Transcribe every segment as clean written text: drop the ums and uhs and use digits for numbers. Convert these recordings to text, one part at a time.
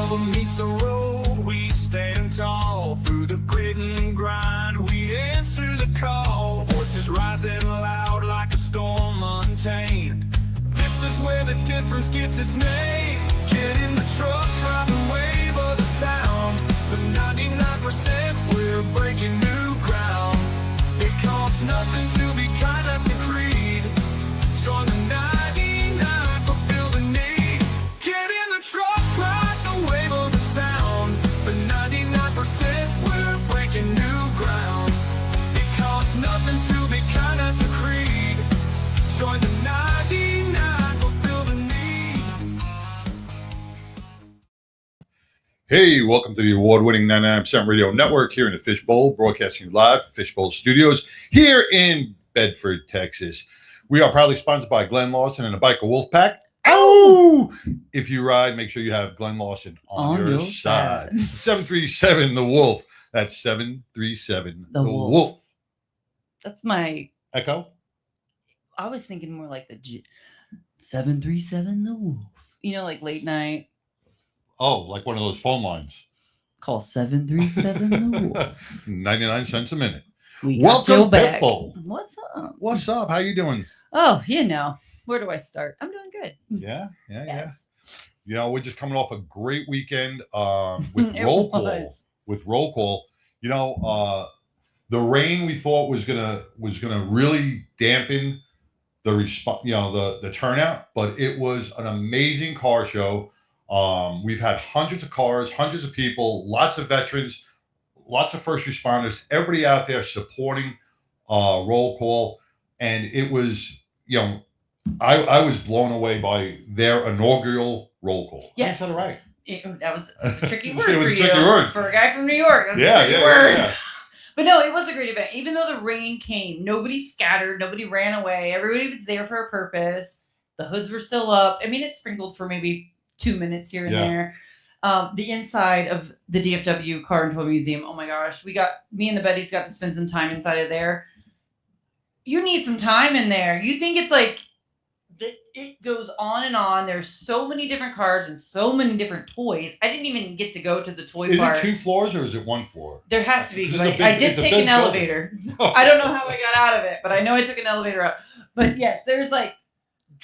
rubber meets the road, we stand tall. Through the grit and grind, we answer the call. Voices rising loud like a storm untamed. This is where the difference gets its name. Get in the truck, ride the wave of the sound. The 99%, we're breaking new ground. It costs nothing to be kind, that's the creed. Join the 99, fulfill the need. Get in the truck, ride the wave of the sound. The 99%, we're breaking new ground. It costs nothing to be kind, that's the creed. Join the 99, fulfill the need. Hey, welcome to the award-winning 99% Radio Network here in the Fishbowl, broadcasting live from Fishbowl Studios here in Bedford, Texas. We are proudly sponsored by Glenn Lawson and the Biker Wolfpack. Ow! If you ride, make sure you have Glenn Lawson on your side. 737 The Wolf. That's 737 The Wolf. That's my. Echo? I was thinking more like the 737 The Wolf. You know, like late night. Oh, like one of those phone lines. Call 737 The Wolf. 99 cents a minute. We got Welcome, your back. Pitbull. What's up? What's up? How you doing? Oh, you know. Where do I start? I'm doing good. Yeah. Yes. You know, we're just coming off a great weekend with It roll call. was. With roll call, you know, the rain we thought was gonna really dampen the response, you know, the turnout, but it was an amazing car show. We've had hundreds of cars, hundreds of people, lots of veterans, lots of first responders, everybody out there supporting roll call, and it was, you know, I was blown away by their inaugural roll call. Yes. I said it right. That was a tricky word It was for a you. tricky word. For a guy from New York. That's Yeah, a tricky yeah, word. yeah. But no, it was a great event. Even though the rain came, nobody scattered, nobody ran away. Everybody was there for a purpose. The hoods were still up. I mean, it sprinkled for maybe 2 minutes here and there. The inside of the DFW Car and Toy Museum, oh my gosh. Me and the Bettys got to spend some time inside of there. You need some time in there. You think it's like, it goes on and on. There's so many different cars and so many different toys. I didn't even get to go to the toy part. Is it 2 floors or is it 1 floor? There has to be, because It's a I big- did it's a take big an elevator. building. I don't know how I got out of it, but I know I took an elevator up. But yes, there's like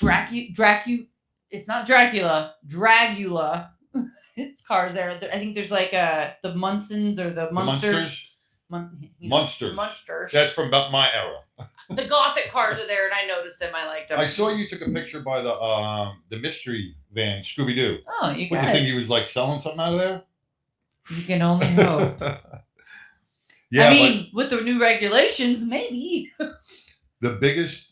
it's not Dragula. It's cars there. I think there's like the Munsons or the Munsters. Munsters. That's from about my era. The Gothic cars are there, and I noticed them. I liked them. I saw you took a picture by the mystery van, Scooby Doo. Oh, you What got do you it. think he was like selling something out of there? You can only hope. Yeah, I mean, with the new regulations, maybe. the biggest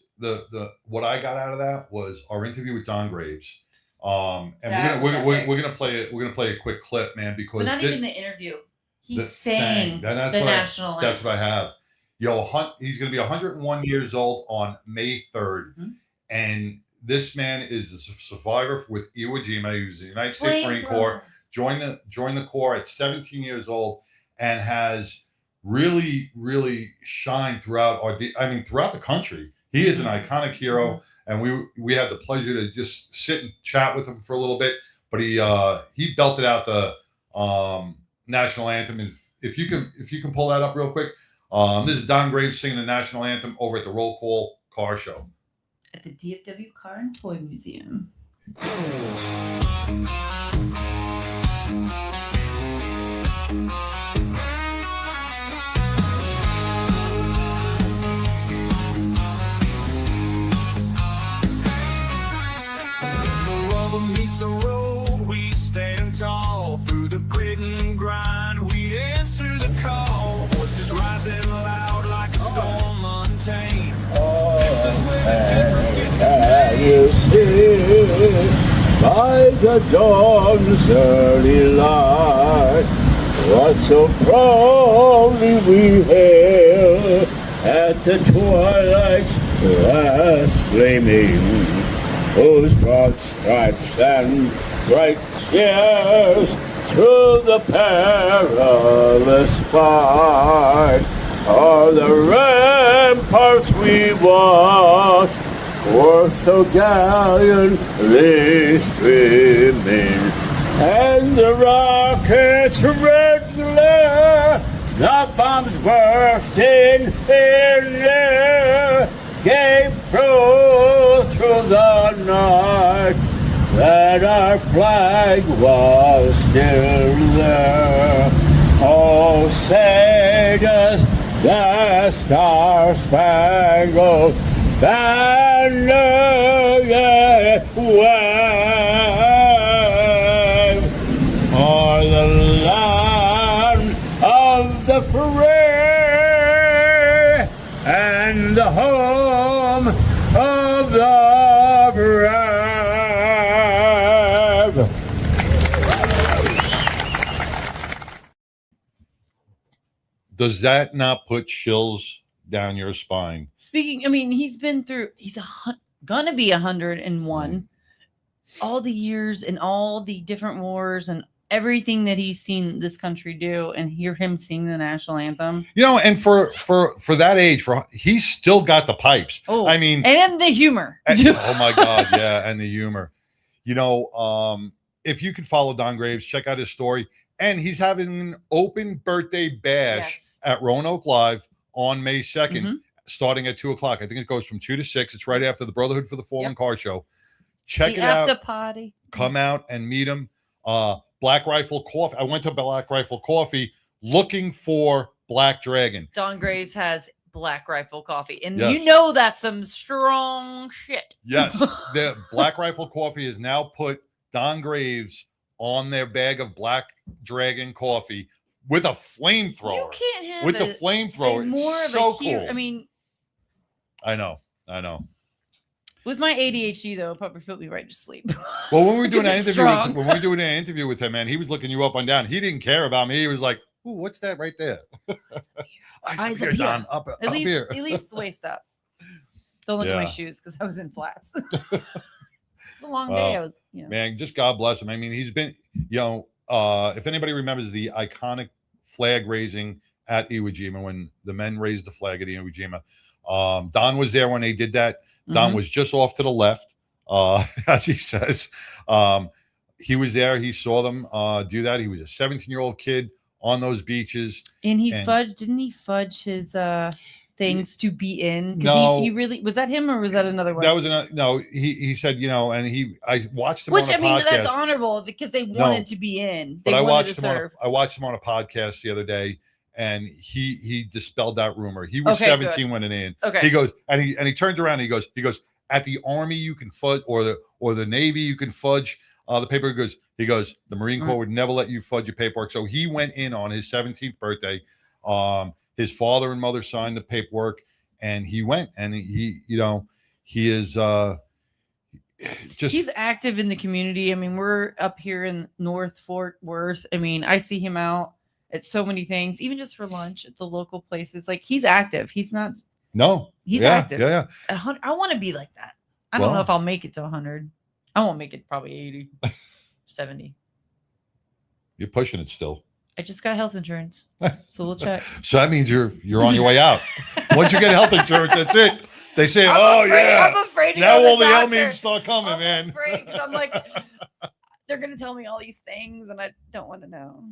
what I got out of that was our interview with Don Graves. And That we're was gonna play a quick clip, man, because But not even the interview. He sang the That's national anthem. That's what I have. He's going to be 101 years old on May 3rd. Mhm. And this man is the survivor with Iwo Jima. He was in the United States Marine Corps, joined the Corps at 17 years old, and has really, really shined throughout throughout the country. He is an iconic hero, and we had the pleasure to just sit and chat with him for a little bit. But he belted out the national anthem. And if you can pull that up real quick. This is Don Graves singing the national anthem over at the Roll Call Car Show. At the DFW Car and Toy Museum. The rubber meets the road, we stand tall. Through the grit and grind, we answer the call. Voices rising loud like a storm untamed. This is where the difference gets You see, by the dawn's early light, what so proudly we hail at the twilight's last gleaming, whose broad stripes and bright spears through the perilous fight are the ramparts we watched, were so gallantly streaming. and the rockets regular, the bombs bursting in air, gave proof through the night that our flag was still there. Oh, say does the Star-Spangled Banner yet wave o'er the land of the free and the home of the brave. Does that not put chills down your spine? Speaking, I mean, he's gonna be 101. All the years and all the different wars and everything that he's seen this country do, and hear him sing the national anthem. You know, and for that age, he's still got the pipes. Oh, I mean, and the humor. oh my God, yeah, and the humor. You know, if you could follow Don Graves, check out his story. And he's having an open birthday bash at Roanoke Live on May 2nd, starting at 2:00. I think it goes from 2 to 6. It's right after the Brotherhood for the Fallen car show. Check it out. After party. Come out and meet him. Black Rifle Coffee. I went to Black Rifle Coffee looking for Black Dragon. Don Graves has Black Rifle Coffee, and Yes. you know that's some strong shit. Yes, the Black Rifle Coffee has now put Don Graves on their bag of Black Dragon coffee with a flamethrower. You can't have with the flamethrower. more It's of so a hero. cool. I mean, I know. with my ADHD though, it probably put me right to sleep. Well, when we were doing that It's interview, strong. when we were doing an interview with him, man, he was looking you up and down. He didn't care about me. He was like, "Ooh, what's that right there?" Eyes up here, Don. Up At least, here. at least the waist up. Don't look at my Yeah. shoes because I was in flats. It's a long day. I was, Man, just God bless him. I mean, he's been, if anybody remembers the iconic flag raising at Iwo Jima when the men raised the flag at Iwo Jima, Don was there when they did that. Don was just off to the left, as he says. He was there. He saw them do that. He was a 17-year-old kid on those beaches. And didn't he fudge his things to be in? 'Cause No. he really, was that him or was that another one? That was he said, and I watched him Which, on a I mean, podcast. that's honorable because they wanted to be in. They But I wanted watched to him serve. I watched him on a podcast the other day, and he dispelled that rumor. He was Okay, 17 when it in. Okay. He goes and he turns around and he goes at the Army you can fudge or the Navy you can fudge the paper. He goes the Marine Corps would never let you fudge your paperwork. So he went in on his 17th birthday. His father and mother signed the paperwork, and he went and he is just He's active in the community. I mean, we're up here in North Fort Worth. I mean, I see him out at so many things, even just for lunch at the local places. Like, he's active. He's not. He's active. Yeah. At 100, I want to be like that. I don't know if I'll make it to 100. I won't make it probably 80, 70. You're pushing it still. I just got health insurance, so we'll check. So that means you're on your way out. Once you get health insurance, that's it. They say, I'm yeah. afraid to Now go to all the doctor. ailments start coming, I'm man. afraid 'cause I'm like, they're gonna tell me all these things, and I don't want to know.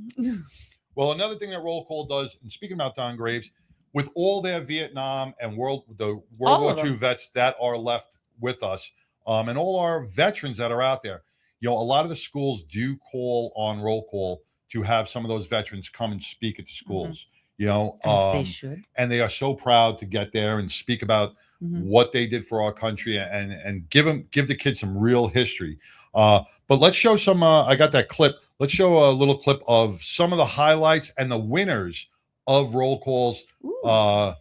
Well, another thing that Roll Call does, and speaking about Don Graves, with all their Vietnam and World All War of II them. vets that are left with us, and all our veterans that are out there, a lot of the schools do call on Roll Call to have some of those veterans come and speak at the schools. As they should. And they are so proud to get there and speak about what they did for our country and give the kids some real history. But let's show some. I got that clip. Let's show a little clip of some of the highlights and the winners of Roll Call's car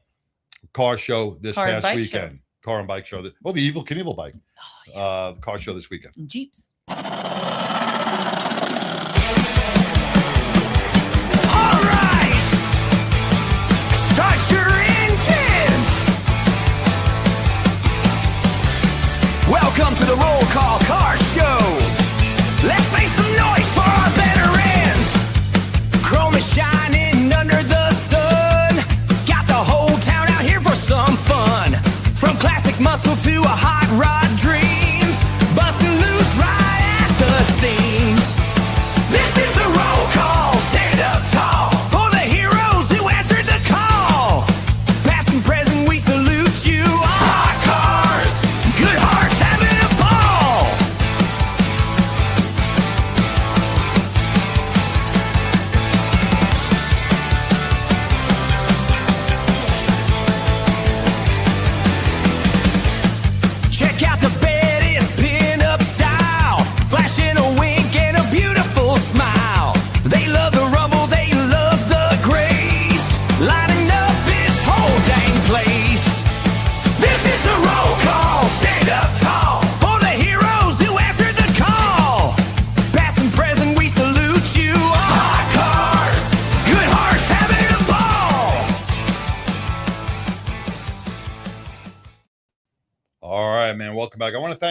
show this Car and past bike weekend. Car and bike show. The Evel Knievel bike. The car show this weekend. And Jeeps. All right, start your engines. Welcome to the Roll Call Car Show. Let's make some noise for our veterans. Chrome is shining under the sun. Got the whole town out here for some fun. From classic muscle to a hot rod dreams, busting loose right at the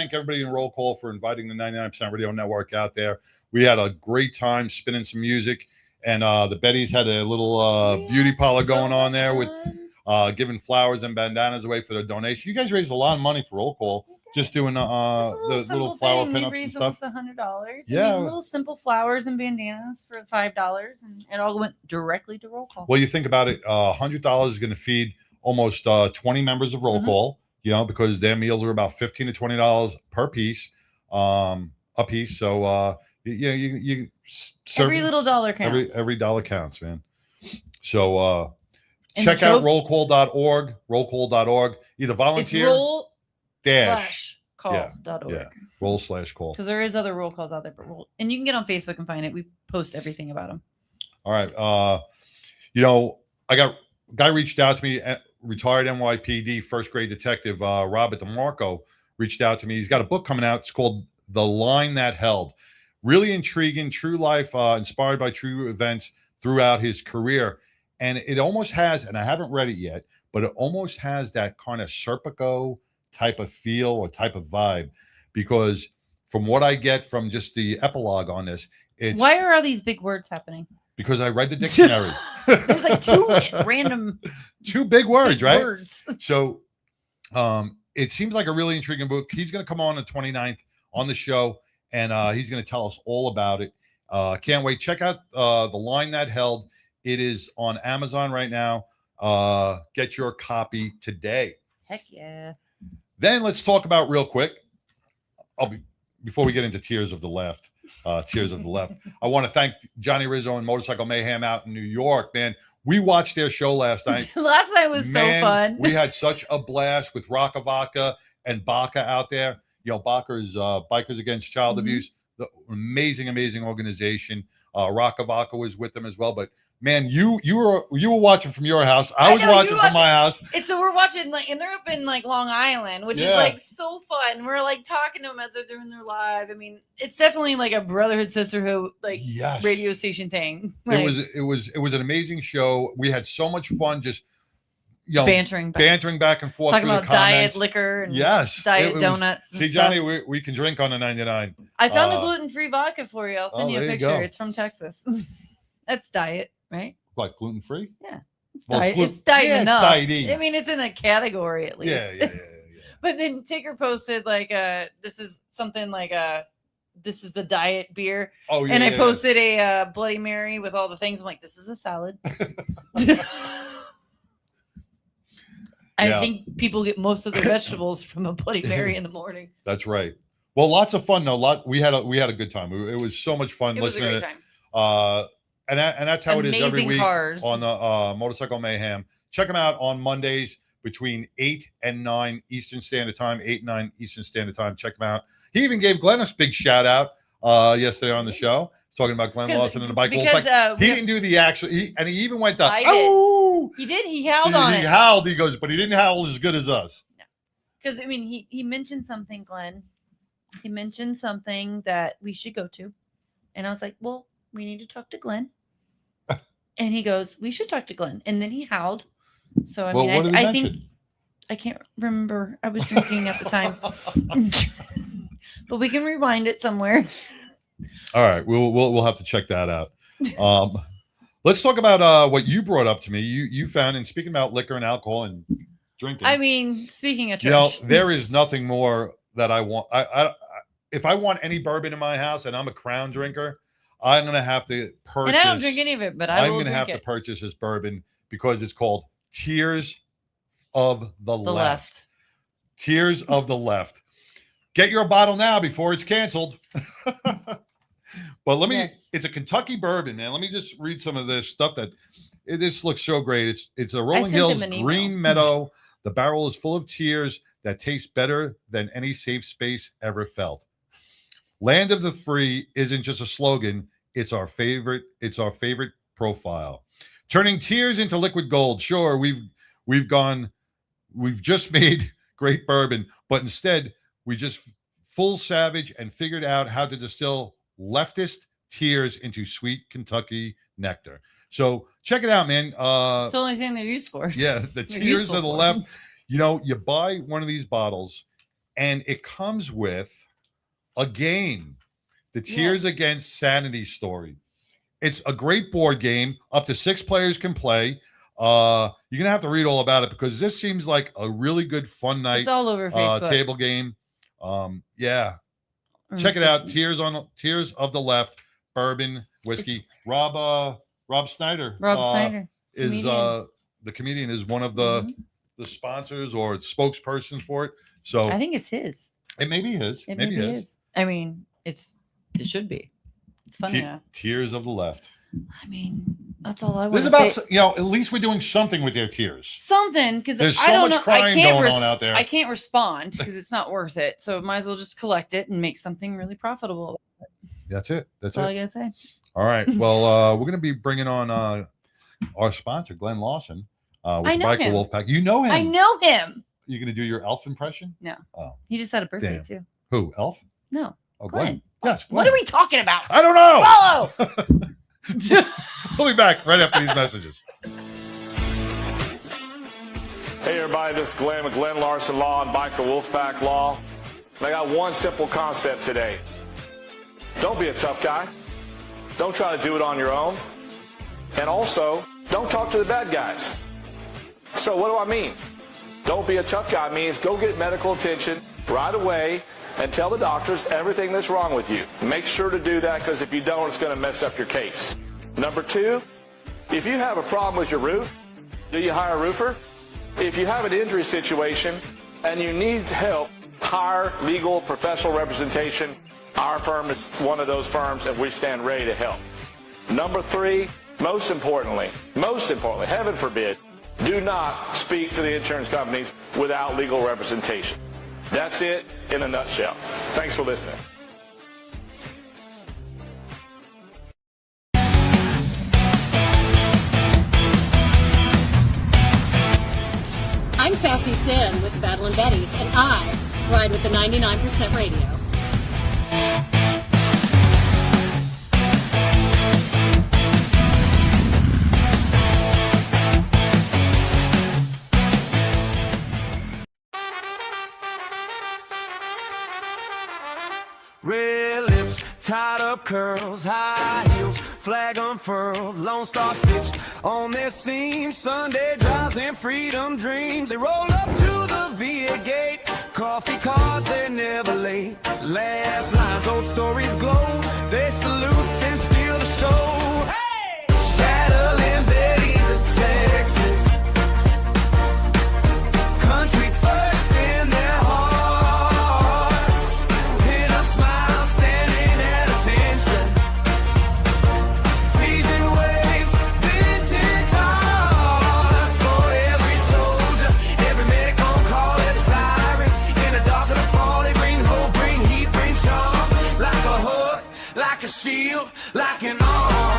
thank everybody in Roll Call for inviting the 99% Radio Network out there. We had a great time spinning some music, and the Bettys had a little beauty parlor going on there with giving flowers and bandanas away for their donation. You guys raised a lot of money for Roll Call, just doing the little flower pinups and stuff. $100. Yeah. Little simple flowers and bandanas for $5, and it all went directly to Roll Call. Well, you think about it, $100 is going to feed almost 20 members of Roll Call, you know, because their meals are about $15 to $20 per piece, a piece. So, you serve Every little dollar counts. Every dollar counts, man. So, And check the out rollcall.org, rollcall.org. Either It's volunteer roll/call.org. yeah. roll/call. Because there is other roll calls out there, but and you can get on Facebook and find it. We post everything about them. All right. You know, I got a guy reached out to me, retired NYPD first grade detective Robert DeMarco reached out to me. He's got a book coming out. It's called The Line That Held. Really intriguing, true life, inspired by true events throughout his career. And it almost has, and I haven't read it yet, but it almost has that kind of Serpico type of feel or type of vibe, because from what I get from just the epilogue on this, it's Why are all these big words happening? because I read the dictionary. There's like two random Two big words, big right? words. So it seems like a really intriguing book. He's going to come on the 29th on the show, and he's going to tell us all about it. Can't wait. Check out The Line That Held. It is on Amazon right now. Get your copy today. Heck yeah. Then let's talk about real quick. Before we get into Tears of the Left, I want to thank Johnny Rizzo and Motorcycle Mayhem out in New York, man. We watched their show last night. Last night was Man, so fun. We had such a blast with Raka Vodka and Baka out there. You know, Baka's Bikers Against Child Abuse. The amazing organization. Raka Vodka was with them as well. But man, you were watching from your house. I was watching from my house. And so we're watching, like, and they're up in like Long Island, which is like so fun. We're like talking to them as they're doing their live. I mean, it's definitely like a brotherhood, sisterhood, like radio station thing. Like, It was an amazing show. We had so much fun, just bantering back and forth. Talking through about the comments. diet liquor and Yes, diet donuts. See, Johnny, we can drink on the 99. I found a gluten-free vodka for you. I'll send you a there you picture. go. It's from Texas. That's diet, right? Like gluten free? Yeah. It's Well, diet. it's It's diet enough. dieting. I mean, it's in a category at least. Yeah. But then Tigger posted like this is something like this is the diet beer. Oh yeah. And I posted a Bloody Mary with all the things. I'm like, this is a salad. I think people get most of their vegetables from a Bloody Mary in the morning. That's right. Well, lots of fun though. We had a good time. It was so much fun It was a listening great to time. and that's how it is every Amazing week cars. on the Motorcycle Mayhem. Check them out on Mondays between 8 and 9 Eastern Standard Time, 8 and 9 Eastern Standard Time. Check them out. He even gave Glenn a big shout out yesterday on the show. Talking about Glenn Lawson and the bike. Because he didn't do the actual. He even went the. I did. Oh, He did. He howled on it. He howled. He goes, but he didn't howl as good as us. Because I mean, he mentioned something, Glenn. He mentioned something that we should go to, and I was like, "Well, we need to talk to Glenn." And he goes, "We should talk to Glenn." And then he howled. So I mean, I think I can't remember. I was drinking at the time, but we can rewind it somewhere. All right, we'll have to check that out. Let's talk about what you brought up to me. You found, and speaking about liquor and alcohol and drinking. I mean, speaking of trash, there is nothing more that I want. If I want any bourbon in my house, and I'm a Crown drinker, I'm gonna have to purchase. and I don't drink any of it, but I'm gonna have to purchase this bourbon because it's called Tears of the Left. Tears of the Left. Get your bottle now before it's canceled. But let me. Yes. It's a Kentucky bourbon, man. Let me just read some of this stuff this looks so great. It's a Rolling sent Hills him an email. Green Meadow. The barrel is full of tears that taste better than any safe space ever felt. Land of the Free isn't just a slogan. It's our favorite profile. Turning tears into liquid gold. Sure, we've just made great bourbon, but instead we just full savage and figured out how to distill leftist tears into sweet Kentucky nectar. So check it out, man. It's the only thing they're used for. Yeah, the Tears of the Left. You buy one of these bottles and it comes with a game, the Tears Yes. Against Sanity story. It's a great board game. Up to 6 players can play. You're gonna have to read all about it because this seems like a really good fun night It's all over Facebook. table game. Yeah, Or check it it's out. just- Tears of the Left, bourbon, whiskey. Rob Snyder. Rob Snyder. is comedian. the comedian is one of the sponsors or spokespersons for it. So I think it's his. it may be his. It Maybe maybe his. is. I mean, it should be. It's funny enough. Tears of the Left. I mean, that's all I want This is to about say. at least we're doing something with their tears. Something because There's I so don't much know. crying I can't going on out there. I can't respond because it's not worth it. So might as well just collect it and make something really profitable. That's it. That's That's all it. I gotta say. All right. Well, we're gonna be bringing on our sponsor, Glenn Lawson, with I the know Biker him. Wolfpack. You know him. I know him. You're gonna do your elf impression? No. Oh, He just had a birthday Damn. too. who? Elf? No, Oh, Glenn. Yes. What Glenn. are we talking about? I don't know. Follow. We'll be back right after these messages. Hey everybody, this is Glenn with Glenn Larson Law and Biker Wolfpack Law. And I got one simple concept today. Don't be a tough guy. Don't try to do it on your own. And also, don't talk to the bad guys. So what do I mean? Don't be a tough guy means go get medical attention right away and tell the doctors everything that's wrong with you. Make sure to do that because if you don't, it's going to mess up your case. Number 2, if you have a problem with your roof, do you hire a roofer? If you have an injury situation and you need help, hire legal professional representation. Our firm is one of those firms and we stand ready to help. Number 3, most importantly, heaven forbid, do not speak to the insurance companies without legal representation. That's it in a nutshell. Thanks for listening. I'm Sassy Sin with Battle and Betties, and I ride with the 99% Radio. Red lips, tied up curls, high heels, flag unfurled, Lone Star stitched on their seams. Sunday drives and freedom dreams. They roll up to the VA gate. Coffee cards, they're never late. Laugh lines, old stories glow. They salute and steal the show. Hey! Battle and Betty's of Texas. Country first in their hearts. Pin up smile standing at attention. Teasing waves, vintage art. For every soldier, every medic on call, every siren. In the dark of the fall, they bring hope, bring heat, bring charm. Like a hook, like a shield, like an arm.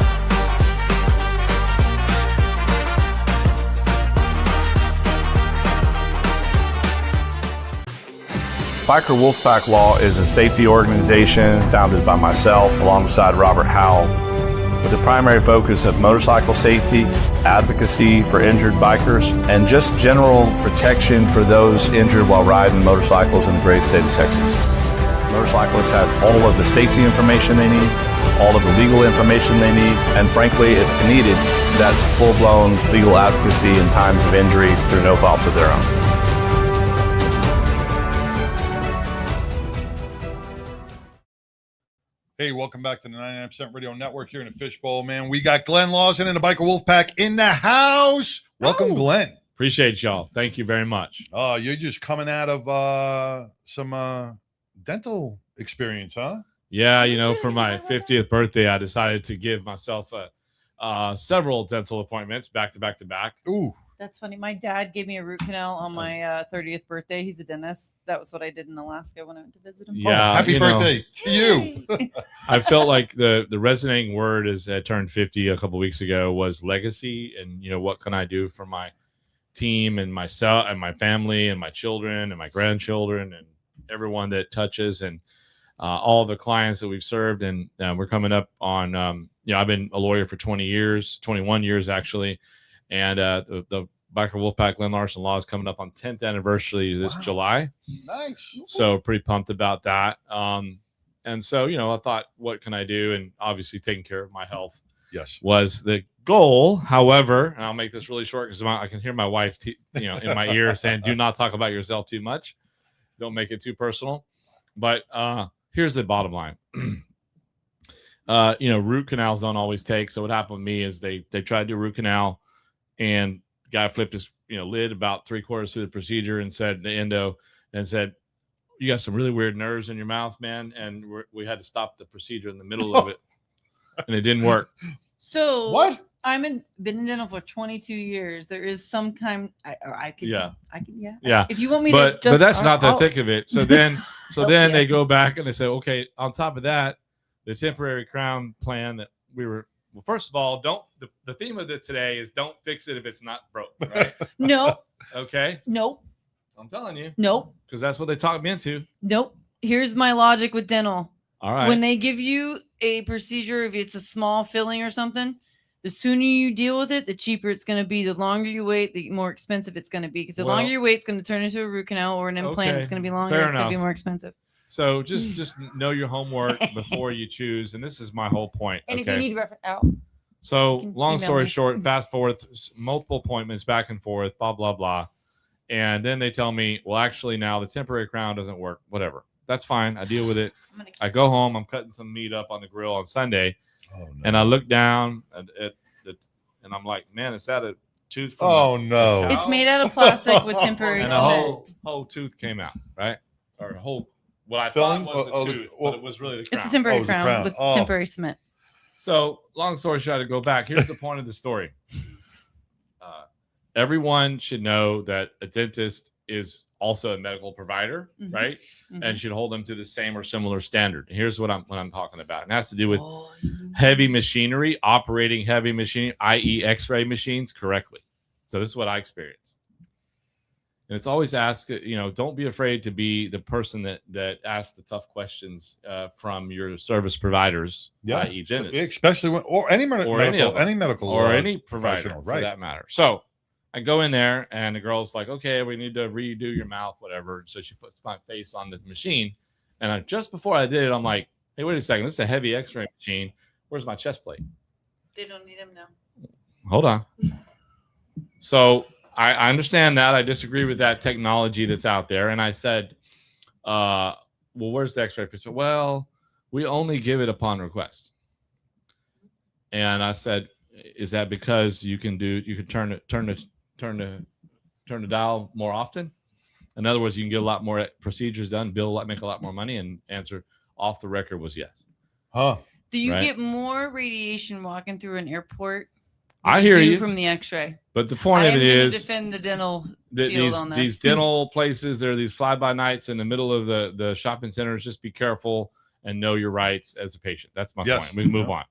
Biker Wolfpack Law is a safety organization founded by myself alongside Robert Howell with the primary focus of motorcycle safety, advocacy for injured bikers, and just general protection for those injured while riding motorcycles in the great state of Texas. Motorcyclists have all of the safety information they need, all of the legal information they need, and frankly, if needed, that full-blown legal advocacy in times of injury through no fault of their own. Hey, welcome back to the 99% Radio Network here in the Fishbowl, man. We got Glenn Lawson and the Biker Wolfpack in the house. Welcome, Glenn. Appreciate y'all. Thank you very much. Oh, you're just coming out of some dental experience, huh? Yeah, you know, for my 50th birthday, I decided to give myself several dental appointments back to back to back. Ooh. That's funny. My dad gave me a root canal on my 30th birthday. He's a dentist. That was what I did in Alaska when I went to visit him. Yeah, Happy you know, birthday to you. Yay. I felt like the resonating word as I turned 50 a couple weeks ago was legacy, and you know, what can I do for my team and myself and my family and my children and my grandchildren and everyone that touches and all the clients that we've served. And we're coming up on you know, I've been a lawyer for 21 years actually, and the Biker Wolfpack Glenn Larson Law is coming up on 10th anniversary this Wow. July. Nice. So pretty pumped about that. And so, I thought, what can I do? And obviously taking care of my health Yes. was the goal. However, and I'll make this really short because I can hear my wife, in my ear saying, do not talk about yourself too much. Don't make it too personal. But here's the bottom line. Root canals don't always take. So what happened with me is they tried to do a root canal, and the guy flipped his lid about 3/4 through the procedure and said, the endo, and said, you got some really weird nerves in your mouth, man. And we had to stop the procedure in the middle of it, and it didn't work. So What? been in dental for 22 years. There is some kind. I can. Yeah. Yeah. If you want me But to, that's not the I'll- thick of it. So then Yeah. they go back and they say, okay, on top of that, the temporary crown plan that we were. Well, first of all, the theme of it today is don't fix it if it's not broke, right? No, Okay, nope, I'm telling you, nope, because that's what they talked me into. nope. Here's my logic with dental. All right. When they give you a procedure, if it's a small filling or something, the sooner you deal with it, the cheaper it's going to be. The longer you wait, the more expensive it's going to be. Because the Well, longer you wait, it's going to turn into a root canal or an implant. okay, It's going to be longer. fair It's going to be enough. more expensive. So just know your homework before you choose, and this is my whole point. And okay. if you need reference out, So you can long email story me. short, fast forward multiple appointments back and forth, blah blah blah, and then they tell me, well, actually now the temporary crown doesn't work. Whatever, that's fine. I deal with it. I'm gonna I go home. I'm cutting some meat up on the grill on Sunday, Oh, no. and I look down at it, and I'm like, man, is that a tooth? From Oh, the no. cow? It's made out of plastic with temporary And a cement. whole tooth came out, right? Or a whole what I Filling? thought was the Oh, the- tooth, well, but it was really the crown. It's a temporary Oh, it was a crown, crown. with Oh. temporary cement. So, long story short, to go back, here's the point of the story. Everyone should know that a dentist is also a medical provider, Mhm. right? Mhm. And should hold them to the same or similar standard. Here's what I'm talking about. And it has to do with Oh, heavy machinery, operating heavy machinery, i.e., X-ray machines, correctly. So this is what I experienced. And it's always ask, don't be afraid to be the person that asks the tough questions from your service providers, Yeah. i.e., dentists, Especially when, or any medical, Or any of them. any medical, or any provider professional, for right? that matter. So I go in there, and the girl's like, "Okay, we need to redo your mouth, whatever." So she puts my face on the machine, and just before I did it, I'm like, "Hey, wait a second! This is a heavy X-ray machine. Where's my chest plate?" They don't need them now. Hold on. So I understand that. I disagree with that technology that's out there. And I said, well, where's the X-ray picture? Well, we only give it upon request. And I said, is that because you can turn the dial more often? In other words, you can get a lot more procedures done, make a lot more money. And answer off the record was yes. Huh? Do you Right. get more radiation walking through an airport? I than hear do you. from the X-ray. But the point of I'm it going to is, defend the dental that field on this. these dental places, there are these fly-by-nights in the middle of the shopping centers. Just be careful and know your rights as a patient. That's my Yes. point. We can move on.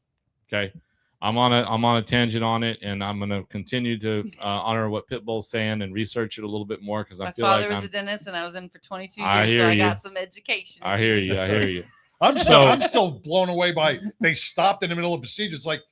Okay. I'm on a tangent on it, and I'm going to continue to honor what Pitbull's saying and research it a little bit more because I My feel father like was I'm, a dentist, and I was in for 22 I years, hear so I you. got some education. I hear you. I hear you. I'm So- still blown away by they stopped in the middle of procedure. It's like,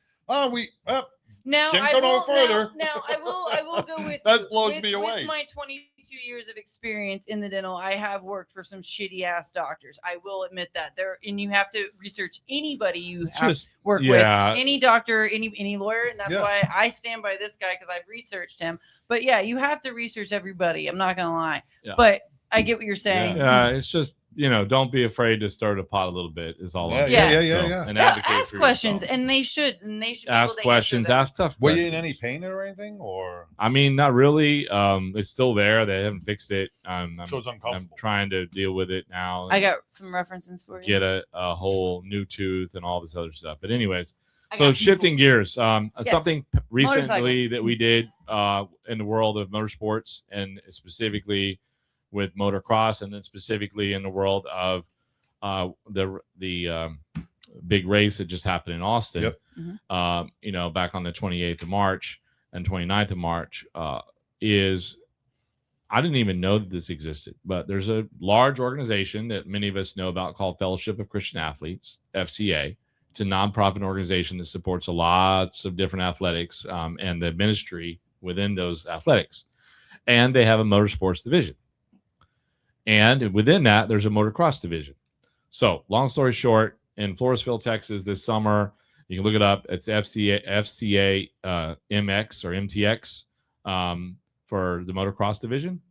Now Can't I go no will further. Now I will go with That blows with, me away. With my 22 years of experience in the dental, I have worked for some shitty ass doctors. I will admit that and you have to research anybody you have Just work yeah. with, any doctor, any lawyer, and that's Yeah. why I stand by this guy because I've researched him. But yeah, you have to research everybody. I'm not gonna lie, Yeah. but I get what you're saying. Yeah, it's just don't be afraid to stir the pot a little bit. Is all. I'm Yeah, saying. yeah. And Yeah, advocate ask for questions, yourself. and they should be able Ask to questions. answer them. Ask tough. were questions. you in any pain or anything, or I mean, not really. It's still there. They haven't fixed it. I'm so it's I'm uncomfortable? trying to deal with it now. I got some references for you. get a whole new tooth and all this other stuff. But anyways, I so got shifting gears, Yes. something recently Motorcycles. that we did in the world of motorsports, and specifically with motocross, and then specifically in the world of the big race that just happened in Austin. Yep. Back on the 28th of March and 29th of March, is I didn't even know that this existed, but there's a large organization that many of us know about called Fellowship of Christian Athletes, FCA. It's a nonprofit organization that supports lots of different athletics and the ministry within those athletics. And they have a motorsports division. And within that, there's a motocross division. So, long story short, in Floresville, Texas, this summer, you can look it up. It's FCA MX or MTX for the motocross division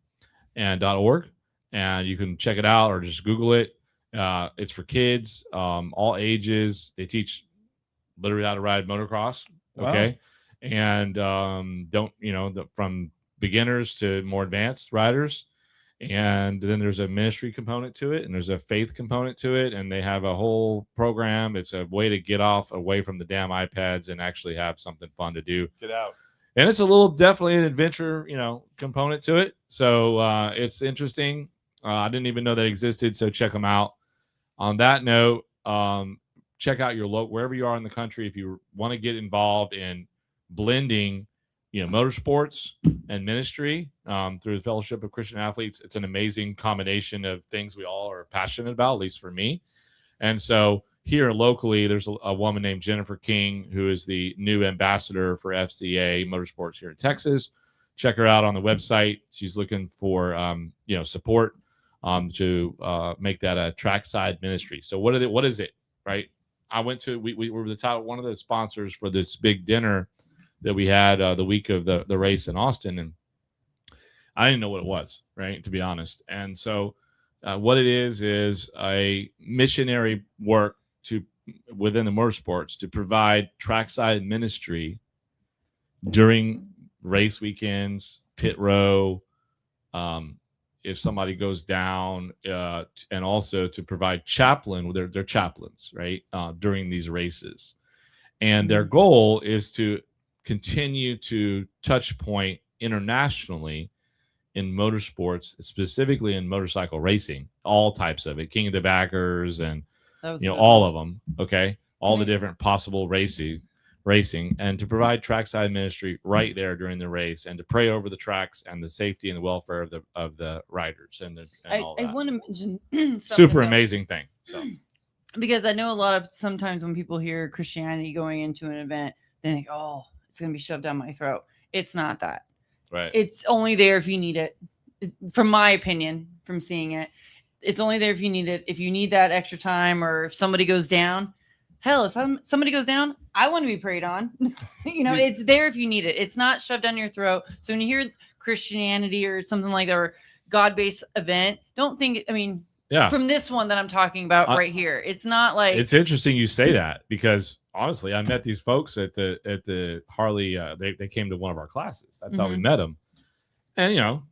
and .org. And you can check it out or just Google it. It's for kids, all ages. They teach literally how to ride motocross. Okay. Wow. And from beginners to more advanced riders. And then there's a ministry component to it, and there's a faith component to it, and they have a whole program. It's a way to get away from the damn iPads and actually have something fun to do. Get out. And it's a little definitely an adventure, component to it. So it's interesting. I didn't even know that existed, so check them out. On that note, check out your local wherever you are in the country if you want to get involved in blending motorsports and ministry through the Fellowship of Christian Athletes. It's an amazing combination of things we all are passionate about, at least for me. And so here locally, there's a woman named Jennifer King, who is the new ambassador for FCA Motorsports here in Texas. Check her out on the website. She's looking for support to make that a trackside ministry. So what is it, right? I went to we were one of the sponsors for this big dinner that we had the week of the race in Austin, and I didn't know what it was, right, to be honest. And so what it is a missionary work within the motorsports to provide trackside ministry during race weekends, pit row, if somebody goes down, and also to provide chaplain. They're chaplains, right, during these races. And their goal is to continue to touch point internationally in motorsports, specifically in motorcycle racing, all types of it, King of the Backers and all of them. Okay. All the different possible racing, and to provide trackside ministry right there during the race, and to pray over the tracks and the safety and the welfare of the riders and all that. I want to mention super amazing thing. So. Because I know sometimes when people hear Christianity going into an event, they think, oh, it's going to be shoved down my throat. It's not that. Right. It's only there if you need it. From my opinion, from seeing it, it's only there if you need it. If you need that extra time, or if somebody goes down, hell, if somebody goes down, I want to be prayed on. It's there if you need it. It's not shoved down your throat. So when you hear Christianity or something like that, or God-based event, don't think, from this one that I'm talking about right here, it's not like. It's interesting you say that, because honestly, I met these folks at the Harley. They came to one of our classes. That's how we met them. And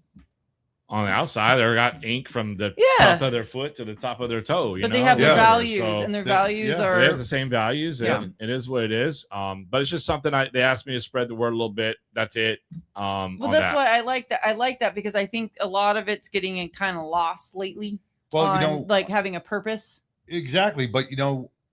on the outside, they got ink from the top of their foot to the top of their toe. But they have their values, and their values are. They have the same values, and it is what it is. But it's just something they asked me to spread the word a little bit. That's it. Well, that's why I like that. I like that because I think a lot of it's getting kind of lost lately. Well, like having a purpose. Exactly, but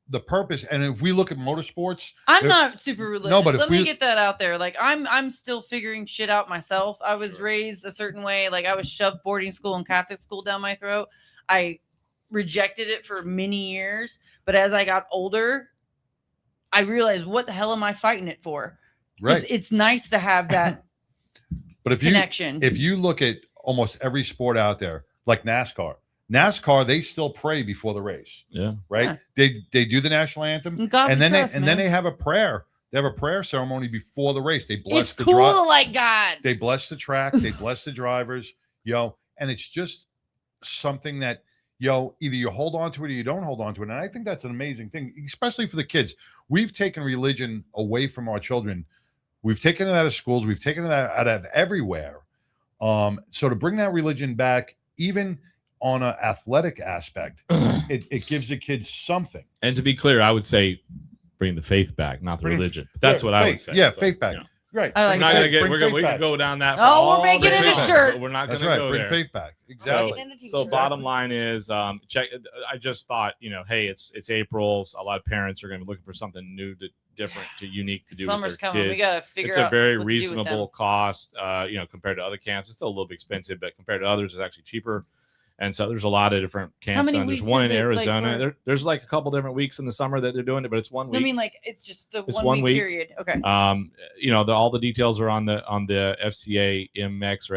the purpose, and if we look at motorsports, I'm not super religious. No, but let me get that out there. Like I'm still figuring shit out myself. I was raised a certain way. Like I was shoved boarding school and Catholic school down my throat. I rejected it for many years, but as I got older, I realized, what the hell am I fighting it for? Right. It's nice to have that but connection. If you look at almost every sport out there, like NASCAR, they still pray before the race. Yeah. Right. Yeah. They do the national anthem, and then they have a prayer. They have a prayer ceremony before the race. They bless the cool like God. They bless the track. They bless the drivers. And it's just something that either you hold on to it or you don't hold on to it. And I think that's an amazing thing, especially for the kids. We've taken religion away from our children. We've taken it out of schools. We've taken it out of everywhere. So to bring that religion back, even on an athletic aspect, it gives the kids something. And to be clear, I would say bring the faith back, not the religion. But that's what I would say. Yeah, faith back. Right. We're not gonna get. We can go down that. We're making it a shirt. We're not gonna go bring there. faith back. Exactly. So bottom line is, check. I just thought, hey, it's April. So a lot of parents are going to be looking for something new, different, unique to do. Summer's with their coming. Kids. We gotta figure out. It's a very reasonable cost. Compared to other camps, it's still a little bit expensive, but compared to others, it's actually cheaper. And so there's a lot of different camps. many And there's weeks one is in it, like, Arizona. for- There's like a couple different weeks in the summer that they're doing it, but it's 1 I week. mean, like it's just the It's 1 1 week week. period. Okay. All the details are on the FCA MX or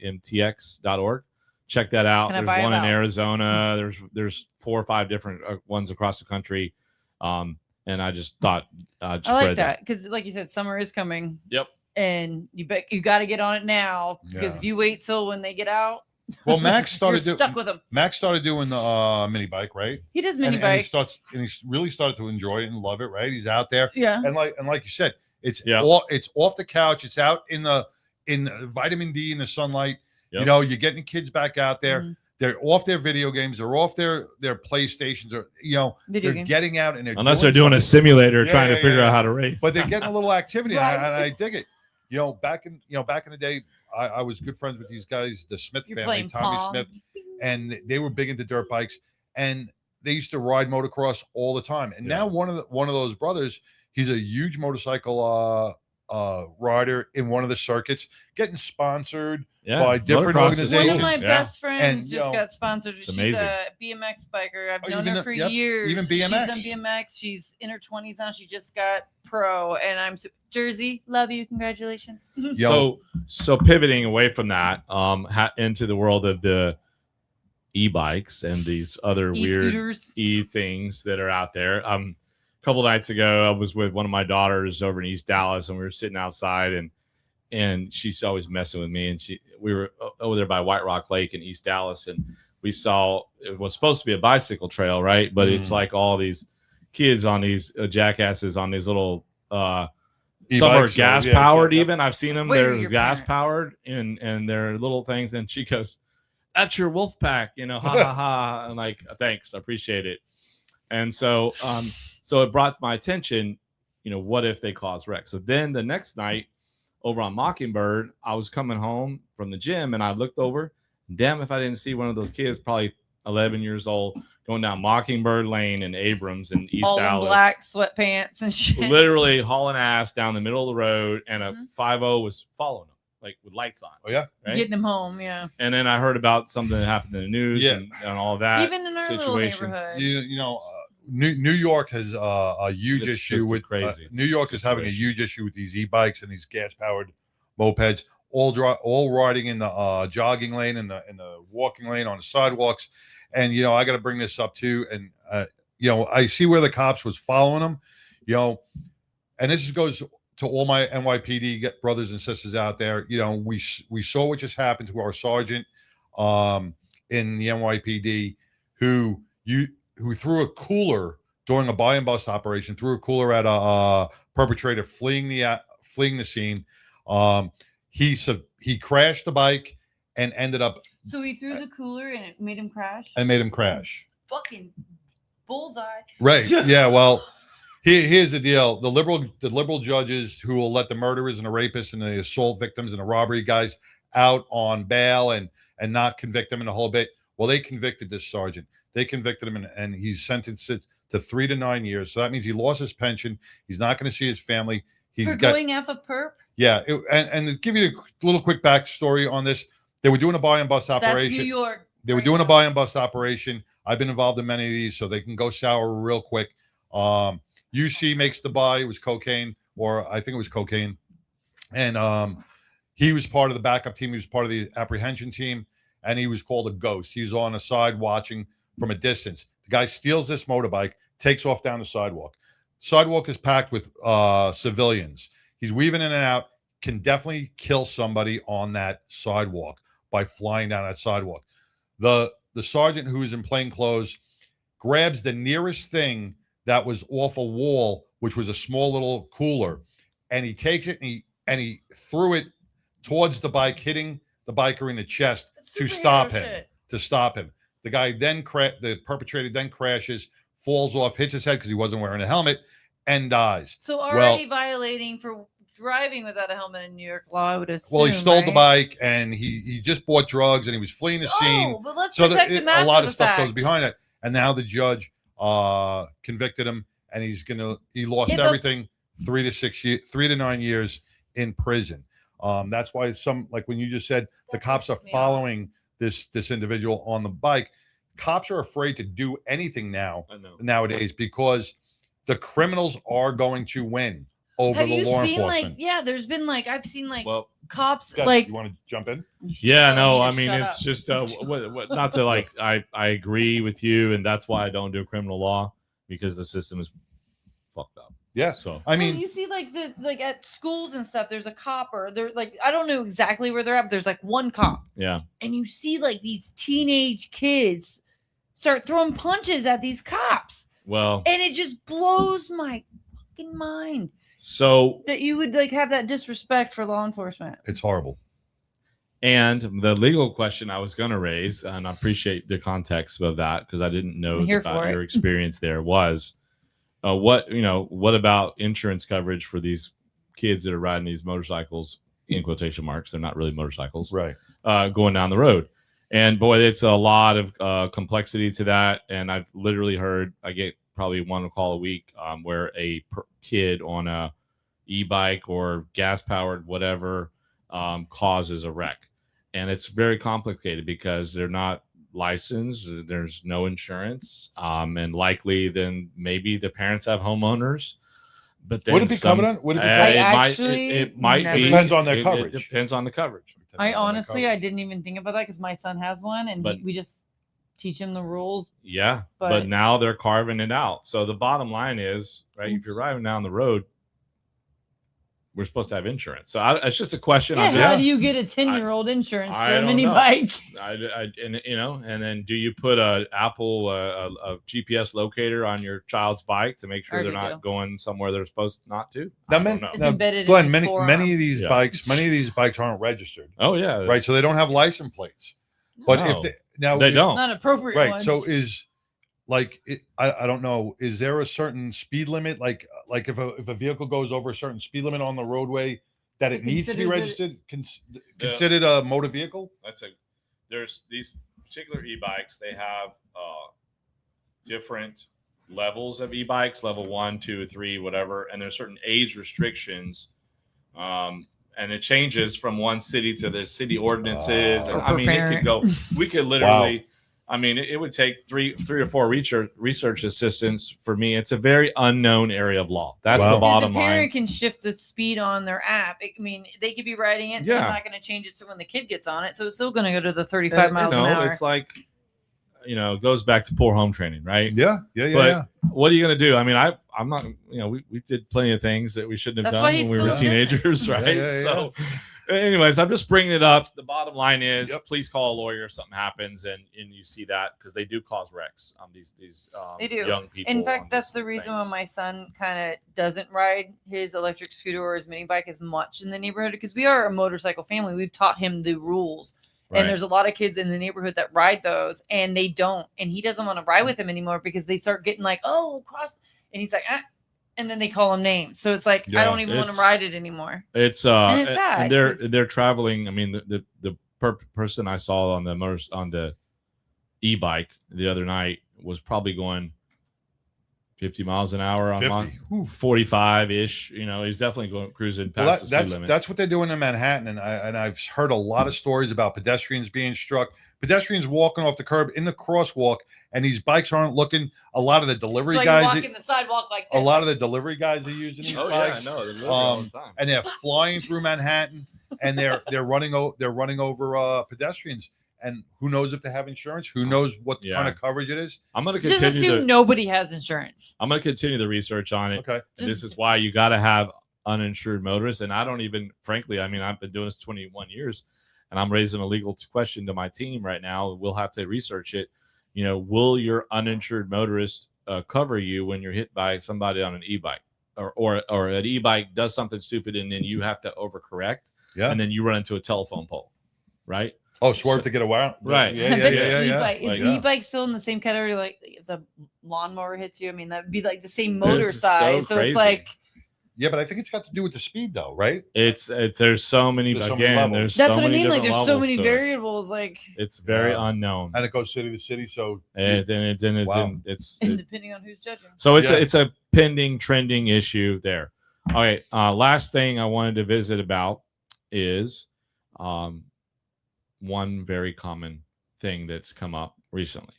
FCAMTX.org. Check that out. Can I There's buy one in them out? Arizona. There's 4 or 5 different ones across the country. And I just thought I'd I like spread that because, like you said, summer is coming. Yep. And you got to get on it now because Yeah. if you wait till when they get out, Well, Max you're started stuck with them. Max started doing the mini bike, right? He does mini And bike. he's really started to enjoy it and love it, right? He's out there, Yeah. and like you said, it's Yeah. it's off the couch, it's out in vitamin D in the sunlight. Yep. You know, you're getting kids back out there. Mhm. They're off their video games. They're off their PlayStations, or Video they're game. getting out and they're Unless they're doing a something. simulator Yeah, trying to yeah, figure yeah. out how to race. But they're getting a little activity, Right. and I dig it. Back in the day, I was good friends with these guys, the Smith You're family, playing Tommy Pong. Smith, and they were big into dirt bikes, and they used to ride motocross all the time. And now one of those brothers, he's a huge motorcycle rider in one of the circuits, getting sponsored by different motocross is organizations. One of my huge. best friends And, just got sponsored. It's She's amazing. a BMX biker. I've Oh, known even her a- for yep, years. even She's BMX. done BMX. She's in her 20s now. She just got pro, and I'm Jersey. Love you. Congratulations. So pivoting away from that into the world of the e-bikes and these other weird E-scooters. things that are out there. A couple nights ago, I was with one of my daughters over in East Dallas, and we were sitting outside, and she's always messing with me. And we were over there by White Rock Lake in East Dallas, and we saw it was supposed to be a bicycle trail, right? But it's like all these kids on these jackasses on these little some are E-bikes, gas yeah, powered. yeah. Even I've seen them. Where are They're your gas parents? powered, and they're little things. And she goes, "That's your wolf pack," ha ha ha. And like, thanks, I appreciate it. And so it brought to my attention, what if they cause wrecks? So then the next night over on Mockingbird, I was coming home from the gym, and I looked over. Damn, if I didn't see one of those kids, probably 11 years old, going down Mockingbird Lane in Abrams in East All in Dallas. black sweatpants and shit. Literally hauling ass down the middle of the road, and a Mhm. 5.0 was following them, like with lights on. Oh yeah, Right? Getting him home. Yeah. And then I heard about something that happened in the news Yeah. and all of that. Even in our little situation. neighborhood. New York has a huge It's issue just a with crazy New York is having a situation. huge issue with these e-bikes and these gas-powered mopeds, all riding in the jogging lane and the walking lane on the sidewalks. And I got to bring this up too. And I see where the cops was following them. And this goes to all my NYPD brothers and sisters out there. We saw what just happened to our sergeant in the NYPD who threw a cooler during a buy and bust operation, threw a cooler at a perpetrator fleeing the scene. He crashed the bike and ended up So he threw the cooler and it made him crash. and made him crash. Fucking bullseye. Right. Yeah. Well, here's the deal: the liberal judges who will let the murderers and the rapists and the assault victims and the robbery guys out on bail and not convict them in the whole bit. Well, they convicted this sergeant. They convicted him, and he's sentenced to 3 to 9 years. So that means he lost his pension. He's not going to see his family. He's For got going off a perp. yeah. And to give you a little quick backstory on this, they were doing a buy and bust That's operation. New York. They were right doing a now. buy and bust operation. I've been involved in many of these, so they can go sour real quick. UC makes the buy. It was cocaine, or I think it was cocaine. And he was part of the backup team. He was part of the apprehension team, and he was called a ghost. He was on the side watching from a distance. The guy steals this motorbike, takes off down the sidewalk. Sidewalk is packed with civilians. He's weaving in and out, can definitely kill somebody on that sidewalk by flying down that sidewalk. The sergeant, who is in plain clothes, grabs the nearest thing that was off a wall, which was a small little cooler, and he takes it and he threw it towards the bike, hitting the biker in the chest to Superhero stop him. shit. To stop him. The guy then the perpetrator then crashes, falls off, hits his head because he wasn't wearing a helmet, and dies. So already violating for driving without a helmet in New York law, I would assume. Well, he stole the right? bike, and he just bought drugs, and he was fleeing the scene. Oh, but let's So protect him after a lot the of stuff goes fact. behind it. And now the judge convicted him, and he lost If a- everything. 3 to 9 years in prison. That's why like when you just said, the That cops are pisses me off. following this individual on the bike. Cops are afraid to do anything I know. nowadays because the criminals are going to win over Have the you law seen enforcement. there's been I've seen Well, cops Guys, you want to jump in? yeah, telling no, me to I mean, shut it's up. just what not to I agree with you, and that's why I don't do criminal law, because the system is fucked up. Yeah. So I mean, you see at schools and stuff, there's a cop, or they're I don't know exactly where they're at, but there's one cop, yeah, and you see these teenage kids start throwing punches at these cops, well, and it just blows my fucking mind so that you would have that disrespect for law enforcement. it's horrible. and the legal question I was going to raise, and I appreciate the context of that because I didn't know I'm here about for it. your experience there was what about insurance coverage for these kids that are riding these motorcycles, in quotation marks, they're not really motorcycles, Right. going down the road. And boy, it's a lot of complexity to that. And I've literally heard, I get probably one call a week where a kid on a e-bike or gas powered whatever causes a wreck. And it's very complicated because they're not licensed, there's no insurance, and likely then maybe the parents have homeowners. But then Would it be covered on? Would it be covered? it might never- be. It depends on their It coverage. depends on the coverage. I didn't even think about that because my son has one, and But- we just teach him the rules. Yeah, but But- now they're carving it out. So the bottom line is, right, if you're driving down the road, we're supposed to have insurance. So it's just a question. Yeah, I'm how just, do you get a 10-year-old insurance for I a don't mini know. bike? and then do you put a Apple a GPS locator on your child's bike to make sure they're Already not do. going somewhere they're supposed not to? Now, I don't know. It's now, embedded in Glenn, his many forearm. of these Yeah. bikes aren't registered, Oh yeah, right? So they don't have license plates. But No, if they, now they don't. Not appropriate right? ones. So I don't know. Is there a certain speed limit? Like if a vehicle goes over a certain speed limit on the roadway, that it It needs to be considers registered, considered a motor vehicle? There's these particular e-bikes. They have different levels of e-bikes, level 1, 2, 3, whatever, and there's certain age restrictions. And it changes from one city to the city ordinances. And Or I mean, per it could go. We could literally. I mean, it would take three or four research assistants for me. It's a very unknown area of law. That's Wow. the bottom the parent line. can shift the speed on their app. I mean, they could be writing it. Yeah. They're not going to change it so when the kid gets on it. So it's still going to go to the 35 miles an hour. It's like, it goes back to poor home training, right? Yeah. But what are you going to do? I mean, I'm not, we did plenty of things that we shouldn't have That's why done he's when we were still in teenagers, business. right? Yeah. So, anyways, I'm just bringing it up. The bottom line is, Yep. please call a lawyer if something happens, and you see that because they do cause wrecks on these They do. young people. In on fact, that's these the reason why things. my son kind of doesn't ride his electric scooter or his mini bike as much in the neighborhood because we are a motorcycle family. We've taught him the rules. Right. And there's a lot of kids in the neighborhood that ride those and they don't. And he doesn't want to ride with them anymore because they start getting cross. And he's like, and then they call him names. So it's like, I Yeah, don't even want to it's- ride it anymore. It's And it's sad, and 'cause- they're traveling. I mean, the person I saw on the e-bike the other night was probably going 50 miles an hour on 50. 45 ish. He's definitely going cruising past the speed limit. That's what they're doing in Manhattan, and I've heard a lot of stories about pedestrians being struck, pedestrians walking off the curb in the crosswalk, and these bikes aren't looking. A lot of the delivery So you're guys, walking the sidewalk like a this. lot of the delivery guys are using these Oh yeah, bikes, no, they're literally all the time. and they're flying through Manhattan, and they're running over pedestrians. And who knows if they have insurance? Who knows what Yeah. kind of coverage it is? I'm going to Just continue. assume nobody has insurance. I'm going to continue the research on it. Okay. And this Just- is why you got to have uninsured motorists. And I don't even, frankly, I've been doing this 21 years, and I'm raising a legal question to my team right now. We'll have to research it. Will your uninsured motorist cover you when you're hit by somebody on an e-bike, or an e-bike does something stupid and then you have to overcorrect, Yeah. and then you run into a telephone pole, right? Oh, swerve to get away. Right. Yeah. But Yeah. the Yeah. e-bike, is Like, the e-bike still in the same category? Like if a lawnmower hits you, I mean, that would be like the same It's motor so size. So crazy. it's like, Yeah, but I think it's got to do with the speed, though, right? There's so many, There's so many again, levels. there's that's so what I many mean. Like different there's so levels many to it. variables, like, It's very Yeah. unknown. And it goes city to city. So And then Wow. it's and depending on who's judging. so Yeah. it's a pending trending issue there. All right. Last thing I wanted to visit about is one very common thing that's come up recently.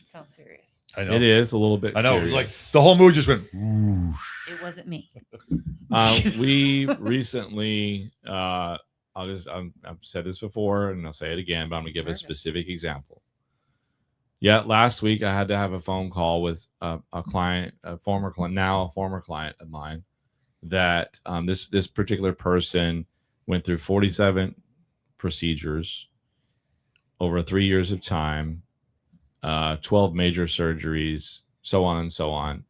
Sounds serious. I know. It is a little bit. I know. serious. Like the whole mood just went. Whoosh. It wasn't me. We recently, I've said this before and I'll say it again, but I'm gonna give a specific example. Yeah, last week I had to have a phone call with a client, a former client of mine, that this particular person went through 47 procedures over 3 years of time, 12 major surgeries, so on and so on,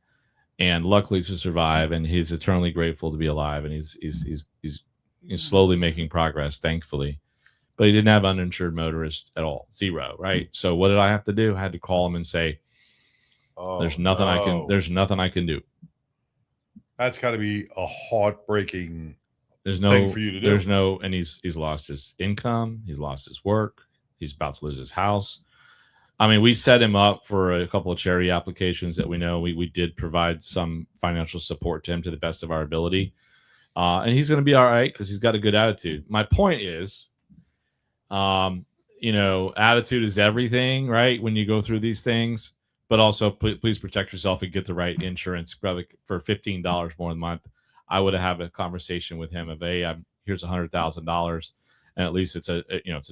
and luckily to survive. And he's eternally grateful to be alive, and he's slowly making progress, thankfully. But he didn't have uninsured motorist at all, zero, right? So what did I have to do? I had to call him and say, "There's nothing I can do." That's got to be a heartbreaking There's no thing for you to do. And he's lost his income, he's lost his work, he's about to lose his house. I mean, we set him up for a couple of charity applications that we know. We did provide some financial support to him to the best of our ability. And he's going to be all right because he's got a good attitude. My point is, attitude is everything, right? When you go through these things, but also please protect yourself and get the right insurance. Probably for $15 more a month, I would have a conversation with him of, hey, here's $100,000, and at least it's a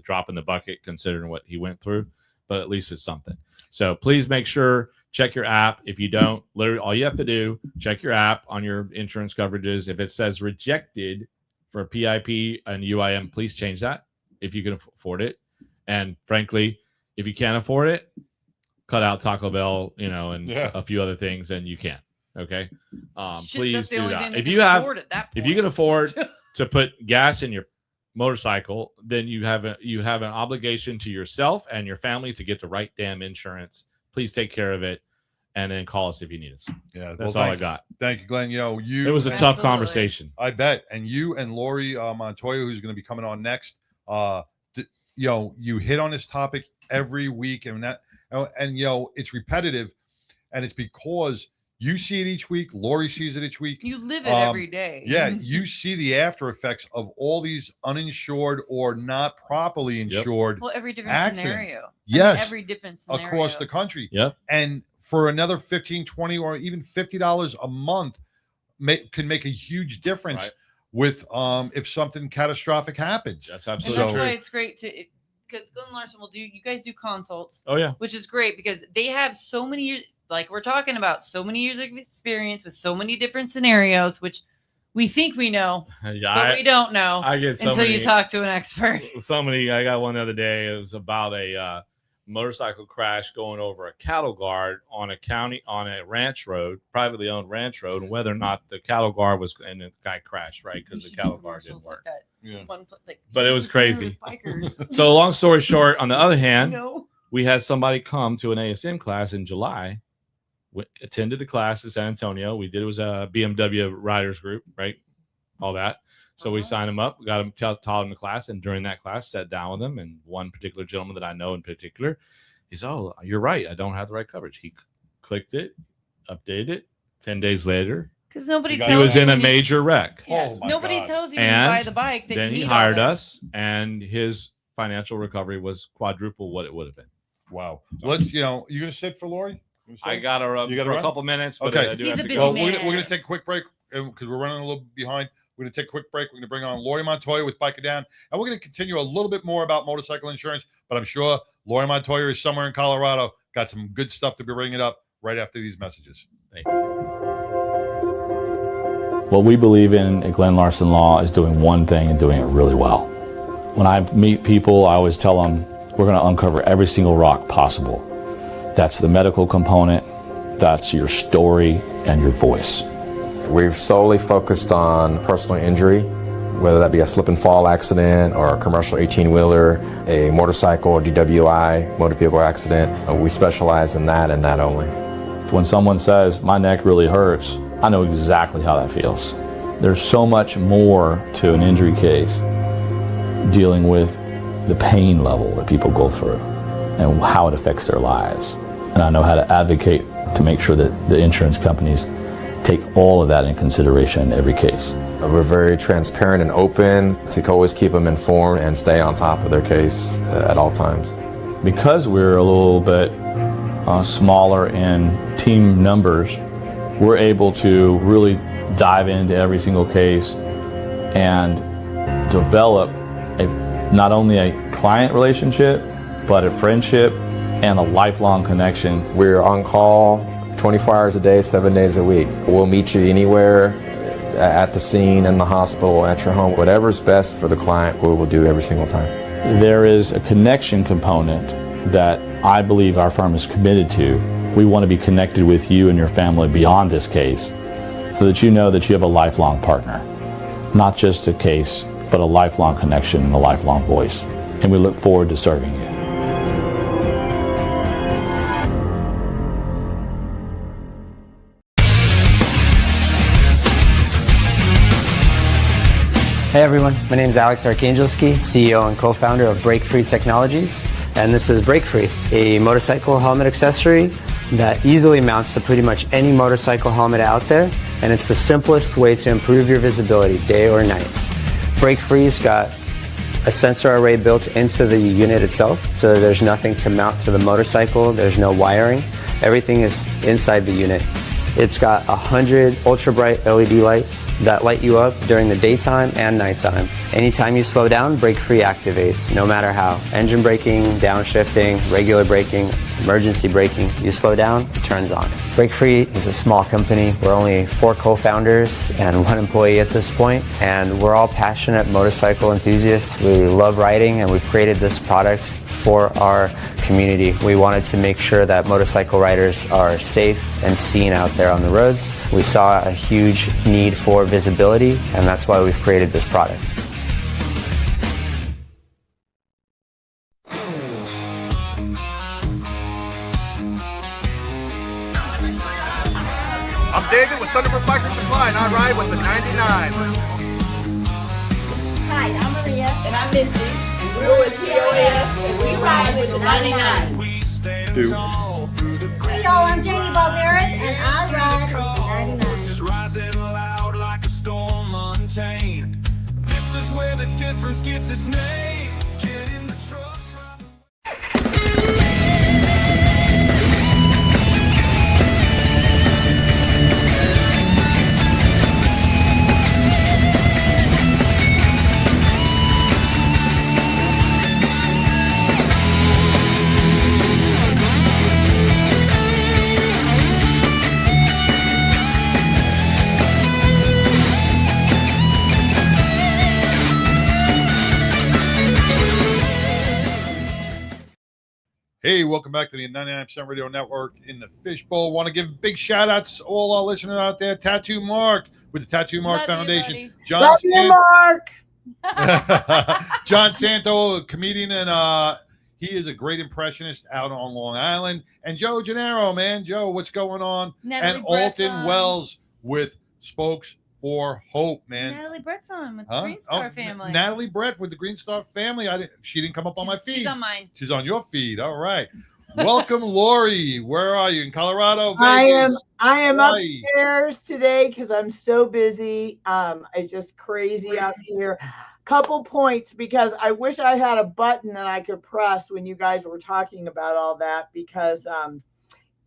drop in the bucket considering what he went through, but at least it's something. So please make sure, check your app. If you don't, literally all you have to do, check your app on your insurance coverages. If it says rejected for PIP and UIM, please change that if you can afford it. And frankly, if you can't afford it, cut out Taco Bell, and a few other things, and you can. Okay, please do that. If you can afford to put gas in your motorcycle, then you have an obligation to yourself and your family to get the right damn insurance. Please take care of it, and then call us if you need us. Yeah, that's all I got. Thank you, Glenn. It was a tough conversation. I bet. And you and Lori Montoya, who's going to be coming on next, you hit on this topic every week, and it's repetitive, and it's because you see it each week. Lori sees it each week. You live it every day. Yeah, you see the after effects of all these uninsured or not properly insured. Well, every different accidents. Scenario. Yes, every different scenario across the country. Yep. And for another $15, $20, or even $50 a month, can make a huge difference. Right. With if something catastrophic happens. That's And absolutely that's true. why it's great because Glenn Larson you guys do consults. Oh yeah. Which is great because they have so many years, like we're talking about, so many years of experience with so many different scenarios, which we think we know, but we don't know I get so until many, you talk to an expert. I got one the other day. It was about a motorcycle crash going over a cattle guard on a ranch road, privately owned ranch road, and whether or not the cattle guard and the guy crashed, right? Because the cattle guard didn't work. But it was crazy. So long story short, on the other hand, we had somebody come to an ASM class in July, attended the class in San Antonio. It was a BMW riders group, right? All that. So we signed him up, got him taught him the class, and during that class, sat down with him. And one particular gentleman that I know in particular, he said, "Oh, you're right. I don't have the right coverage." He clicked it, updated it. 10 days later, Because nobody tells he was you in a when you- major wreck. Yeah. Oh my Nobody God. tells you when you And buy the bike that then you he need hired all this. us, and his financial recovery was quadruple what it would have been. Wow. Let's you going to sit for Lori? I got her up You gotta for run? a couple minutes, but Okay. I do He's have a to busy go. Well, man. we're going to take a quick break because we're running a little behind. We're going to take a quick break. We're going to bring on Lori Montoya with Bike It Down, and we're going to continue a little bit more about motorcycle insurance. But I'm sure Lori Montoya is somewhere in Colorado, got some good stuff to be bringing up right after these messages. What we believe in at Glenn Larson Law is doing one thing and doing it really well. When I meet people, I always tell them we're going to uncover every single rock possible. That's the medical component, that's your story and your voice. We've solely focused on personal injury, whether that be a slip and fall accident or a commercial 18-wheeler, a motorcycle or DWI, motor vehicle accident. We specialize in that and that only. When someone says, my neck really hurts, I know exactly how that feels. There's so much more to an injury case dealing with the pain level that people go through and how it affects their lives. And I know how to advocate to make sure that the insurance companies take all of that in consideration in every case. We're very transparent and open to always keep them informed and stay on top of their case at all times. Because we're a little bit smaller in team numbers, we're able to really dive into every single case and develop not only a client relationship, but a friendship and a lifelong connection. We're on call 24 hours a day, 7 days a week. We'll meet you anywhere, at the scene, in the hospital, at your home. Whatever's best for the client, we will do every single time. There is a connection component that I believe our firm is committed to. We want to be connected with you and your family beyond this case so that you know that you have a lifelong partner. Not just a case, but a lifelong connection and a lifelong voice. And we look forward to serving you. Hey everyone, my name is Alex Arkangelski, CEO and co-founder of BreakFree Technologies, and this is BreakFree, a motorcycle helmet accessory that easily mounts to pretty much any motorcycle helmet out there, and it's the simplest way to improve your visibility day or night. BreakFree's got a sensor array built into the unit itself, so there's nothing to mount to the motorcycle, there's no wiring, everything is inside the unit. It's got 100 ultra bright LED lights that light you up during the daytime and nighttime. Anytime you slow down, BreakFree activates, no matter how. Engine braking, downshifting, regular braking, emergency braking. You slow down, it turns on. BreakFree is a small company. We're only 4 co-founders and 1 employee at this point, and we're all passionate motorcycle enthusiasts. We love riding, and we've created this product for our community. We wanted to make sure that motorcycle riders are safe and seen out there on the roads. We saw a huge need for visibility, and that's why we've created this product. I'm David with Thunderbird Biker Supply, and I ride with the 99. Hi, I'm Maria. And I'm Misty. And we're with POF, and we ride with the 99. Hey y'all, I'm Janie Balderas, and I ride with the 99. Voices rising loud like a storm untamed. This is where the difference gets its name. Get in the truck. Hey, welcome back to the 99% Radio Network in the Fishbowl. Want to give big shout outs to all our listeners out there. Tattoo Mark with the Tattoo Mark Foundation. Love you, Mark. John Santo, a comedian, and he is a great impressionist out on Long Island. And Joe Gennaro, man. Joe, what's going on? Natalie and Alton Brett's Wells with Spokes for Hope, man. Natalie Brett's on with the Green Star family. Natalie Brett with the Green Star family. She didn't come up on my feed. She's on mine. She's on your feed. All right. Welcome, Lori. Where are you? In Colorado? Vegas? I am upstairs today because I'm so busy. It's just crazy out here. Couple points, because I wish I had a button that I could press when you guys were talking about all that, because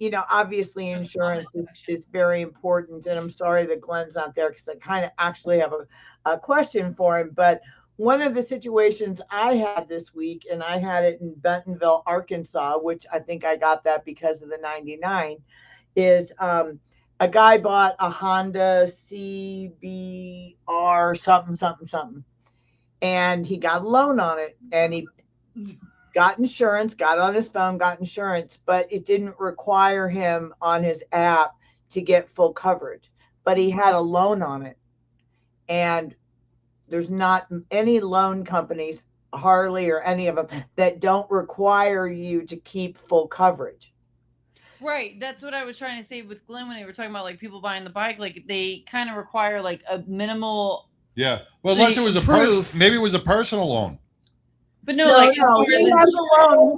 you know, obviously insurance is very important, and I'm sorry that Glenn's not there because I kind of actually have a question for him. But one of the situations I had this week, and I had it in Bentonville, Arkansas, which I think I got that because of the 99, is a guy bought a Honda CBR something, and he got a loan on it, and he got insurance, got on his phone, got insurance, but it didn't require him on his app to get full coverage. But he had a loan on it. And there's not any loan companies, Harley or any of them, that don't require you to keep full coverage. Right. That's what I was trying to say with Glenn when they were talking about like people buying the bike. Like they kind of require like a minimal. Yeah. Well, unless it was maybe it was a personal loan. But no, he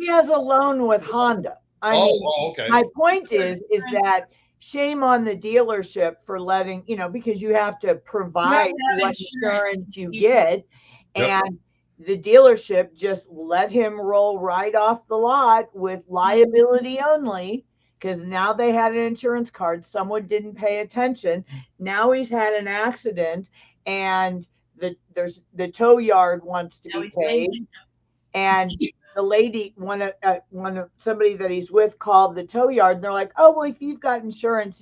has a loan with Honda. I mean, okay. My point is that shame on the dealership for letting, because you have to provide have what insurance. insurance you get. Yep. And the dealership just let him roll right off the lot with liability only, because now they had an insurance card. Someone didn't pay attention. Now he's had an accident, and the tow yard wants to Now be he's paid. paying. And the lady, somebody that he's with called the tow yard, and they're like, "Oh, well, if you've got insurance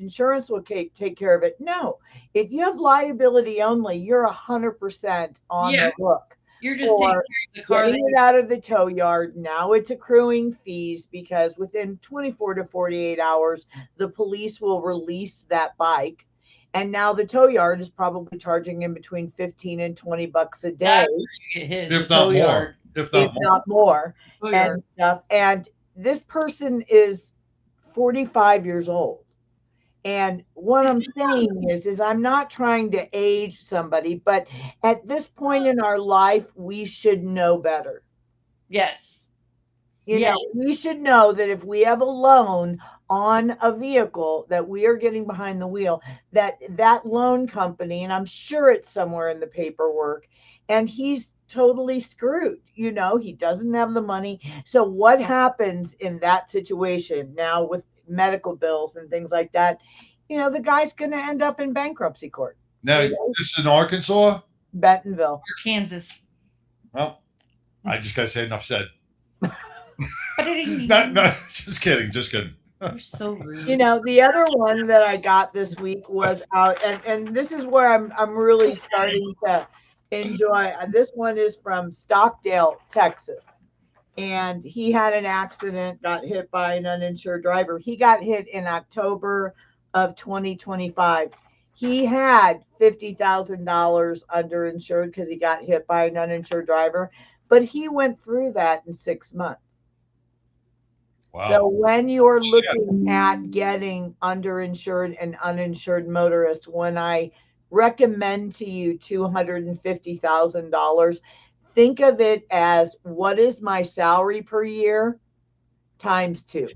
will take care of it." No, if you have liability only, you're 100% on the hook. You're just taking care of the car. Getting it out of the tow yard. Now it's accruing fees, because within 24 to 48 hours, the police will release that bike. And now the tow yard is probably charging him between 15 and 20 bucks a day. That's where you get hit. If not more. If not more. Tow and yard. stuff. And this person is 45 years old. And what I'm saying is I'm not trying to age somebody, but at this point in our life, we should know better. Yes. You know, we should know that if we have a loan on a vehicle that we are getting behind the wheel, that loan company, and I'm sure it's somewhere in the paperwork, and he's totally screwed. He doesn't have the money. So what happens in that situation now with medical bills and things like that? The guy's going to end up in bankruptcy court. Now, this is in Arkansas? Bentonville. Or Kansas. Well, I just got to say enough said. No, no, just kidding. You're so rude. The other one that I got this week was out, and this is where I'm really starting to enjoy. This one is from Stockdale, Texas. And he had an accident, got hit by an uninsured driver. He got hit in October of 2025. He had $50,000 underinsured because he got hit by an uninsured driver, but he went through that in 6 months. Wow. So when you're looking at getting underinsured and uninsured motorists, when I recommend to you $250,000, think of it as, what is my salary per year times 2.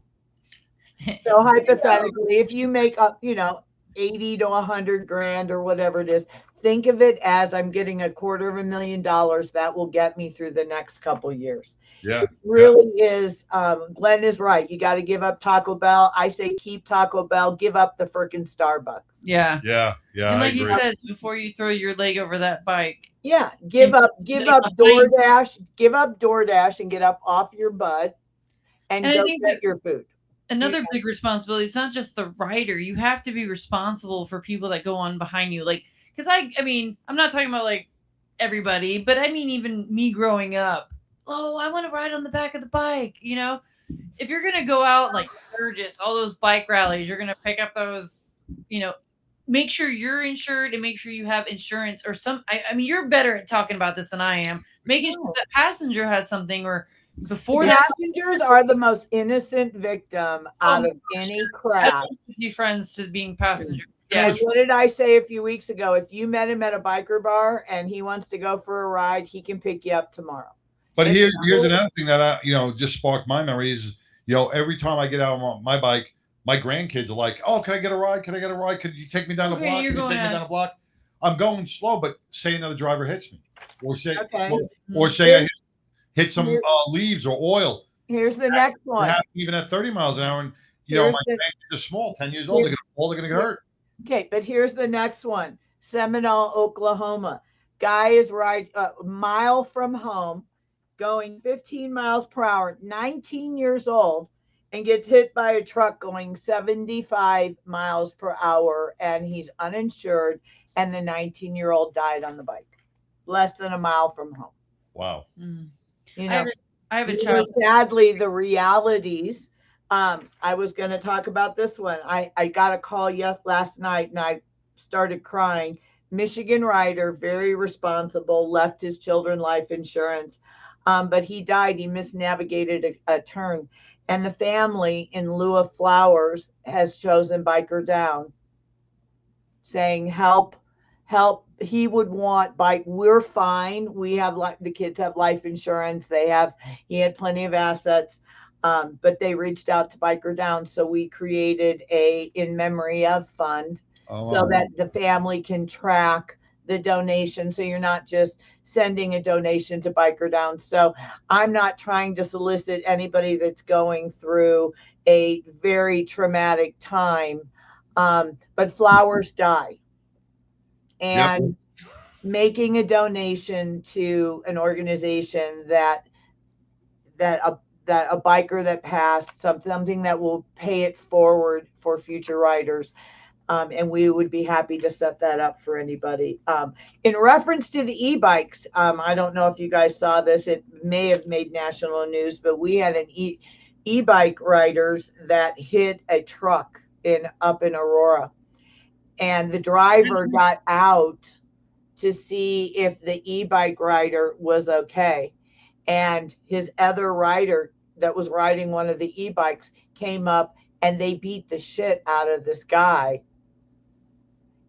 So hypothetically, if you make up, 80 to 100 grand or whatever it is, think of it as, I'm getting $250,000 that will get me through the next couple years. Yeah. It really is. Glenn is right. You got to give up Taco Bell. I say keep Taco Bell, give up the frickin' Starbucks. Yeah. Yeah. And like you said, before you throw your leg over that bike. Yeah. Give up DoorDash, and get up off your butt and go get your food. Another big responsibility, it's not just the rider. You have to be responsible for people that go on behind you. Like, because I mean, I'm not talking about like everybody, but I mean, even me growing up. Oh, I want to ride on the back of the bike. If you're going to go out like Burgess, all those bike rallies, you're going to pick up those, make sure you're insured and make sure you have insurance or some. I mean, you're better at talking about this than I am. Making sure that passenger has something, or before that. Passengers are the most innocent victim out of any crash. Be friends to being passengers. Yes. What did I say a few weeks ago? If you met him at a biker bar and he wants to go for a ride, he can pick you up tomorrow. But here's another thing that just sparked my memory is, every time I get out on my bike, my grandkids are like, "Oh, can I get a ride? Can I get a ride? Could you take me down the block? Can you take me down the block?" I'm going slow, but say another driver hits me, or say, or say I hit some leaves or oil. Here's the next one. Even at 30 miles an hour, and my grandkids are small, 10 years old, they're gonna fall, they're gonna get hurt. Okay, but here's the next one. Seminole, Oklahoma. Guy is a mile from home, going 15 miles per hour, 19 years old, and gets hit by a truck going 75 miles per hour, and he's uninsured, and the 19-year-old died on the bike, less than a mile from home. Wow. I have a child. Sadly, the realities. I was going to talk about this one. I got a call last night, and I started crying. Michigan rider, very responsible, left his children life insurance. But he died. He misnavigated a turn. And the family, in lieu of flowers, has chosen Biker Down, saying, help. He would want bike. We're fine. We have the kids have life insurance. He had plenty of assets. But they reached out to Biker Down, so we created a in memory of fund so that the family can track the donation. So you're not just sending a donation to Biker Down. So I'm not trying to solicit anybody that's going through a very traumatic time. But flowers die. And making a donation to an organization that a biker that passed, something that will pay it forward for future riders. And we would be happy to set that up for anybody. In reference to the e-bikes, I don't know if you guys saw this. It may have made national news, but we had an e-bike riders that hit a truck up in Aurora. And the driver got out to see if the e-bike rider was okay. And his other rider that was riding one of the e-bikes came up and they beat the shit out of this guy.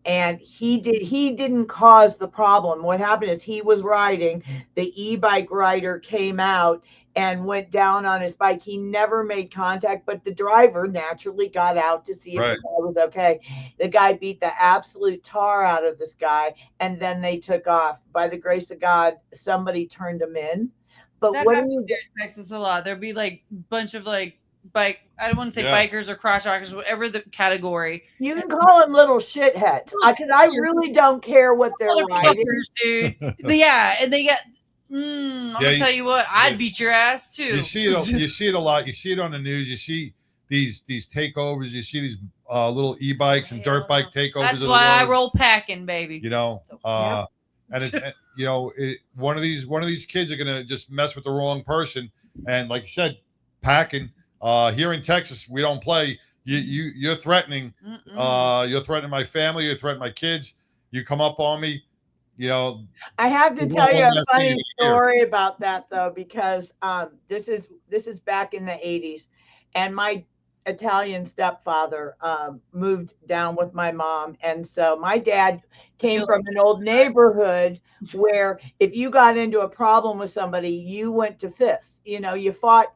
And he didn't cause the problem. What happened is he was riding, the e-bike rider came out and went down on his bike. He never made contact, but the driver naturally got out to see if the guy was okay. The guy beat the absolute tar out of this guy, and then they took off. By the grace of God, somebody turned him in. But that what happens do you here in Texas a lot. There'd be like a bunch of like I don't want to say Yeah. bikers or crotchwalkers, whatever the category. You can call them little shitheads because I really don't care what they're riding. Motherfuckers, dude. Yeah, and they get. I'm gonna tell you what, I'd beat your ass too. You see it. You see it a lot. You see it on the news. You see these takeovers. You see these little e-bikes and dirt bike takeovers. That's of the why I roads. roll packing, baby. You know, and it's you know, one of these kids are gonna just mess with the wrong person. And like you said, packing. Here in Texas, we don't play. You're threatening. You're threatening my family. You're threatening my kids. You come up on me. You know, I have to One tell you a last funny thing here. story about that though, because this is back in the 80s, and my Italian stepfather moved down with my mom, and so my dad came from an old neighborhood where if you got into a problem with somebody, you went to fists. You know, you fought,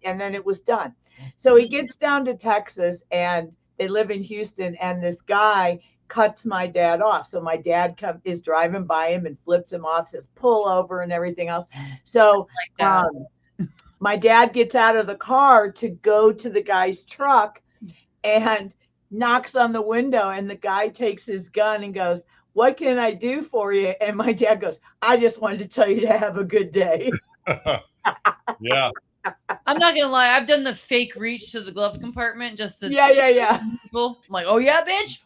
and then it was done. So he gets down to Texas, and they live in Houston, and this guy cuts my dad off. So my dad is driving by him and flips him off, says pull over and everything else. So my dad gets out of the car to go to the guy's truck and knocks on the window, and the guy takes his gun and goes, "What can I do for you?" And my dad goes, "I just wanted to tell you to have a good day." Yeah. I'm not gonna lie, I've done the fake reach to the glove compartment just to Yeah. people. I'm like, oh yeah, bitch.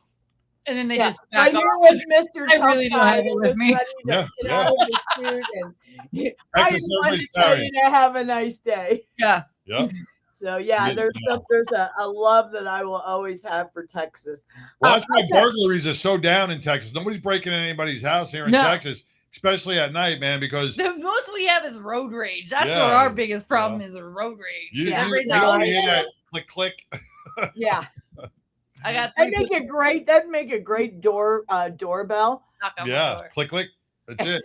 And then they just But back here off. was Mr. I really don't have it with me. Yeah, Get out of his suit and I Texas just wanted to everybody's tell tired. you to have a nice day. Yeah. Yep. So yeah, Yeah. there's a love that I will always have for Texas. Well, that's why Okay. burglaries are so down in Texas. Nobody's breaking in anybody's house here in No. Texas, especially at night, man, because The most we have is road rage. That's Yeah. what our biggest problem is, road rage. you Everybody's don't like, hear that click, click. Yeah. I got That'd make a great doorbell. knock on my Yeah, door. click, click. That's it.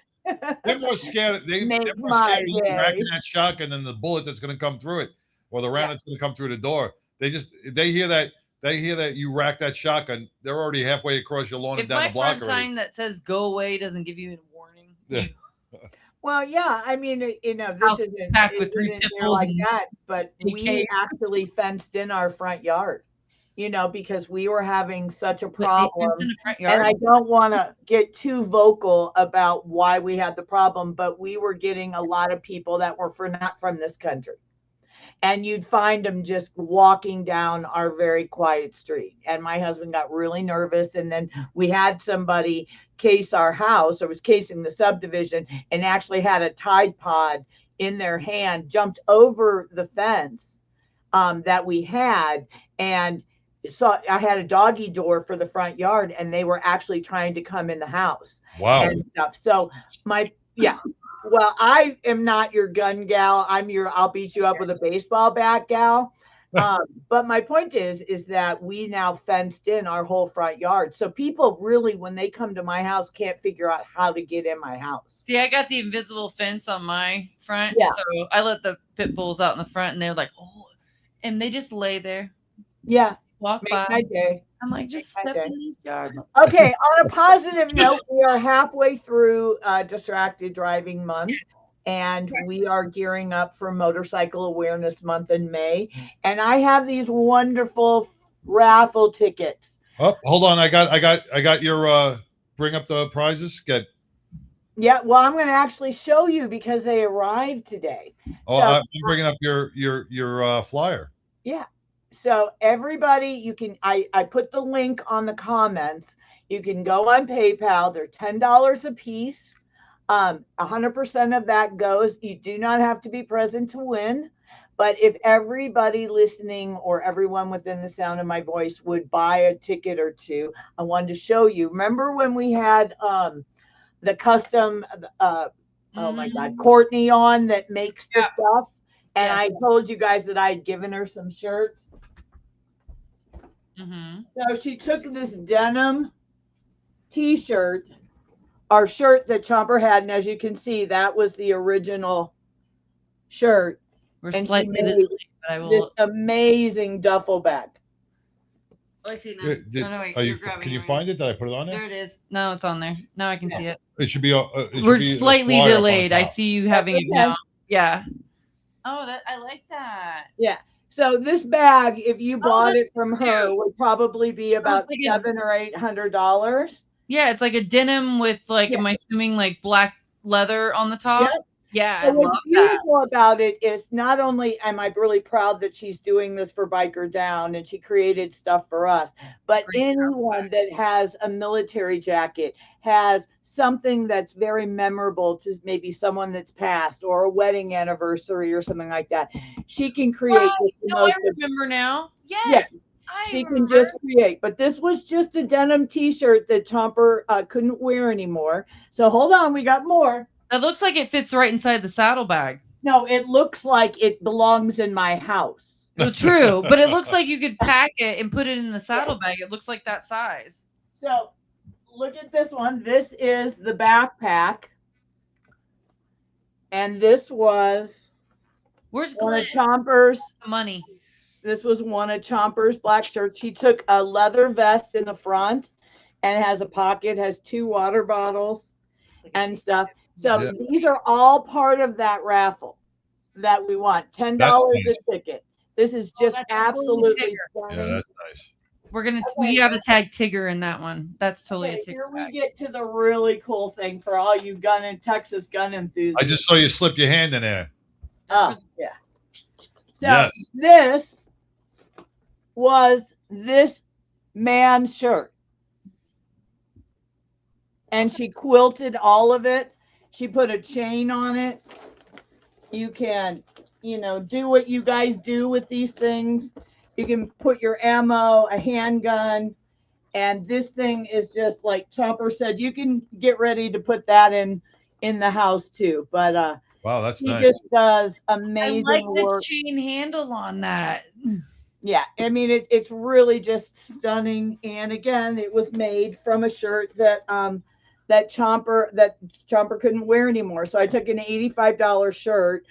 They're more scared. They're Make more my scared of you day. cracking that shotgun than the bullet that's going to come through it, or the round that's going to come through the door. They hear that you rack that shotgun. They're already halfway across your lawn If and down my the block front already. sign that says "Go away" doesn't give you a warning, Yeah. Well, yeah, I mean, this House isn't, packed with 3 isn't pit near bulls like and that, but we AKs. actually fenced in our front yard, because we were having such a But they problem. fence in the front And I yard. don't want to get too vocal about why we had the problem, but we were getting a lot of people that were not from this country. And you'd find them just walking down our very quiet street. And my husband got really nervous. And then we had somebody case our house, or was casing the subdivision, and actually had a Tide Pod in their hand, jumped over the fence that we had. And so I had a doggy door for the front yard, and they were actually trying to come in the house. Wow. And stuff. So well, I am not your gun gal. I'll beat you up with a baseball bat gal. But my point is that we now fenced in our whole front yard. So people really, when they come to my house, can't figure out how to get in my house. See, I got the invisible fence on my front, Yeah. so I let the pit bulls out in the front, and they're like, "Oh, and they just lay there, Yeah. walk Make by. my day. I'm like, just Make my step day. in these yards. Okay, on a positive note, we are halfway through Distracted Driving Month, and we are gearing up for Motorcycle Awareness Month in May. And I have these wonderful raffle tickets. Oh, hold on. I got your bring up the prizes. Get. Yeah, well, I'm going to actually show you because they arrived today. Oh, I'm bringing up your flyer. Yeah. So everybody, you can, I put the link on the comments. You can go on PayPal. They're $10 a piece. 100% of that goes. You do not have to be present to win. But if everybody listening or everyone within the sound of my voice would buy a ticket or two, I wanted to show you. Remember when we had the custom, oh my God, Courtney on that makes the stuff? And I told you guys that I had given her some shirts. So she took this denim t-shirt, our shirt that Chomper had. And as you can see, that was the original shirt. We're And she slightly made delayed, but I will. this amazing duffel bag. Oh, I see it now. Did- no, wait, are you, you're grabbing can you it right find it? Did I put it on There there? it is. No, it's on there. Now I can see it. It should be. It should We're be the slightly flyer up on delayed. I top. see you having it okay. now. Yeah. Oh, that I like that. Yeah. So this bag, if you bought it that's from her, would probably be about like a- $700 or $800. Yeah, it's like a denim with like, am I assuming like black leather on the top? Yep. Yeah, I So what's love that. beautiful about it is not only am I really proud that she's doing this for Biker Down and she created stuff for us, but anyone that has a military jacket, has something that's very memorable to maybe someone that's passed or a wedding anniversary or something like that, she can create Oh, just the no, I most. remember now. Yes. Yes. I She can remember. just create, but this was just a denim t-shirt that Chomper couldn't wear anymore. So hold on, we got more. That looks like it fits right inside the saddlebag. No, it looks like it belongs in my house. Well, true, but it looks like you could pack it and put it in the saddlebag. It looks like that size. So look at this one. This is the backpack. And this was Where's one of Glenn? Chomper's. Money. This was one of Chomper's black shirts. She took a leather vest in the front and has a pocket, has 2 water bottles and stuff. So Yeah. these are all part of that raffle that we want. $10 nice. a ticket. This is just that's totally absolutely Tigger. Yeah, stunning. that's nice. We're gonna Okay. we gotta tag Tigger in that one. That's totally Okay, a here Tigger we bag. get to the really cool thing for all you Texas gun enthusiasts. I just saw you slip your hand in there. Oh, yeah. So Yes. this was this man's shirt. And she quilted all of it. She put a chain on it. You can, do what you guys do with these things. You can put your ammo, a handgun, and this thing is just like Chomper said, you can get ready to put that in the house too. But Wow, that's he nice. just does I amazing like the work. chain handle on that. Yeah, I mean it's really just stunning. And again, it was made from a shirt that Chomper couldn't wear anymore. So I took an $85 shirt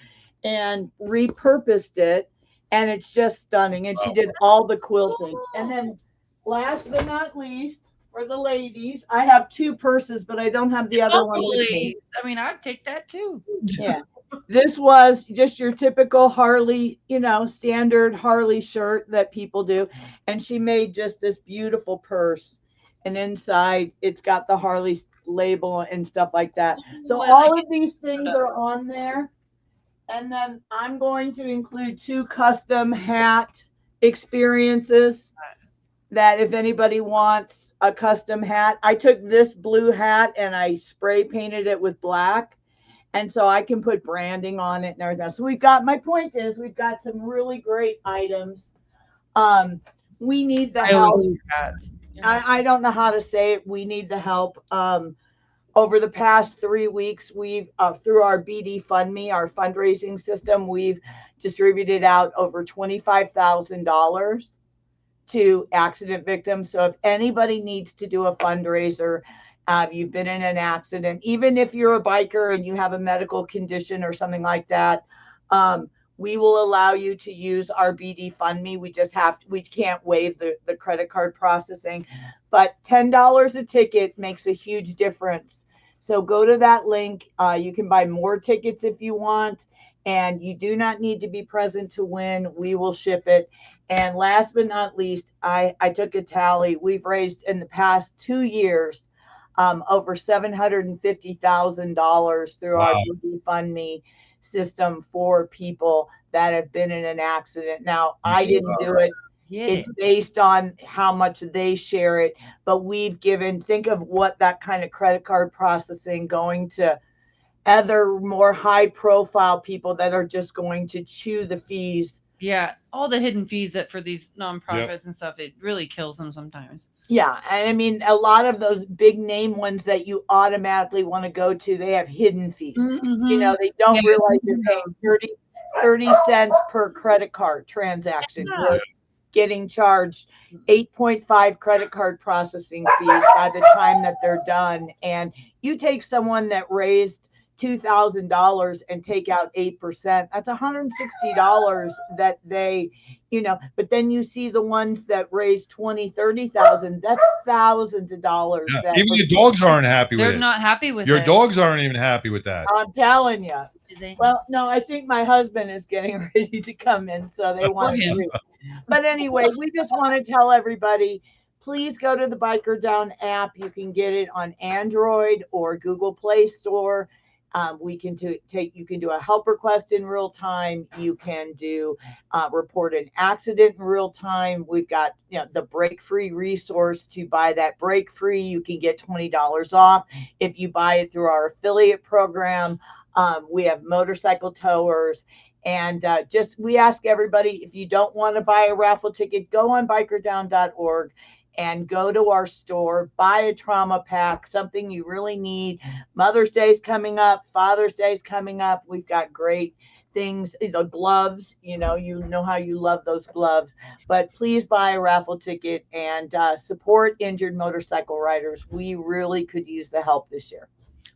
and repurposed it, and it's just stunning. And she did all the quilting. And then last but not least, for the ladies, I have 2 purses, but I don't have the other one with me. Ladies, I mean, I'd take that too. Yeah. This was just your typical Harley, standard Harley shirt that people do. And she made just this beautiful purse. And inside it's got the Harley label and stuff like that. So all of these things are on there. And then I'm going to include 2 custom hat experiences that if anybody wants a custom hat, I took this blue hat and I spray painted it with black. And so I can put branding on it and everything. So my point is we've got some really great items. We need the help. I don't know how to say it. We need the help. Over the past 3 weeks, we've, through our BD Fund Me, our fundraising system, we've distributed out over $25,000 to accident victims. So if anybody needs to do a fundraiser, you've been in an accident, even if you're a biker and you have a medical condition or something like that, we will allow you to use our BD Fund Me. We can't waive the credit card processing, but $10 a ticket makes a huge difference. So go to that link. You can buy more tickets if you want, and you do not need to be present to win. We will ship it. And last but not least, I took a tally. We've raised in the past 2 years over $750,000 through our BD Fund Me system for people that have been in an accident. Now, I didn't do it. It's based on how much they share it, but we've given, think of what that kind of credit card processing going to other more high profile people that are just going to chew the fees. Yeah, all the hidden fees that for these nonprofits and stuff, it really kills them sometimes. Yeah, and I mean, a lot of those big name ones that you automatically want to go to, they have hidden fees. You know, they don't realize you're paying 30 cents per credit card transaction. We're getting charged 8.5 credit card processing fees by the time that they're done. And you take someone that raised $2,000 and take out 8%, that's $160 that they, you know, but then you see the ones that raise 20, 30,000, that's thousands of dollars. Yeah. Even your dogs aren't happy with it. They're not happy with your it. dogs aren't even happy with that. I'm telling you. Is it? Well, no, I think my husband is getting ready to come in, so they want to. But anyway, we just want to tell everybody, please go to the Biker Down app. You can get it on Android or Google Play Store. You can do a help request in real time. You can do report an accident in real time. We've got the Break Free resource to buy that Break Free. You can get $20 off if you buy it through our affiliate program. We have motorcycle towers. And we ask everybody, if you don't want to buy a raffle ticket, go on bikerdown.org and go to our store, buy a trauma pack, something you really need. Mother's Day's coming up, Father's Day's coming up. We've got great things, the gloves, you know how you love those gloves, but please buy a raffle ticket and support injured motorcycle riders. We really could use the help this year.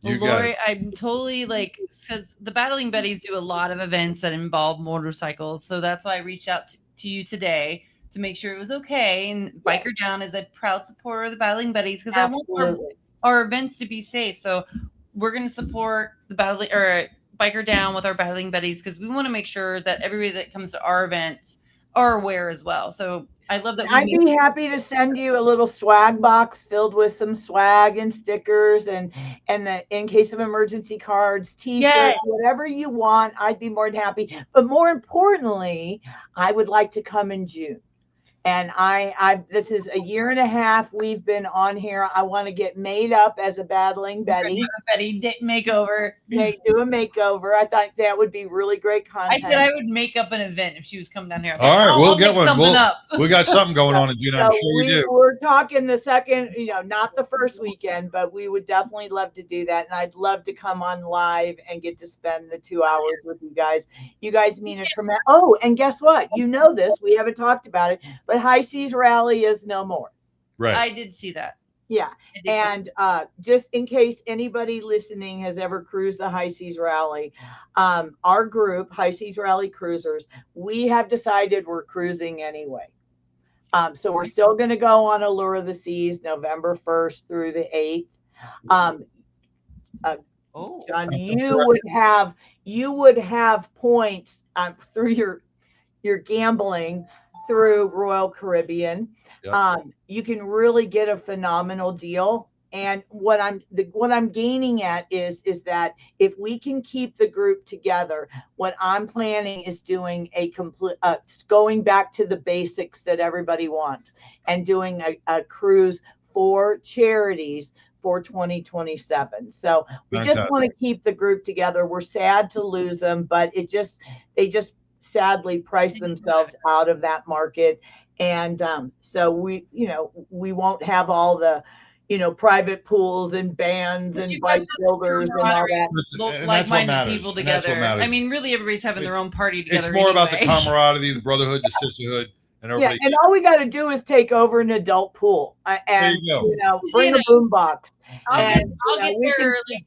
Well, Lori, I'm totally because the Battling Betties do a lot of events that involve motorcycles. So that's why I reached out to you today to make sure it was okay. And Biker Down is a proud supporter of the Battling Betties because I want our events to be safe. So we're going to support the Biker Down with our Battling Betties because we want to make sure that everybody that comes to our events are aware as well. So I love that. I'd be happy to send you a little swag box filled with some swag and stickers and the in case of emergency cards, t-shirts, whatever you want. I'd be more than happy. But more importantly, I would like to come in June. And this is 1.5 years we've been on here. I want to get made up as a Battling Betty. Betty makeover. Do a makeover. I thought that would be really great content. I said I would make up an event if she was coming down here. All right, we'll get one. Up. We got something going on in June. I'm sure we do. We're talking the second, not the first weekend, but we would definitely love to do that. And I'd love to come on live and get to spend the 2 hours with you guys. You guys mean a tremendous. Oh, and guess what? You know this. We haven't talked about it. But High Seas Rally is no more. Right. I did see that. Yeah. And just in case anybody listening has ever cruised the High Seas Rally, our group, High Seas Rally Cruisers, we have decided we're cruising anyway. So we're still going to go on Allure of the Seas November 1st through the 8th. John, you would have points through your gambling through Royal Caribbean. You can really get a phenomenal deal. And what I'm gaining at is that if we can keep the group together, what I'm planning is doing a complete going back to the basics that everybody wants and doing a cruise for charities for 2027. So we just want to keep the group together. We're sad to lose them, but they just sadly price themselves out of that market. And so we won't have all the, private pools and bands and bike builders and all that. Like-minded people together. I mean, really everybody's having their own party together. It's more about the camaraderie, the brotherhood, the sisterhood. And everybody and all we got to do is take over an adult pool and bring a boombox. I'll get there early.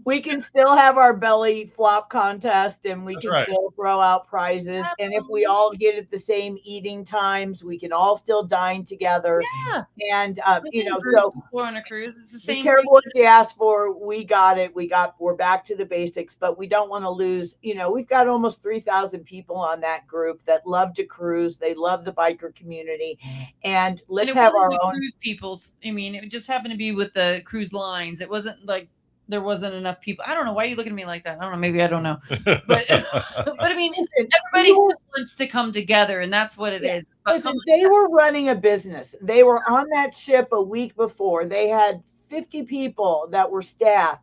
We can still have our belly flop contest, and we That's can right. still throw out prizes. And if we all get at the same eating times, we can all still dine together. Yeah. And We've been so before on a cruise. It's the be same. careful what you ask for. We got it. We're back to the basics, but we don't want to lose. We've got almost 3,000 people on that group that love to cruise. They love the biker community, and let's And it have wasn't our the own. cruise people's. I mean, it just happened to be with the cruise lines. It wasn't like there wasn't enough people. I don't know. Why are you looking at me like that? I don't know. Maybe I don't know. But but I mean, everybody still wants to come together, and that's what it is. But Listen, they were running a business. They were on that ship a week before. They had 50 people that were staff,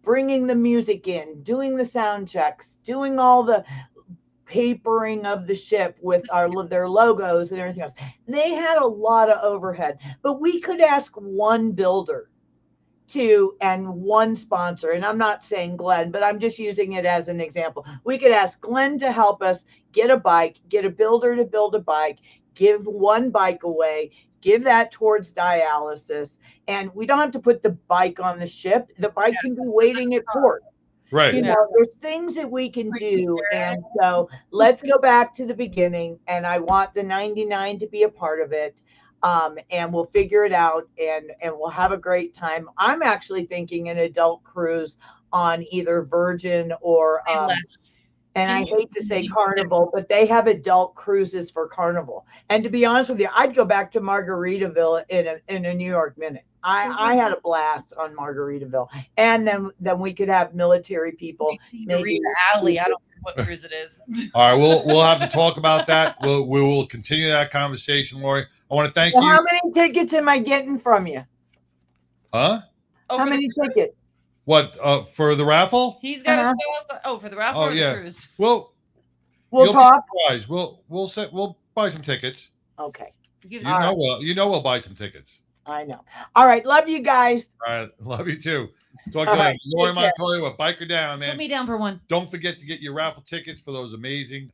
bringing the music in, doing the sound checks, doing all the papering of the ship with their logos and everything else. They had a lot of overhead, but we could ask one builder and one sponsor, and I'm not saying Glenn, but I'm just using it as an example. We could ask Glenn to help us get a bike, get a builder to build a bike, give one bike away, give that towards dialysis, and we don't have to put the bike on the ship. The bike can be waiting at port. Right. There's things that we can do. And so let's go back to the beginning, and I want the 99 to be a part of it. And we'll figure it out, and we'll have a great time. I'm actually thinking an adult cruise on either Virgin or and I hate to say Carnival, but they have adult cruises for Carnival. And to be honest with you, I'd go back to Margaritaville in a New York minute. I had a blast on Margaritaville, and then we could have military people. Maybe Alley. I don't know what cruise it is. All right, we'll have to talk about that. We will continue that conversation, Lori. I want to thank you. How many tickets am I getting from you? Huh? How many tickets? What for the raffle? He's got a for the raffle. Oh or the yeah. cruise? Well, we'll you'll talk. Be surprised. We'll buy some tickets. Okay. You know we'll buy some tickets. I know. All right, love you guys. All right, love you too. Talk All to you right, later. Lori take care. Montoya with Biker Down, man. Put me down for one. Don't forget to get your raffle tickets for those amazing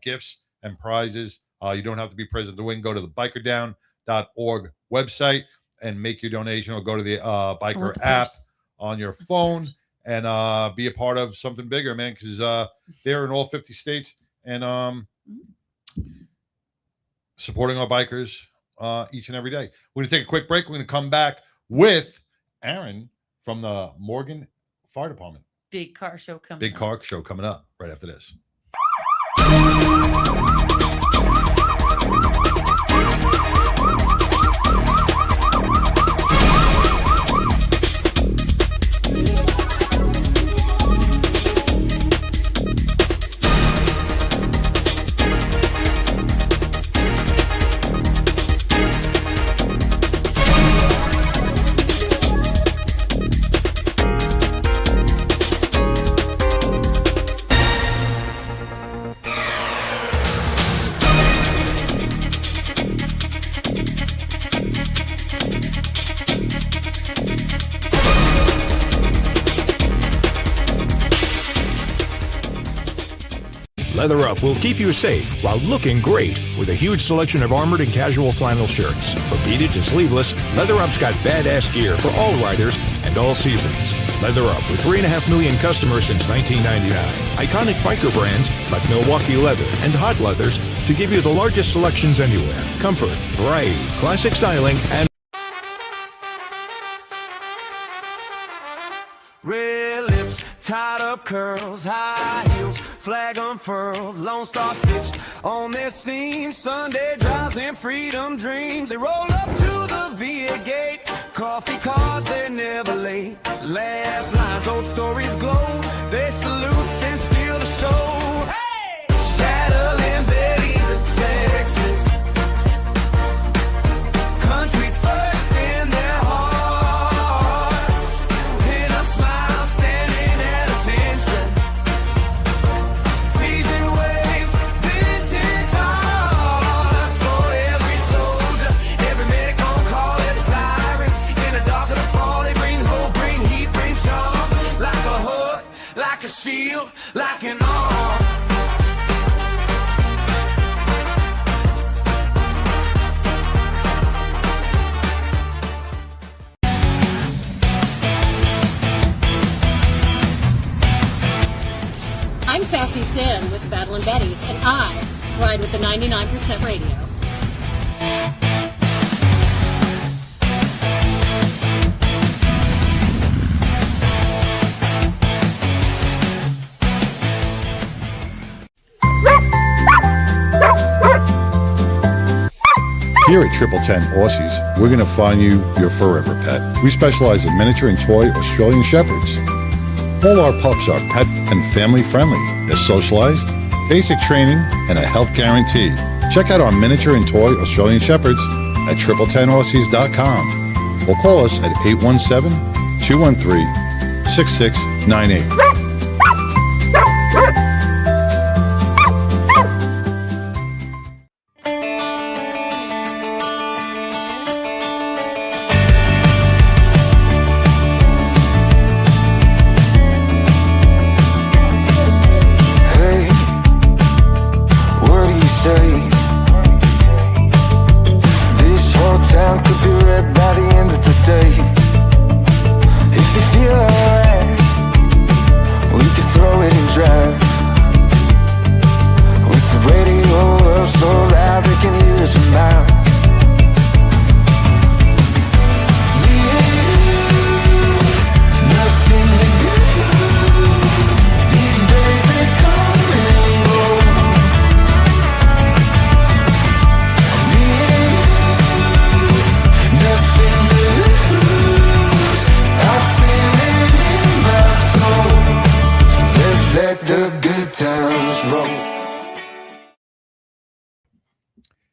gifts and prizes. You don't have to be present to win. Go to the bikerdown.org website and make your donation, or go to the Biker app on your phone and be a part of something bigger, man, because they're in all 50 states and supporting our bikers each and every day. We're going to take a quick break. We're going to come back with Aaron from the Morgan Fire Department. Big car show coming Big up. car show coming up right after this. Leather Up will keep you safe while looking great with a huge selection of armored and casual flannel shirts. From beaded to sleeveless, Leather Up's got badass gear for all riders and all seasons. Leather Up with 3.5 million customers since 1999. Iconic biker brands like Milwaukee Leather and Hot Leathers to give you the largest selections anywhere. Comfort, variety, classic styling, and Red lips, tied up curls, high heels, flag unfurled, Lone Star stitched on their seams. Sunday drives and freedom dreams. They roll up to the VA gate. Coffee cards, they're never late. Laugh lines, old stories glow. They salute, then steal the show. Hey! Battle and Betty's of Texas. Country first in their hearts. Pin up smile, standing at attention. Season waves, vintage art. For every soldier, every medic on call, every siren. In the dark of the fall, they bring hope, bring heat, bring charm. Like a hook, like a shield, like an arm. I'm Sassy Sin with Battle and Betties, and I ride with the 99% Radio. Here at Triple Ten Aussies, we're going to find you your forever pet. We specialize in miniature and toy Australian Shepherds. All our pups are pet and family friendly. They're socialized, basic training, and a health guarantee. Check out our miniature and toy Australian Shepherds at triple10aussies.com or call us at 817-213-6698.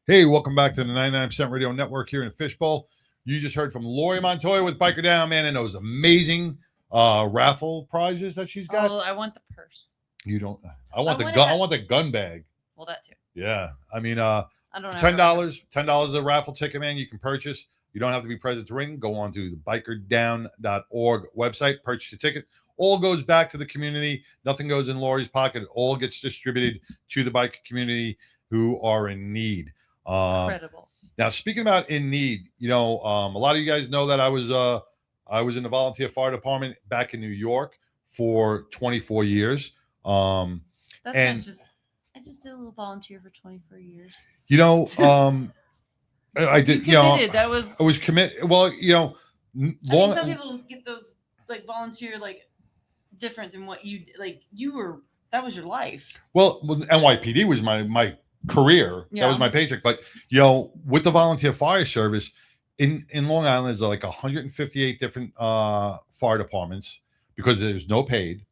Hey, welcome back to the 99% Radio Network here in Fishbowl. You just heard from Lori Montoya with Biker Down, man, and those amazing raffle prizes that she's got. Oh, I want the purse. You don't. I want the gun. I want the gun bag. Well, that too. Yeah, I mean, I don't know. $10 a raffle ticket, man. You can purchase. You don't have to be present to ring. Go on to the bikerdown.org website, purchase your ticket. All goes back to the community. Nothing goes in Lori's pocket. It all gets distributed to the biker community who are in need. Incredible. Now, speaking about in need, you know, a lot of you guys know that I was in the volunteer fire department back in New York for 24 years. I just did a little volunteer for 24 years. You know, I did. You know, that was. I was committed. Well, you know, I think some people get those like volunteer like different than what you like. You were that was your life. Well, NYPD was my career. Yeah. That was my paycheck. But you know, with the volunteer fire service in Long Island, there's like 158 different fire departments because there's no paid.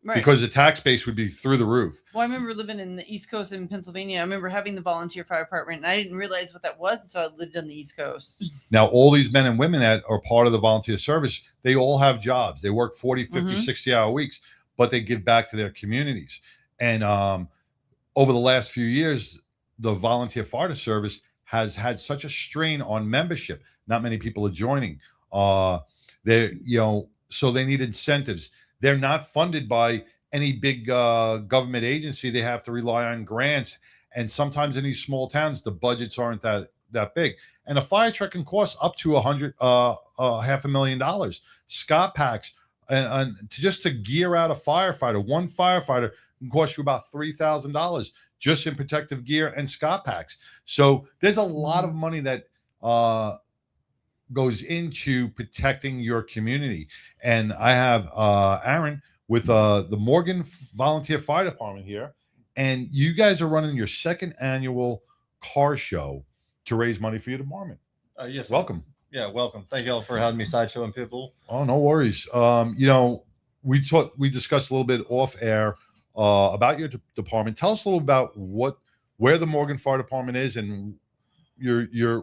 Right. Because the tax base would be through the roof. Well, I remember living in the East Coast in Pennsylvania. I remember having the volunteer fire department, and I didn't realize what that was until I lived on the East Coast. Now, all these men and women that are part of the volunteer service, they all have jobs. They work 40, 50, 60-hour weeks, but they give back to their communities. And over the last few years, the volunteer fire service has had such a strain on membership. Not many people are joining. So they need incentives. They're not funded by any big government agency. They have to rely on grants. And sometimes in these small towns, the budgets aren't that big. And a fire truck can cost up to $500,000. Scott packs and to gear out a firefighter, one firefighter can cost you about $3,000 just in protective gear and Scott packs. So there's a lot of money that goes into protecting your community. And I have Aaron with the Morgan Volunteer Fire Department here, and you guys are running your second annual car show to raise money for your department. Yes. Welcome. Yeah, welcome. Thank y'all for having me sideshow and Pitbull. Oh, no worries. You know, we discussed a little bit off air about your department. Tell us a little about where the Morgan Fire Department is and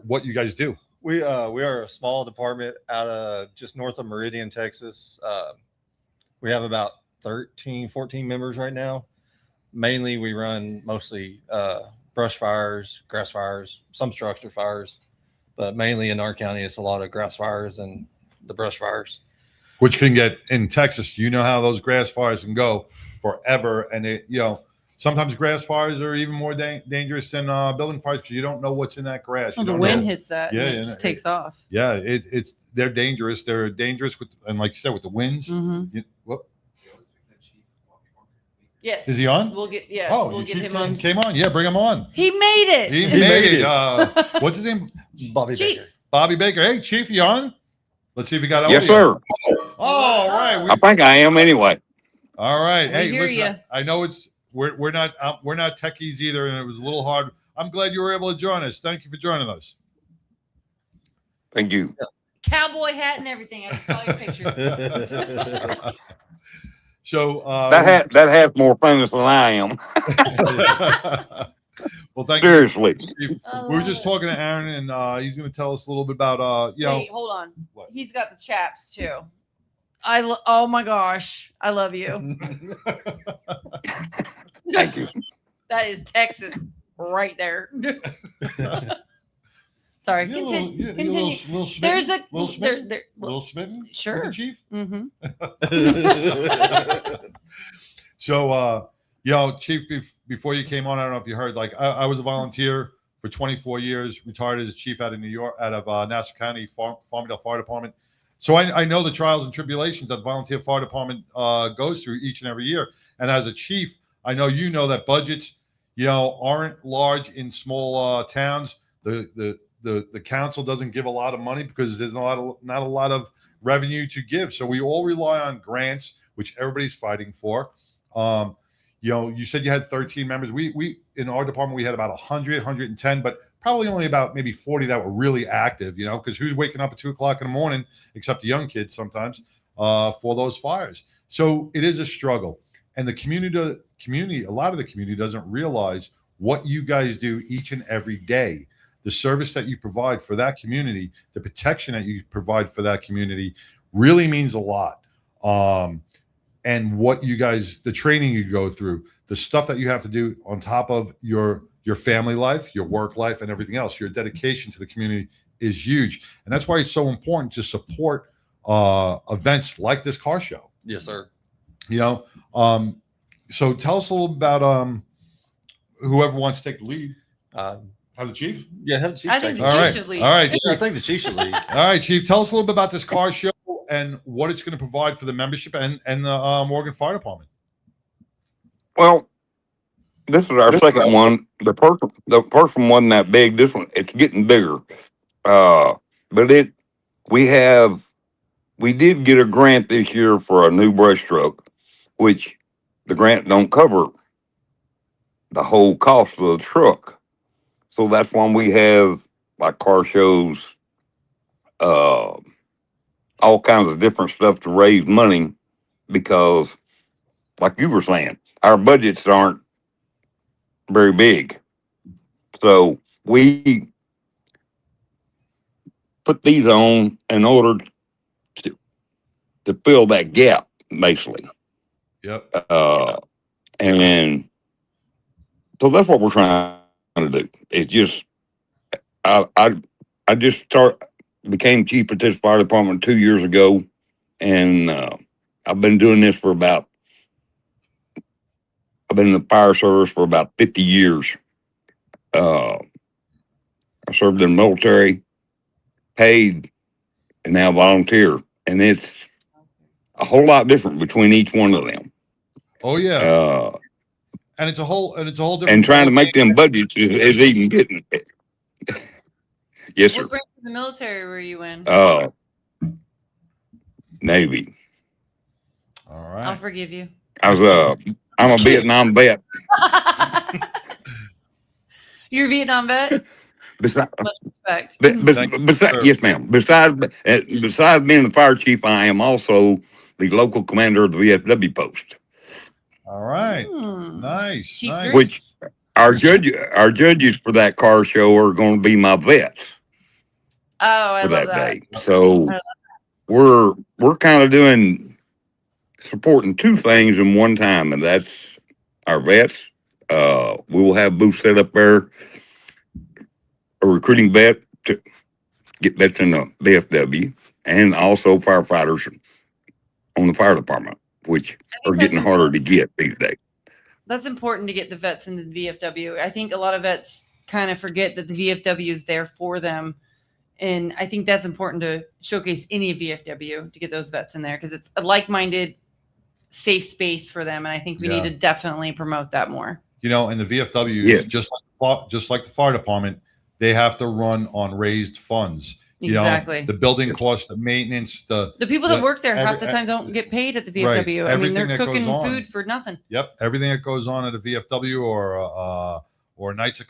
what you guys do. We are a small department out of just north of Meridian, Texas. We have about 14 members right now. Mainly we run mostly brush fires, grass fires, some structure fires, but mainly in our county it's a lot of grass fires and the brush fires. Which can get in Texas, you know how those grass fires can go forever, and sometimes grass fires are even more dangerous than building fires because you don't know what's in that grass. Well, the wind hits that, and it just takes off. Yeah, they're dangerous. They're dangerous and like you said, with the winds. Yes. Is he on? We'll get Oh, we'll your get chief him on. came on. Yeah, bring him on. He made it. He made it. What's his name? Bobby Chief. Baker. Bobby Baker. Hey, Chief, you on? Let's see if we got Yes, audio. sir. All right. I think I am anyway. All right. We Hey, hear listen. ya. I know we're not techies either, and it was a little hard. I'm glad you were able to join us. Thank you for joining us. Thank you. Cowboy hat and everything. I saw your picture. So That has more famous than I am. well, thank Seriously. you. Chief. We were just talking to Aaron, and he's going to tell us a little bit about Wait, hold on. He's got the chaps too. Oh my gosh, I love you. Thank you. That is Texas right there. Sorry, You're a continue. little- Continue. little smitten? There's a Little smitten? there- Little smitten? Sure. With the Chief? Mm-hmm. So, Chief, before you came on, I don't know if you heard, like, I was a volunteer for 24 years, retired as a chief out of New York, out of Nassau County Farmingdale Fire Department. So I know the trials and tribulations that the volunteer fire department goes through each and every year. And as a chief, I know you know that budgets, aren't large in small towns. The council doesn't give a lot of money because there's not a lot of revenue to give. So we all rely on grants, which everybody's fighting for. You said you had 13 members. We in our department we had about 100, 110, but probably only about maybe 40 that were really active. Because who's waking up at 2 o'clock in the morning, except the young kids sometimes, for those fires. So it is a struggle, and the community, a lot of the community doesn't realize what you guys do each and every day. The service that you provide for that community, the protection that you provide for that community really means a lot. And what you guys, the training you go through, the stuff that you have to do on top of your family life, your work life, and everything else, your dedication to the community is huge. And that's why it's so important to support events like this car show. Yes, sir. So tell us a little about whoever wants to take the lead. Have the chief? Yeah, have the chief. I think the All chief right. should lead. All right, Yeah, I think the chief should lead. All right, Chief. Tell us a little bit about this car show and what it's going to provide for the membership and the Morgan Fire Department. Well, this is our second one. The first one wasn't that big. This one, it's getting bigger. But we did get a grant this year for a new brush truck, which the grant don't cover the whole cost of the truck. So that's why we have like car shows, all kinds of different stuff to raise money, because like you were saying, our budgets aren't very big. So we put these on in order to fill that gap, basically. Yep. And so that's what we're trying to do. It's just, I just became chief of this fire department 2 years ago, and I've been doing this for I've been in the fire service for about 50 years. I served in the military, paid, and now volunteer. And it's a whole lot different between each one of them. Oh yeah. And it's a whole different. And trying to make them budgets is even getting it. Yes, sir. What branch of the military were you in? Navy. All right. I'll forgive you. I'm a Vietnam vet. You're a Vietnam vet? Besides, Much respect. yes, ma'am. Besides being the fire chief, I am also the local commander of the VFW post. All right. Nice. Nice. Which our judges for that car show are going to be my vets Oh, I for love that that. day. So we're kind of doing supporting two things in one time, and that's our vets. We will have booths set up there, a recruiting vet to get vets in the VFW, and also firefighters on the fire department, which are getting harder to get these days. That's important to get the vets in the VFW. I think a lot of vets kind of forget that the VFW is there for them. And I think that's important to showcase any VFW to get those vets in there, because it's a like-minded safe space for them, and I think we Yeah. need to definitely promote that more. You know, and the VFW Yeah. is just like the fire department. They have to run on raised funds. You Exactly. know, the building cost, the maintenance, The people that work there half every- the time don't get paid at the right. VFW. I mean, Everything they're that goes cooking on. food for nothing. Yep, everything that goes on at a VFW or Knights of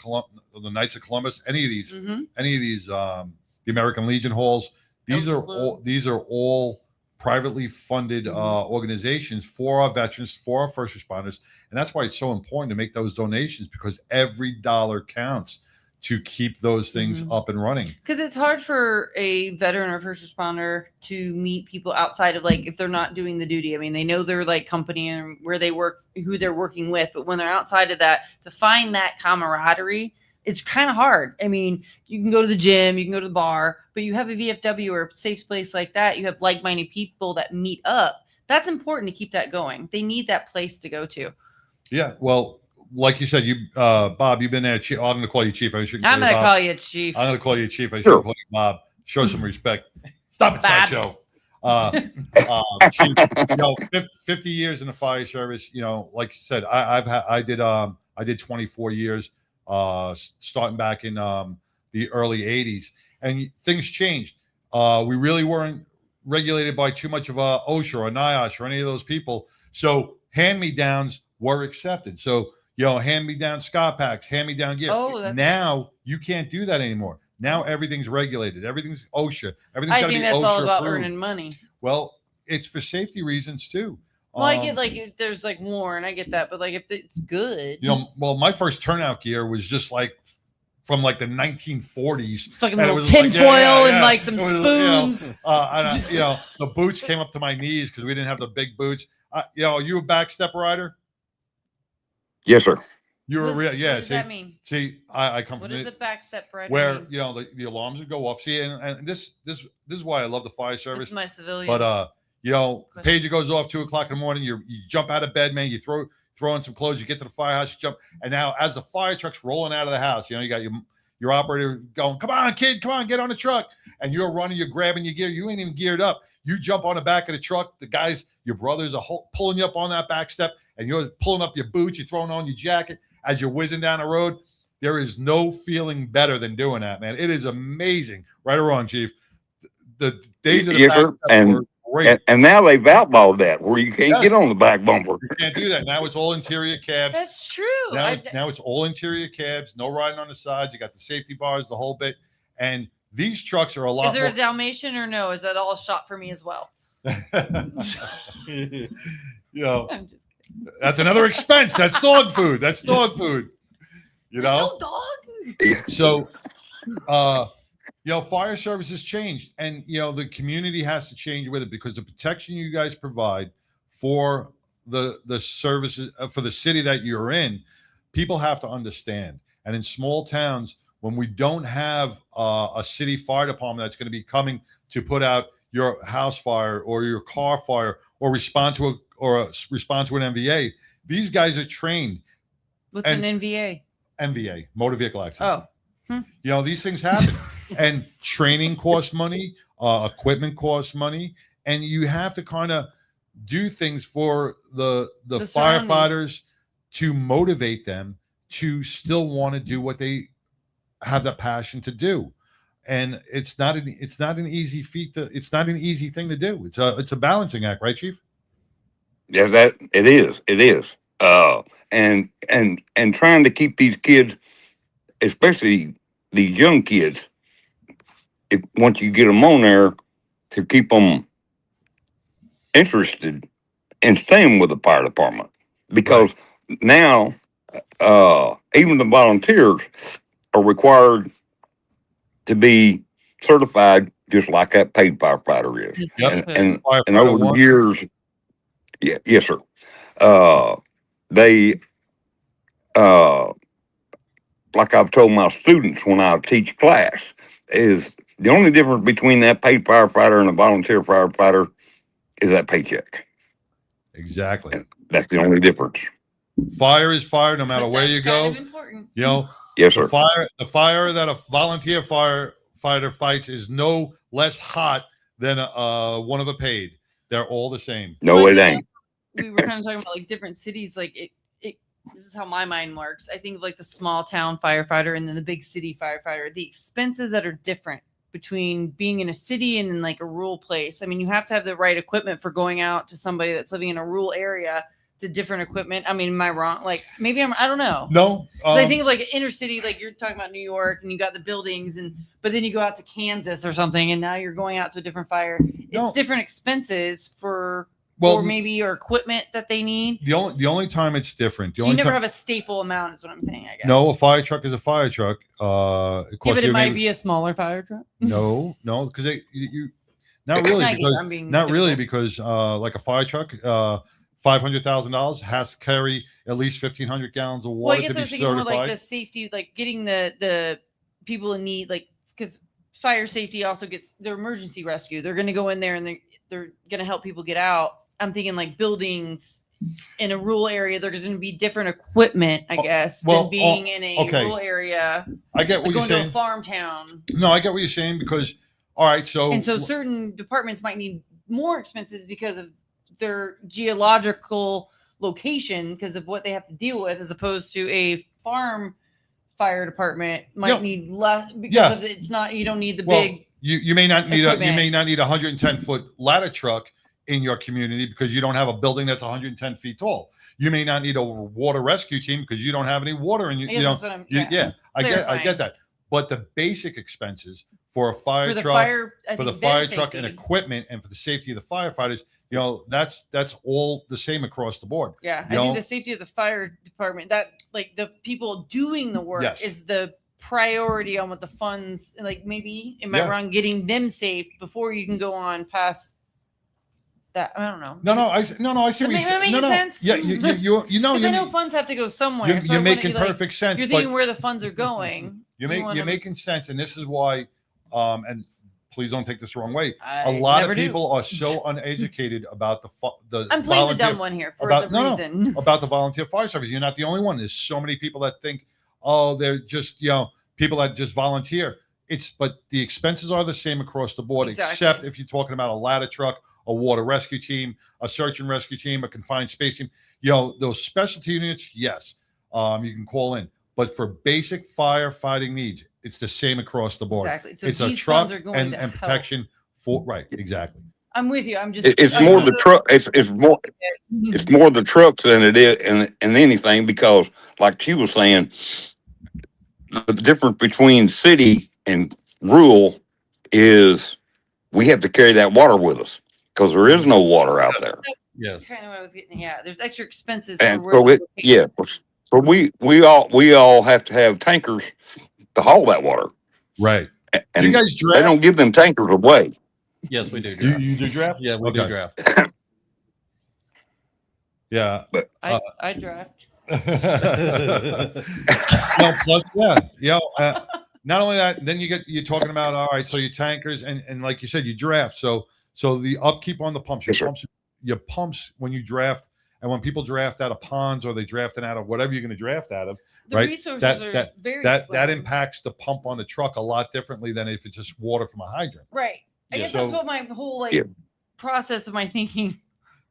the Knights of Columbus, any of these, Mhm. the American Legion halls, these Elks are Club. these are all privately funded organizations for our veterans, for our first responders, and that's why it's so important to make those donations, because every dollar counts to keep those things up and running. Because it's hard for a veteran or first responder to meet people outside of, like, if they're not doing the duty. I mean, they know their like company and where they work, who they're working with, but when they're outside of that, to find that camaraderie, it's kind of hard. I mean, you can go to the gym, you can go to the bar, but you have a VFW or a safe place like that. You have like-minded people that meet up. That's important to keep that going. They need that place to go to. Yeah, well, like you said, Bob, you've been there. I'm going to call you Chief. I shouldn't I'm going to Bob. call you Chief. I'm going to call you Chief. I Sure. should call you Bob. Show some respect. Stop it, Bob. Sideshow. Chief, 50 years in the fire service. You know, like you said, I did 24 years, starting back in the early 80s, and things changed. We really weren't regulated by too much of OSHA or NIOSH or any of those people. So hand-me-downs were accepted. So, you know, hand-me-down Scott packs, hand-me-down gear. Oh, that's- Now you can't do that anymore. Now everything's regulated. Everything's OSHA. Everything's I got to be think that's OSHA all about approved. earning money. Well, it's for safety reasons too. Well, I get like if there's like war, and I get that, but like if it's good, You know, well, my first turnout gear was just like from like the 1940s. It's like a And it little was tin like, foil and, like, some It was, spoons. and you know, the boots came up to my knees because we didn't have the big boots. You know, you a backstep rider? Yes, sir. You were real, yeah. what does See, that mean? see, I come What from is it a backstep rider where mean? you know the alarms would go off. See, and this is why I love the fire service. This is my civilian. But you know, Question. pager goes off 2 o'clock in the morning. You jump out of bed, man. You throw on some clothes. You get to the firehouse. You jump, and now as the fire truck's rolling out of the house, you know, you got your operator going, "Come on, kid, come on, get on the truck." And you're running, you're grabbing your gear. You ain't even geared up. You jump on the back of the truck. The guys, your brothers, are pulling you up on that back step, and you're pulling up your boots. You're throwing on your jacket as you're whizzing down the road. There is no feeling better than doing that, man. It is amazing. Right or wrong, Chief? The days of the Yes, back sir. step were great. And now they've outlawed that where you can't get on the back bumper. You can't do that. Now it's all interior cabs. That's true. Now it's all interior cabs, no riding on the sides. You got the safety bars, the whole bit. And these trucks are a lot Is there more. a Dalmatian or no? Is that all shot for me as well? You know, that's another expense. That's dog food. That's dog food. You know? So, you know, fire services changed, and you know the community has to change with it, because the protection you guys provide for the services for the city that you're in, people have to understand. And in small towns, when we don't have a city fire department that's going to be coming to put out your house fire or your car fire or respond to an MVA, these guys are trained. What's And- an NVA? MVA, motor vehicle accident. Oh, You know, these things happen. And training costs money, equipment costs money, and you have to kind of do things for the surroundings. firefighters to motivate them to still want to do what they have the passion to do. And it's not an easy feat it's not an easy thing to do. It's a balancing act, right, Chief? Yeah, that it is. It is. And trying to keep these kids, especially these young kids, if once you get them on there, to keep them interested in staying with the fire department, because now even the volunteers are required to be certified just like that paid firefighter is. Yep. And Firefighter over the one. years, yes, sir. They like I've told my students when I teach class, is the only difference between that paid firefighter and a volunteer firefighter is that paycheck. Exactly. And that's the only difference. Fire is fire, no matter where you go. You know, Yes, sir. The fire that a volunteer firefighter fights is no less hot than one of a paid. They're all the same. No, it ain't. we were kind of talking about like different cities, like it this is how my mind works. I think of like the small town firefighter and then the big city firefighter. The expenses that are different between being in a city and in like a rural place. I mean, you have to have the right equipment for going out to somebody that's living in a rural area to different equipment. I mean, am I wrong? Like maybe I don't know. No. I think of like inner city, like you're talking about New York and you got the buildings but then you go out to Kansas or something and now you're going out to a different fire. It's different expenses or maybe your equipment that they need. The only time it's different. You never have a staple amount is what I'm saying, I guess. No, a fire truck is a fire truck. Yeah, but it might be a smaller fire truck. No, because not really because like a fire truck, $500,000 has to carry at least 1,500 gallons of water I guess to I be was thinking more certified. like the safety, like getting the people in need, like because fire safety also gets their emergency rescue. They're going to go in there and they're going to help people get out. I'm thinking like buildings in a rural area. There's going to be different equipment, I guess, than being in a rural area. I get what like you're going saying. to a farm town. No, I get what you're saying because all right, so certain departments might need more expenses because of their geological location, because of what they have to deal with, as opposed to a farm fire department might need less because of it's not, you don't need the big. You may not need equipment. you may not need a 110-foot ladder truck in your community because you don't have a building that's 110 feet tall. You may not need a water rescue team because you don't have any water in you. You know, I get that. But the basic expenses for a fire truck, for the fire truck and equipment, and for the safety of the firefighters, you know, that's all the same across the board. Yeah, I think the safety of the fire department, that like the people doing the work is the priority on what the funds, like maybe, am I wrong, getting them safe before you can go on past that. I don't know. No, I see what you're saying. Sense? Yeah, you know, because I know funds have to go somewhere. You're making perfect sense. You're thinking where the funds are going. You're making sense, and this is why. And please don't take this the wrong way. A lot of people are so uneducated about the. I'm playing the dumb one here for the reason about the volunteer fire service. You're not the only one. There's so many people that think, oh, they're just people that just volunteer. But the expenses are the same across the board, except if you're talking about a ladder truck, a water rescue team, a search and rescue team, a confined space team. Those specialty units, yes, you can call in. But for basic firefighting needs, it's the same across the board. Exactly. So it's a truck and protection for exactly. I'm with you. I'm just. It's more the truck. It's more the trucks than it is and anything, because like she was saying, the difference between city and rural is we have to carry that water with us because there is no water out there. Yes. Kind of what I was getting. Yeah, there's extra expenses. And so we all have to have tankers to haul that water. Right. And you guys draft? They don't give them tankers away. Yes, we do. You do draft? Yeah, we do draft. Yeah. But I draft. Plus, not only that, then you're talking about, all right, so your tankers and like you said, you draft. So the upkeep on the pumps, your pumps when you draft, and when people draft out of ponds or they draft it out of whatever you're going to draft out of, the resources are very that impacts the pump on the truck a lot differently than if it's just water from a hydrant. Right. I guess that's what my whole process of my thinking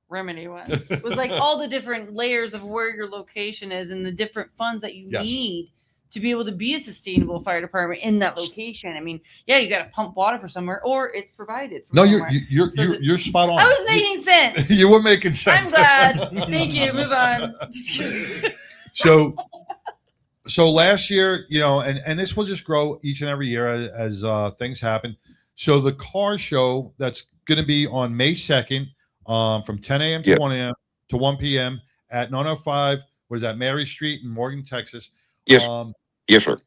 remedy was like all the different layers of where your location is and the different funds that you need to be able to be a sustainable fire department in that location. I mean, you got to pump water for somewhere, or it's provided. From somewhere. You're spot on. I was making sense. You were making sense. I'm glad. Thank you. Move on. Just kidding. So last year, and this will just grow each and every year as things happen. So the car show that's going to be on May 2nd, from 10 a.m. to 1 a.m. to 1 p.m. at 905. What is that? Mary Street in Morgan, Texas. Yes. Yes, sir.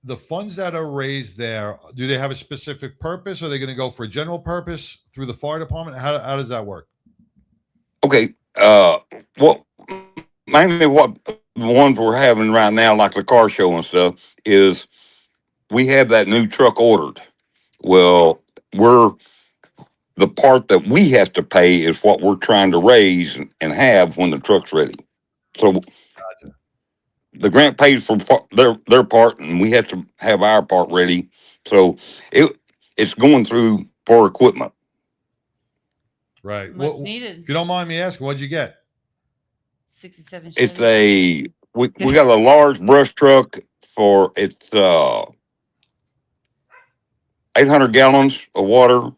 The funds that are raised there, do they have a specific purpose? Are they going to go for a general purpose through the fire department? How does that work? Okay. Mainly what the ones we're having right now, like the car show and stuff, is we have that new truck ordered. Well, the part that we have to pay is what we're trying to raise and have when the truck's ready. So the grant pays for their part, and we have to have our part ready. So it's going through for equipment. Right. Much needed. If you don't mind me asking, what'd you get? 67. It's Chevy. we got a large brush truck for it's 800 gallons of water,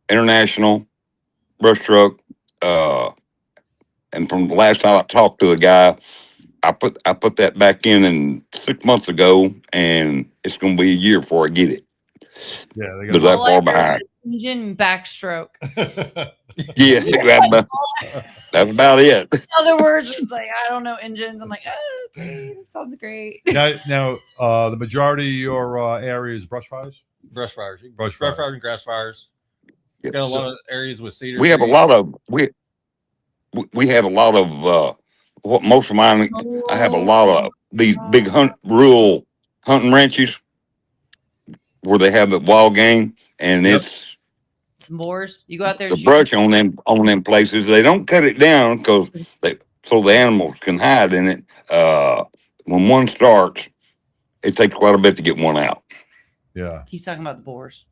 international brush truck. And from the last time I talked to the guy, I put that back in 6 months ago, and it's going to be a year before I get it. Yeah, they because got that far behind. Engine and backstroke. Yeah, that's about it. In other words, it's like, I don't know engines. I'm like, oh, okay, that sounds great. Now, the majority of your area is brush fires? Brush fires. Brush fires fires. and grass fires. Got a lot of areas with cedar We have a trees. lot of we have a lot of what most of mine. I have a lot of these big rural hunting ranches where they have the wild game, and it's some boars. You go out there. the and shoot brush on them places. They don't cut it down because so the animals can hide in it. When one starts, it takes quite a bit to get one out. Yeah. He's talking about the boars.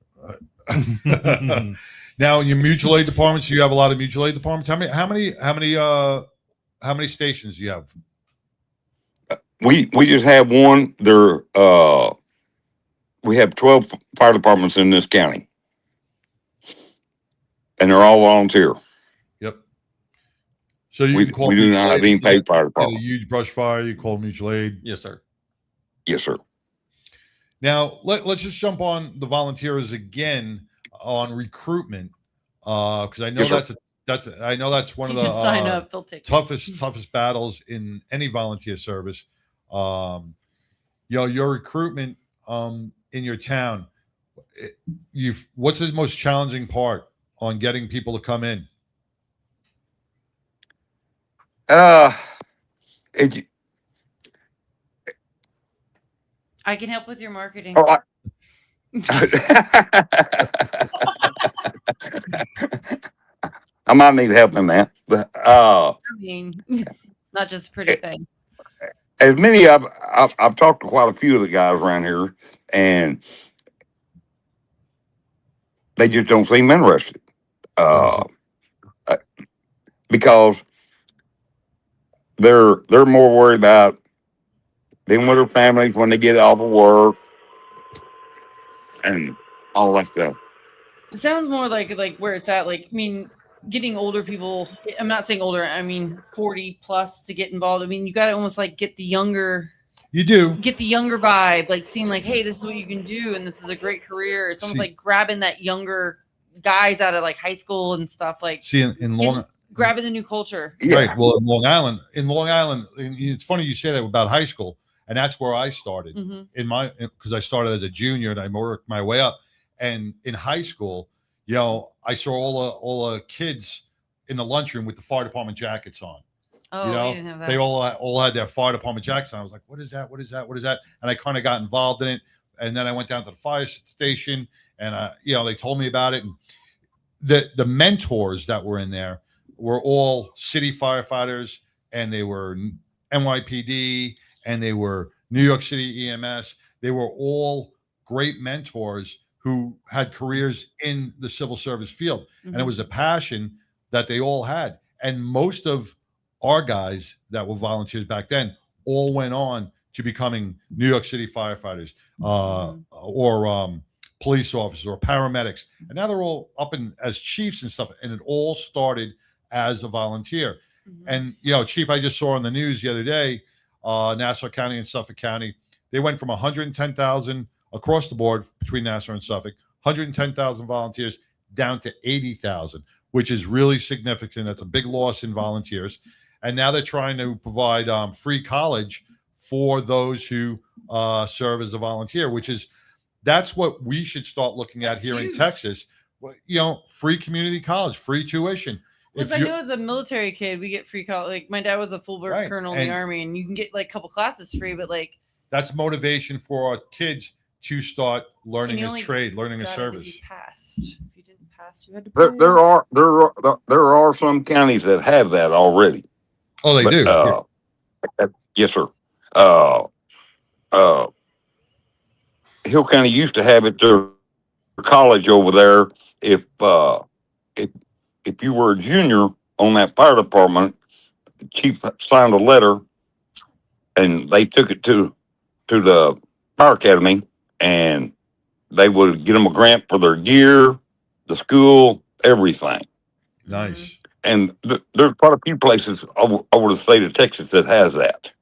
Now, your mutual aid departments, you have a lot of mutual aid departments. How many stations do you have? We just have one. We have 12 fire departments in this county, and they're all volunteer. Yep. So you we can call do mutual not have aid any if you paid fire get a department. huge brush fire. You call mutual aid. Yes, sir. Yes, sir. Now let's just jump on the volunteers again on recruitment, because I know Yes, sir. that's one of You the just sign up, they'll take you. toughest battles in any volunteer service. Your recruitment in your town, what's the most challenging part on getting people to come in? I can help with your marketing. Oh, I might need help in that, but I mean, not just pretty things. as many I've talked to quite a few of the guys around here, and they just don't seem interested. Because they're more worried about being with their families when they get off of work and all that stuff. It sounds more like where it's at. Like, I mean, getting older people. I'm not saying older. I mean, 40 plus to get involved. I mean, you got to almost like get the younger. You do get the younger vibe, like seeing like, hey, this is what you can do, and this is a great career. It's almost like grabbing that younger guys out of like high school and stuff. Like, see in Long. Grabbing the new culture. Right. Well, in Long Island, it's funny you say that about high school, and that's where I started because I started as a junior and I worked my way up. And in high school, I saw all the kids in the lunchroom with the fire department jackets on. Oh, we didn't have that. They all had their fire department jackets on. I was like, what is that? What is that? What is that? And I kind of got involved in it. And then I went down to the fire station, and they told me about it. And the mentors that were in there were all city firefighters, and they were NYPD, and they were New York City EMS. They were all great mentors who had careers in the civil service field. And it was a passion that they all had. And most of our guys that were volunteers back then all went on to becoming New York City firefighters or police officers or paramedics. And now they're all up as chiefs and stuff. And it all started as a volunteer. And, Chief, I just saw on the news the other day, Nassau County and Suffolk County, they went from 110,000 across the board between Nassau and Suffolk, 110,000 volunteers down to 80,000, which is really significant. That's a big loss in volunteers. And now they're trying to provide free college for those who serve as a volunteer, that's what we should start looking at here in Texas. Free community college, free tuition. Because I know as a military kid, we get free college. Like my dad was a full-birth colonel in the Army, and you can get like a couple classes free, but like that's motivation for our kids to start learning a trade, learning a service. If you passed. If you didn't pass, you had to. There are some counties that have that already. Oh, they do. Yes, sir. Hill County used to have it. Their college over there, if if you were a junior on that fire department, the chief signed a letter, and they took it to the fire academy, and they would get them a grant for their gear, the school, everything. Nice. And there's quite a few places over the state of Texas that has that.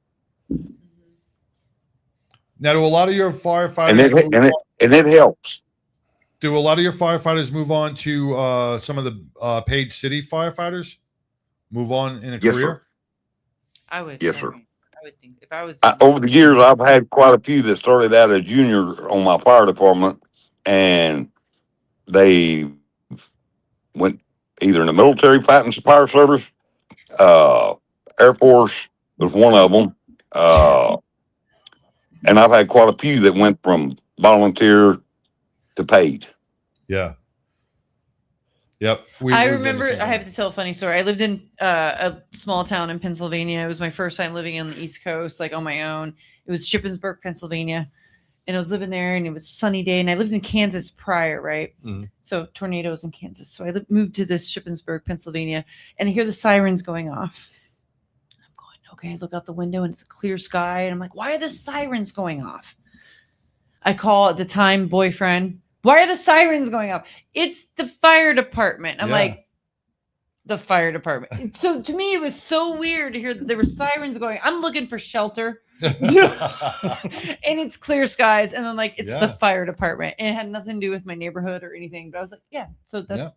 Now, do a lot of your firefighters And it helps. do a lot of your firefighters move on to some of the paid city firefighters? Move on in a Yes, career? sir. I would. Yes, sir. I would think if I was Over the years, I've had quite a few that started out as junior on my fire department, and they went either in the military, fighting fire service, Air Force was one of them, and I've had quite a few that went from volunteer to paid. Yeah. Yep. I remember, I have to tell a funny story. I lived in a small town in Pennsylvania. It was my first time living on the East Coast, like on my own. It was Shippensburg, Pennsylvania. And I was living there, and it was a sunny day. And I lived in Kansas prior, right? Mm-hmm. So tornadoes in Kansas. So I moved to this Shippensburg, Pennsylvania, and I hear the sirens going off. I'm going, okay, I look out the window, and it's a clear sky. And I'm like, why are the sirens going off? I call at the time boyfriend. Why are the sirens going off? It's the fire department. I'm like, the fire department. So to me, it was so weird to hear that there were sirens going. I'm looking for shelter. And it's clear skies. And then like, it's the fire department. And it had nothing to do with my neighborhood or anything. But I was like, yeah. So that's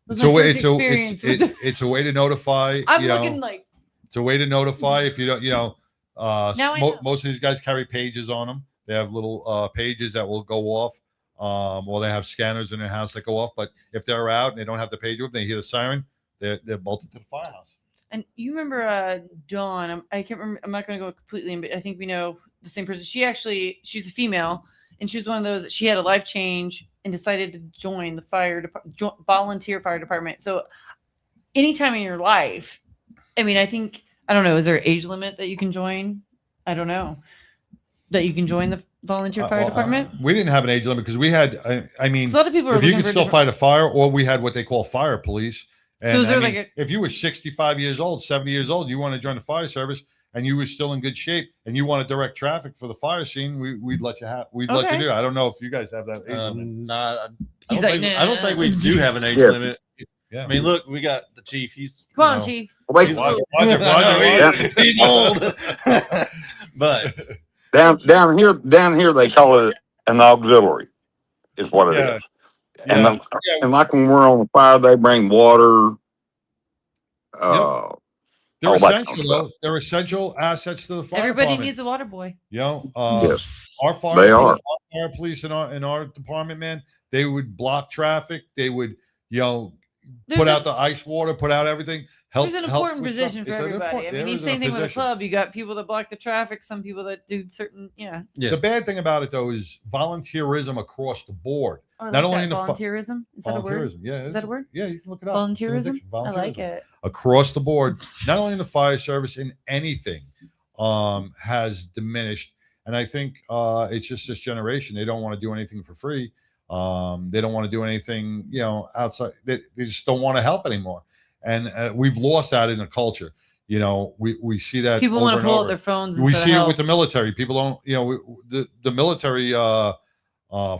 it's a way. It's a way to notify. I'm looking like. It's a way to notify if you don't. Now I know. Most of these guys carry pages on them. They have little pages that will go off. Or they have scanners in their house that go off. But if they're out and they don't have the page open, they hear the siren, they're bolted to the firehouse. And you remember Dawn? I can't remember. I'm not going to go completely in, but I think we know the same person. She's a female, and she was one of those. She had a life change and decided to join the volunteer fire department. So, anytime in your life, I mean, I don't know. Is there an age limit that you can join? I don't know. That you can join the volunteer fire department? We didn't have an age limit because we had. I mean, a lot of people are if you looking could for still fight a fire, or we had what they call fire police. And So is there if you were 65 years old, 70 years old, you want to join the fire service, and you were still in good shape, and you want to direct traffic for the fire scene, we'd let you have. We'd let you do it. I don't know if you guys have that age limit. I don't think we do have an age limit. Yeah. I mean, look, we got the chief. He's Come on, Chief. He's old. He's old. But Down here they call it an auxiliary, is what it is. And and like when we're on the fire, they bring water. They're essential, though. They're essential assets to the fire Everybody department. needs a water boy. Yes. Our They are. fire police in our department, man, they would block traffic. They would, put out the ice water, put out everything. There's an important position for everybody. I mean, it's the same thing with a club. You got people that block the traffic, some people that do certain, The bad thing about it, though, is volunteerism across the board. Oh, Not like only that. in the volunteerism. Is that a word? Yeah, Is that a word? Yeah, you can look it up. It's an Volunteerism. addiction. I like it. Across the board, not only in the fire service, in anything, has diminished. And I think it's just this generation. They don't want to do anything for free. They don't want to do anything, outside. They just don't want to help anymore. And we've lost that in the culture. We see that People want to pull out their phones. We see it with the military. People don't, the military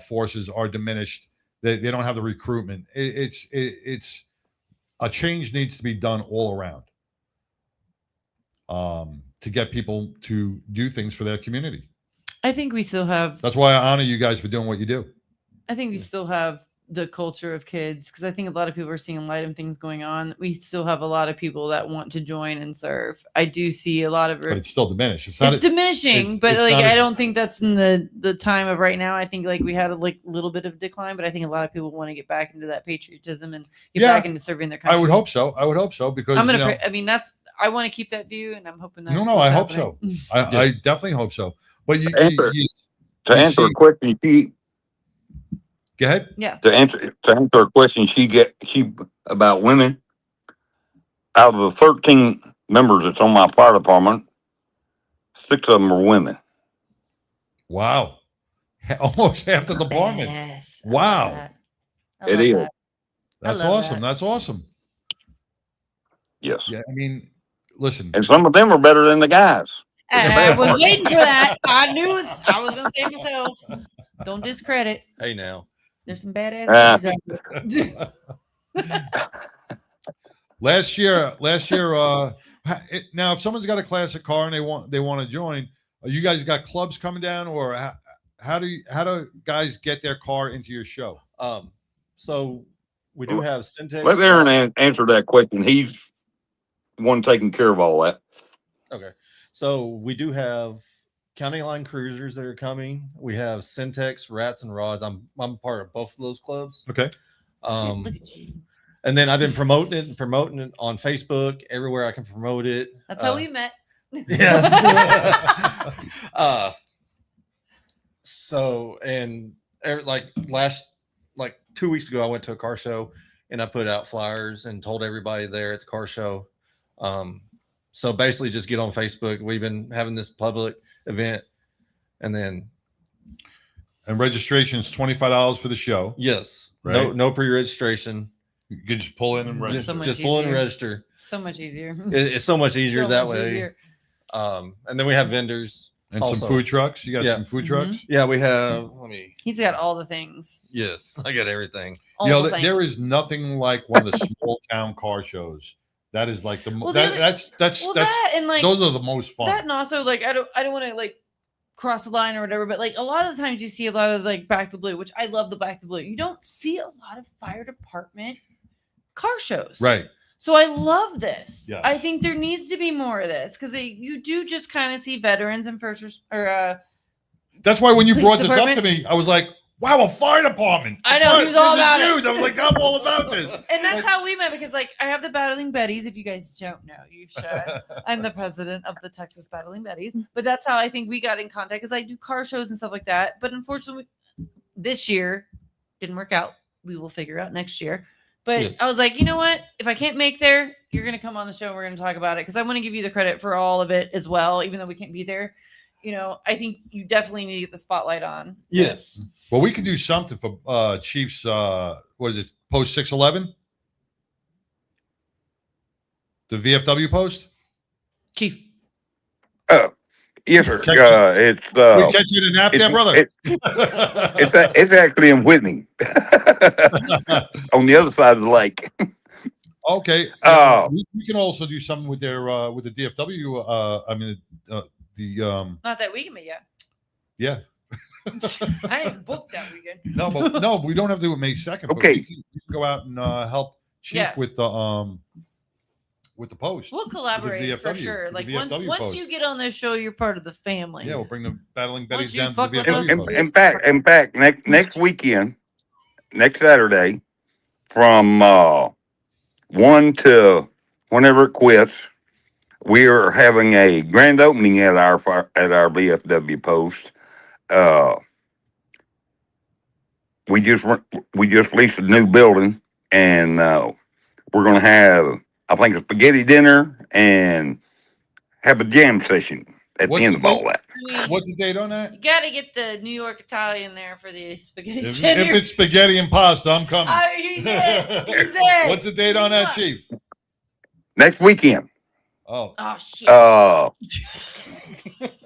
forces are diminished. They don't have the recruitment. It's a change needs to be done all around to get people to do things for their community. I think we still have. That's why I honor you guys for doing what you do. I think we still have the culture of kids because I think a lot of people are seeing light of things going on. We still have a lot of people that want to join and serve. I do see a lot of But it's still diminished. It's diminishing, but it's like not I don't think that's in the time of right now. I think like we had a little bit of decline, but I think a lot of people want to get back into that patriotism and get back into serving their country. I would hope so. because I'm gonna. I mean, I want to keep that view, and I'm hoping that. I hope so. I definitely hope so. But to answer a question, go ahead. Yeah. To answer a question she about women. Out of the 13 members that's on my fire department, 6 of them are women. Wow. Almost half the department. Yes. Wow. It is. That's love awesome. that. That's awesome. Yes. Yeah, I mean, listen. And some of them are better than the guys. I was waiting for that. I knew I was gonna say it myself. Don't discredit. Hey now. There's some badass dudes out there. Last year, now if someone's got a classic car and they want to join, you guys got clubs coming down, or how do guys get their car into your show? So we do have Syntex. Let Aaron answer that question. He's one taking care of all that. Okay. So we do have County Line Cruisers that are coming. We have Syntex, Rats and Rods. I'm part of both of those clubs. Okay. Look at you. And then I've been promoting it on Facebook, everywhere I can promote it. That's how we met. Yes. So, and like 2 weeks ago, I went to a car show and I put out flyers and told everybody there at the car show. So basically just get on Facebook. We've been having this public event, and registration is $25 for the show. Yes. Right? No pre-registration. You can just pull in and register. Just pull in and register. So much easier. It's so much easier So that much way. easier. And then we have vendors And also. some food trucks. You got some food trucks? Yeah, we have. He's got all the things. Yes, I got everything. There is nothing like one of the small town car shows. That is like the Well, that's that and like those are the most fun. That and also like I don't want to like cross the line or whatever, but like a lot of the times you see a lot of like Back to Blue, which I love the Back to Blue. You don't see a lot of fire department car shows, Right. So I love this. Yes. I think there needs to be more of this because you do just kind of see veterans and first That's why when you police brought this up to department. me, I was like, "Wow, a fire department!" I know, he was all This is about it. huge. I was like, "I'm all about this." And that's how we met because like I have the Battling Betties. If you guys don't know, you should. I'm the president of the Texas Battling Betties. But that's how I think we got in contact because I do car shows and stuff like that. But unfortunately, this year didn't work out. We will figure out next year. But Yeah. I was like, you know what? If I can't make there, you're going to come on the show and we're going to talk about it because I want to give you the credit for all of it as well, even though we can't be there. You know, I think you definitely need to get the spotlight on. Yes. Well, we could do something for Chiefs. What is it? Post 611. The VFW post. Chief. Yes, sir. We catch you in a nap there, brother. It's actually in Whitney, on the other side of the lake. Okay. We can also do something with their with the DFW. Not that weekend, but yeah. Yeah. I didn't book that weekend. No, we don't have to do it May 2nd. Okay. We can go out and help Chief Yeah. with the post. We'll collaborate for VFW, sure. with Like the once VFW post. you get on this show, you're part of the family. Yeah, we'll bring the Battling Betties you down to fuck the with VFW us, post. In fact, next weekend, next Saturday, from 1 to whenever it quits, we are having a grand opening at our VFW post. We just leased a new building, and we're going to have, I think, a spaghetti dinner and have a jam session at the end of all that. What's the date on that? You got to get the New York Italian there for the spaghetti If dinner. it's spaghetti and pasta, I'm coming. He's it. He's it. What's the date on that, Chief? Next weekend. Oh. Oh shit.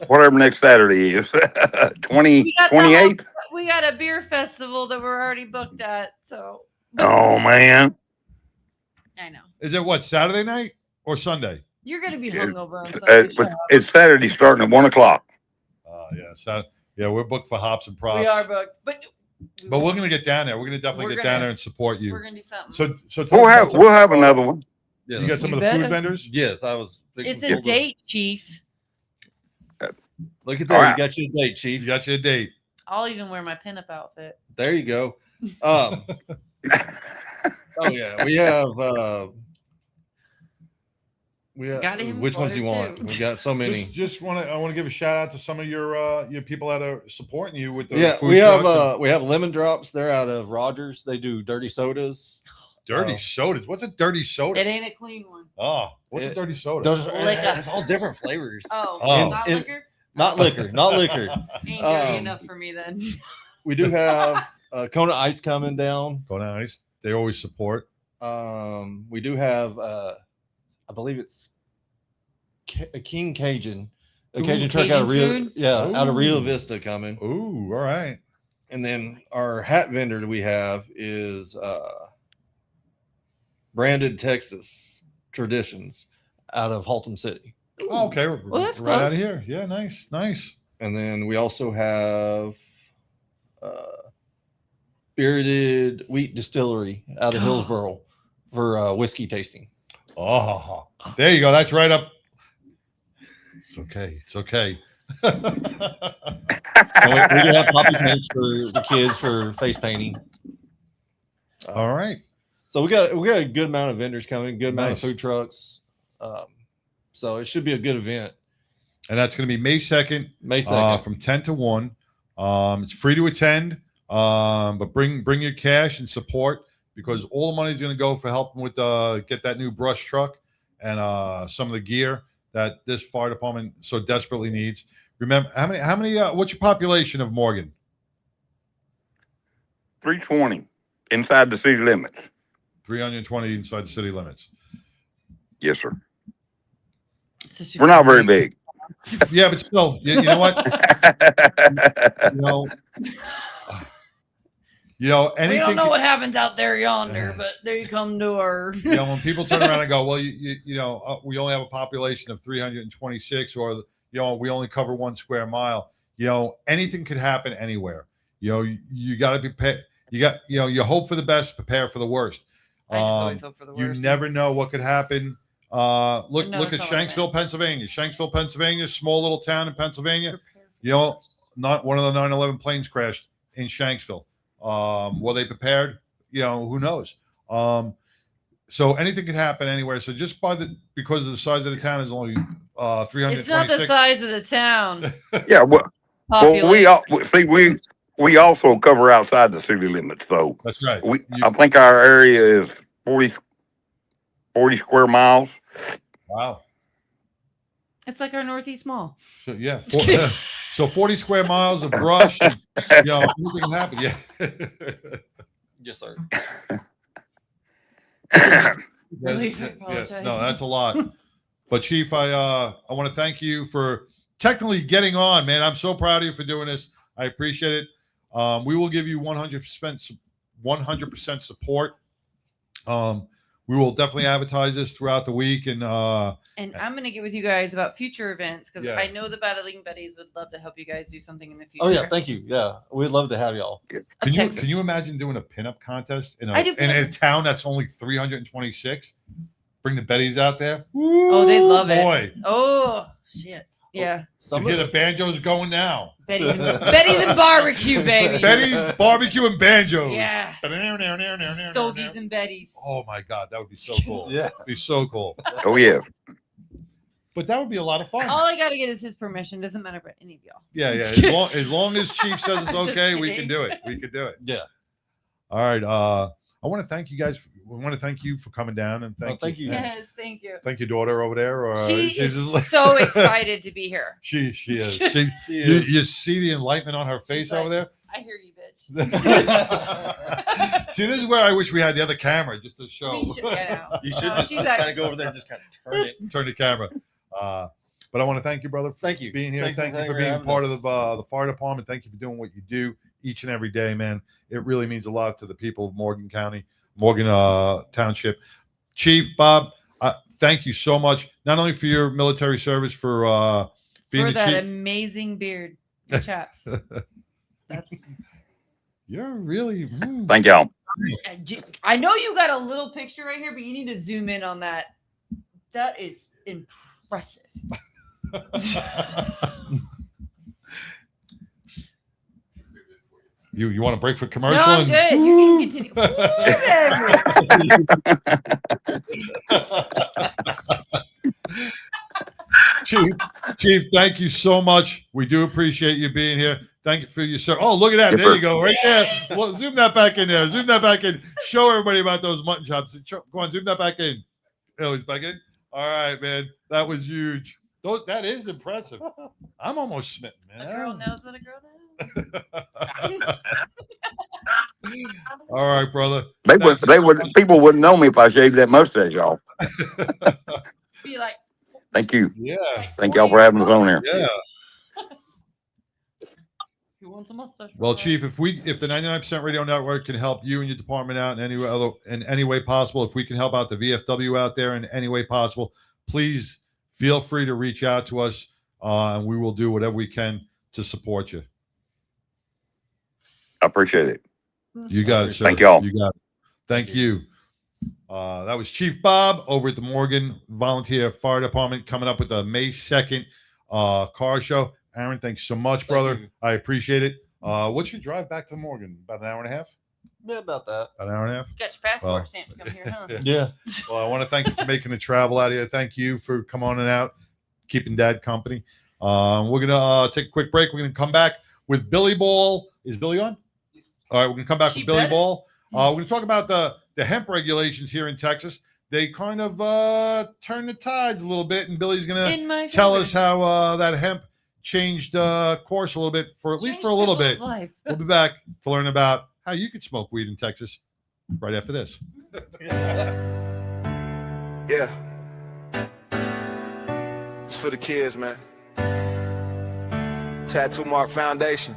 Whatever next Saturday is. 28th. We got a beer festival that we're already booked at. So. Oh man. I know. Is it what, Saturday night or Sunday? You're gonna be hungover on Sunday. But it's Saturday starting at 1 o'clock. Yeah. So yeah, we're booked for hops and props. We are booked, but we're gonna get down there. We're gonna definitely We're get gonna- down there and support you. we're gonna do something. So tell We'll us have about we'll have another one. You got some You of the food better. vendors? Yes, I was. It's a date, Chief. Look at All that. right. You got your date, Chief. You got your date. I'll even wear my pinup outfit. There you go. Oh yeah, we have. Got him Which ones for do you it, want? too. We got so many. I want to give a shout out to some of your people that are supporting you with the Yeah, food we have trucks and we have Lemon Drops. They're out of Rogers. They do dirty sodas. dirty sodas. What's a dirty soda? It ain't a clean one. Oh, what's a It- dirty soda? Those are, Liquor. it's all different flavors. Oh, Oh. not And- liquor? Not liquor. Not liquor. Ain't dirty Um, enough for me then. We do have Kona Ice coming down. Go nice. they always support? We do have, I believe it's a King Cajun, a Ooh, Cajun truck Cajun out of Rio, food? out of Rio Ooh. Vista coming. Ooh, all right. And then our hat vendor that we have is Branded Texas Traditions out of Haltom City. Oh, okay. Well, that's right out close. of here. Yeah, nice, nice. And then we also have Spirited Wheat Distillery out of Hillsboro for whiskey tasting. Oh, there you go. That's right up. It's okay. It's okay. And we do have poppy paints for the kids for face painting. All right. So we got a good amount of vendors coming, good amount of Nice. food trucks. So it should be a good event. And that's going to be May 2nd. May 2nd. From 10 to 1. It's free to attend. But bring your cash and support, because all the money is going to go for helping with get that new brush truck and some of the gear that this fire department so desperately needs. Remember, how many what's your population of Morgan? 320 inside the city limits. 320 inside the city limits. Yes, sir. We're not very big. Yeah, but still, you know what? Anything. We don't know what happens out there yonder, but they come to our. When people turn around and go, well, we only have a population of 326, or we only cover 1 square mile. Anything could happen anywhere. You got to be prepared. You hope for the best, prepare for the worst. I just always hope for the You worst. never know what could happen. Look No, at that's not what I Shanksville, Pennsylvania. Shanksville, Pennsylvania, small little town in Pennsylvania. Not one of the 9/11 planes crashed in Shanksville. Were they prepared? Who knows? So anything could happen anywhere. So just because of the size of the town is only 326. It's not the size of the town. Yeah, well, we also cover outside the city limits, so that's right. I think our area is 40 square miles. Wow. It's like our Northeast Mall. So, yeah. So 40 square miles of brush. And, anything can happen. Yeah. Yes, sir. Really apologize. No, that's a lot. But Chief, I want to thank you for technically getting on, man. I'm so proud of you for doing this. I appreciate it. We will give you 100% support. We will definitely advertise this throughout the week, and I'm going to get with you guys about future events, because Yeah. I know the Battling Betties would love to help you guys do something in the future. Oh yeah, thank you. Yeah, we'd love to have y'all. Can you imagine doing a pinup contest in I do in a pinup. town that's only 326? Bring the Betties out there. Oh, they love it. Boy, Oh, shit. Yeah. you hear the banjos going now. Betty's and barbecue, baby. Betty's barbecue and banjos. Yeah. Stogies and Betty's. Oh my God, that would be so cool. Yeah, it'd be so cool. Oh yeah. But that would be a lot of fun. All I got to get is his permission. Doesn't matter about any of y'all. Yeah. As long as Chief says it's okay, we can do it. We can do it. Yeah. All right. I want to thank you guys. We want to thank you for coming down, and thank you. Yes, thank you. Thank your daughter over there. Or She she's is just- so excited to be here. She is. She You see the enlightenment on her face like, over there. I hear you, bitch. See, this is where I wish we had the other camera just to show. We should, yeah, no. You should She's just kind of go over there and just kind of turn it. Turn the camera. But I want to thank you, brother. Thank you. Being here. Thank you for having being part us. of the fire department. Thank you for doing what you do each and every day, man. It really means a lot to the people of Morgan County, Morgan Township. Chief Bob, thank you so much. Not only for your military service, for being For the that chief. amazing beard, the chaps. That's. You're really. Thank y'all. I know you got a little picture right here, but you need to zoom in on that. That is impressive. You want to break for commercial? No, I'm good. You can continue. Chief, thank you so much. We do appreciate you being here. Thank you for your service. Oh, look at that. Yes, There sir. you go. Right there. Well, zoom that back in there. Zoom that back in. Show everybody about those mutton chops. Go on, zoom that back in. Oh, he's back in. All right, man. That was huge. That is impressive. I'm almost smitten, man. A girl knows what a girl knows. All right, brother. People wouldn't know me if I shaved that mustache off. Be like, Thank you. Yeah. Thank y'all for having us on here. Yeah. who wants a mustache? Well, Chief, if the 99% Radio Network can help you and your department out in any way possible, if we can help out the VFW out there in any way possible, please feel free to reach out to us, and we will do whatever we can to support you. I appreciate it. You got it, sir. Thank y'all. You got it. Thank you. That was Chief Bob over at the Morgan Volunteer Fire Department coming up with the May 2nd car show. Aaron, thanks so much, brother. I appreciate it. What's your drive back to Morgan? About an hour and a half? Yeah, about that. About an hour and a half? Got your passport stamp to come here, huh? Yeah. Well, I want to thank you for making the travel out here. Thank you for coming on and out, keeping Dad company. We're going to take a quick break. We're going to come back with Billy Ball. Is Billy on? All right, we're going to come back with Billy Ball. We're going to talk about the hemp regulations here in Texas. They kind of turn the tides a little bit, and Billy's going to tell us how that hemp changed course a little bit, for at least for a little bit. We'll be back to learn about how you could smoke weed in Texas right after this. Yeah. It's for the kids, man. Tattoo Mark Foundation.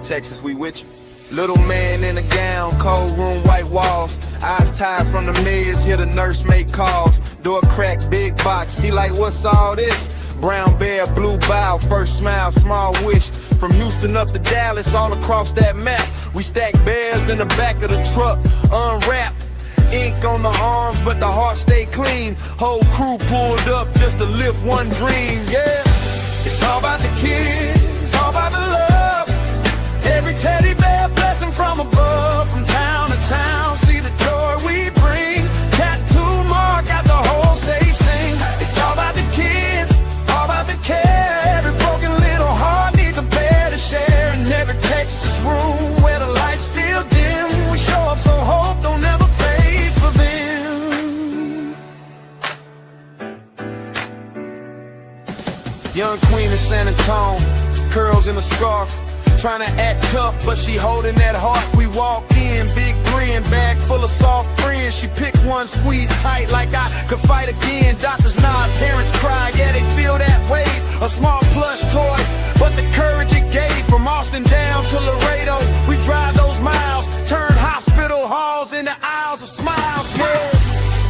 Texas, we with you. Little man in a gown, cold room, white walls. Eyes tired from the meds, hear the nurse make calls. Door crack, big box, he like, what's all this? Brown bear, blue bow, first smile, small wish. From Houston up to Dallas, all across that map. We stack bears in the back of the truck, unwrapped. Ink on the arms, but the heart stay clean. Whole crew pulled up just to live one dream, yeah. It's all about the kids, it's all about the love. Every teddy bear blessing from above. From town to town, see the joy we bring. Tattoo Mark got the whole state sing. It's all about the kids, all about the care. Every broken little heart needs a bed to share. In every Texas room where the lights still dim, we show up so hope don't ever fade for them. Young queen of San Antonio, curls in a scarf. Trying to act tough, but she holding that heart. We walk in, big grin, bag full of soft friends. She pick one, squeeze tight like I could fight again. Doctors nod, parents cry, yeah, they feel that weight. A small plush toy, but the courage it gave. From Austin down to Laredo, we drive those miles. Turn hospital halls into aisles of smiles, yeah.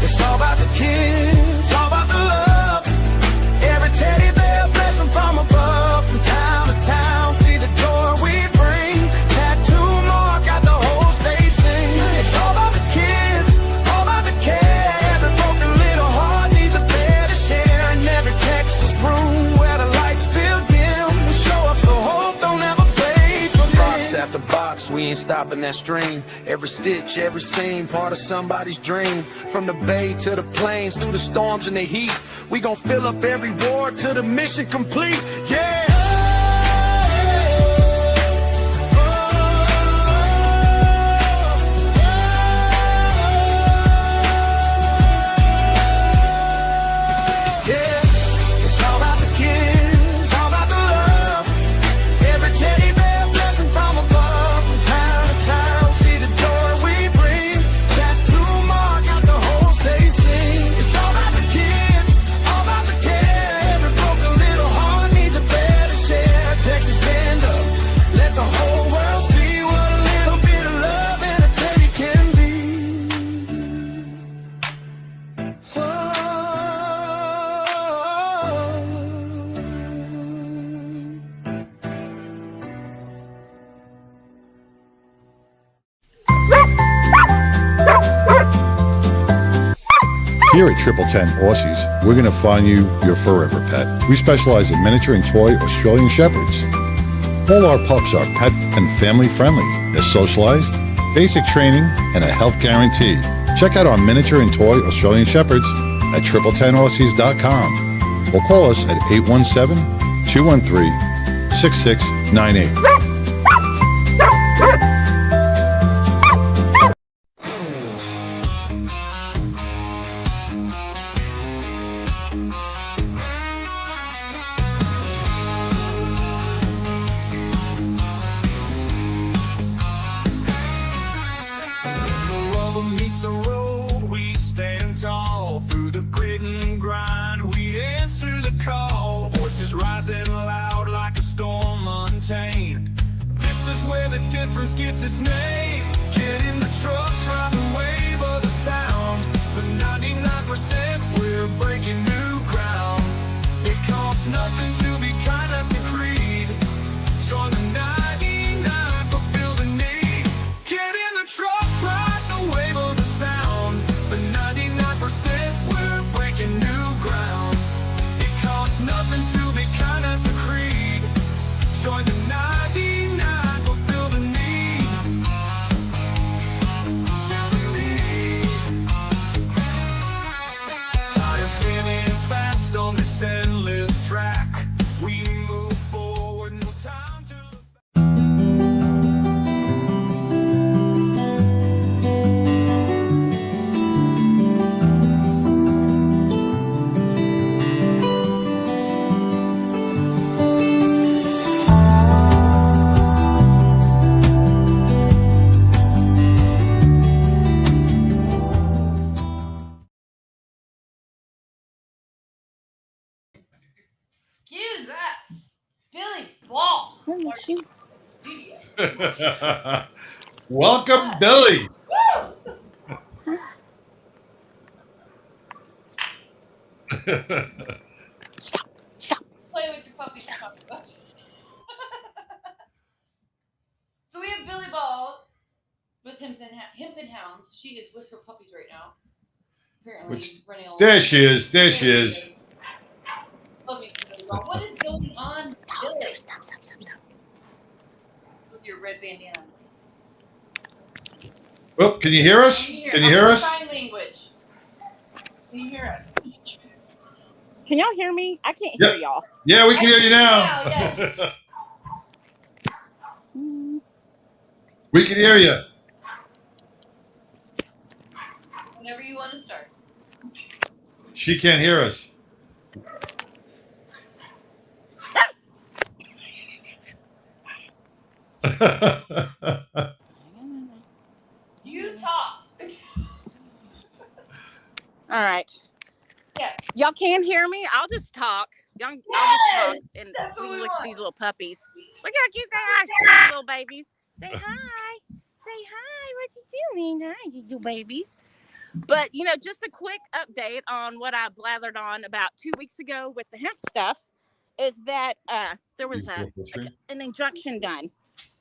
It's all about the kids, it's all about the love. Every teddy bear blessing from above. From town to town, see the joy we bring. Tattoo Mark got the whole state sing. It's all about the kids, all about the care. Every broken little heart needs a bed to share. In every Texas room where the lights feel dim, we show up so hope don't ever fade for them. Box after box, we ain't stopping that stream. Every stitch, every seam, part of somebody's dream. From the bay to the plains, through the storms and the heat, we gon' fill up every ward till the mission complete, yeah. Here at 1010 Aussies, we're going to find you your forever pet. We specialize in miniature and toy Australian Shepherds. All our pups are pet and family friendly. They're socialized, basic training, and a health guarantee. Check out our miniature and toy Australian Shepherds at 1010aussies.com or call us at 817-213-6698. difference gets its name. Get in the truck, drive away by the sound. The 99%, we're breaking new ground. It costs nothing to be kind, that's the creed. Join the 99, fulfill the need. Get in the truck, ride away by the sound. The 99%, we're breaking new ground. It costs nothing to be kind, that's the creed. Join the 99, fulfill the need. Fulfill the need. Tires spinning fast on this endless track. We move forward, no time to look back. Excuse us. Billy Ball. Welcome, Billy. Play with your puppy. So we have Billy Ball with Hemp and Hounds. She is with her puppies right now. Apparently, running all There she is. There she is. Let me see Billy Ball. What is going on, Billy? Stop. With your red bandana. Oh, can you hear us? Can you hear us? Sign language. Can you hear us? Can y'all hear me? I can't Yep. hear y'all. Yeah, we can hear you now. Yes. We can hear you. Whenever you want to start. She can't hear us. You talk. All right. Yeah. Y'all can hear me? I'll just talk. I'll just talk and That's we what can we look at want. these little puppies. Look how cute they are, little babies. Say hi. Say hi. What you doing? Hi, you little babies. But, just a quick update on what I blathered on about 2 weeks ago with the hemp stuff is that there was an injunction done.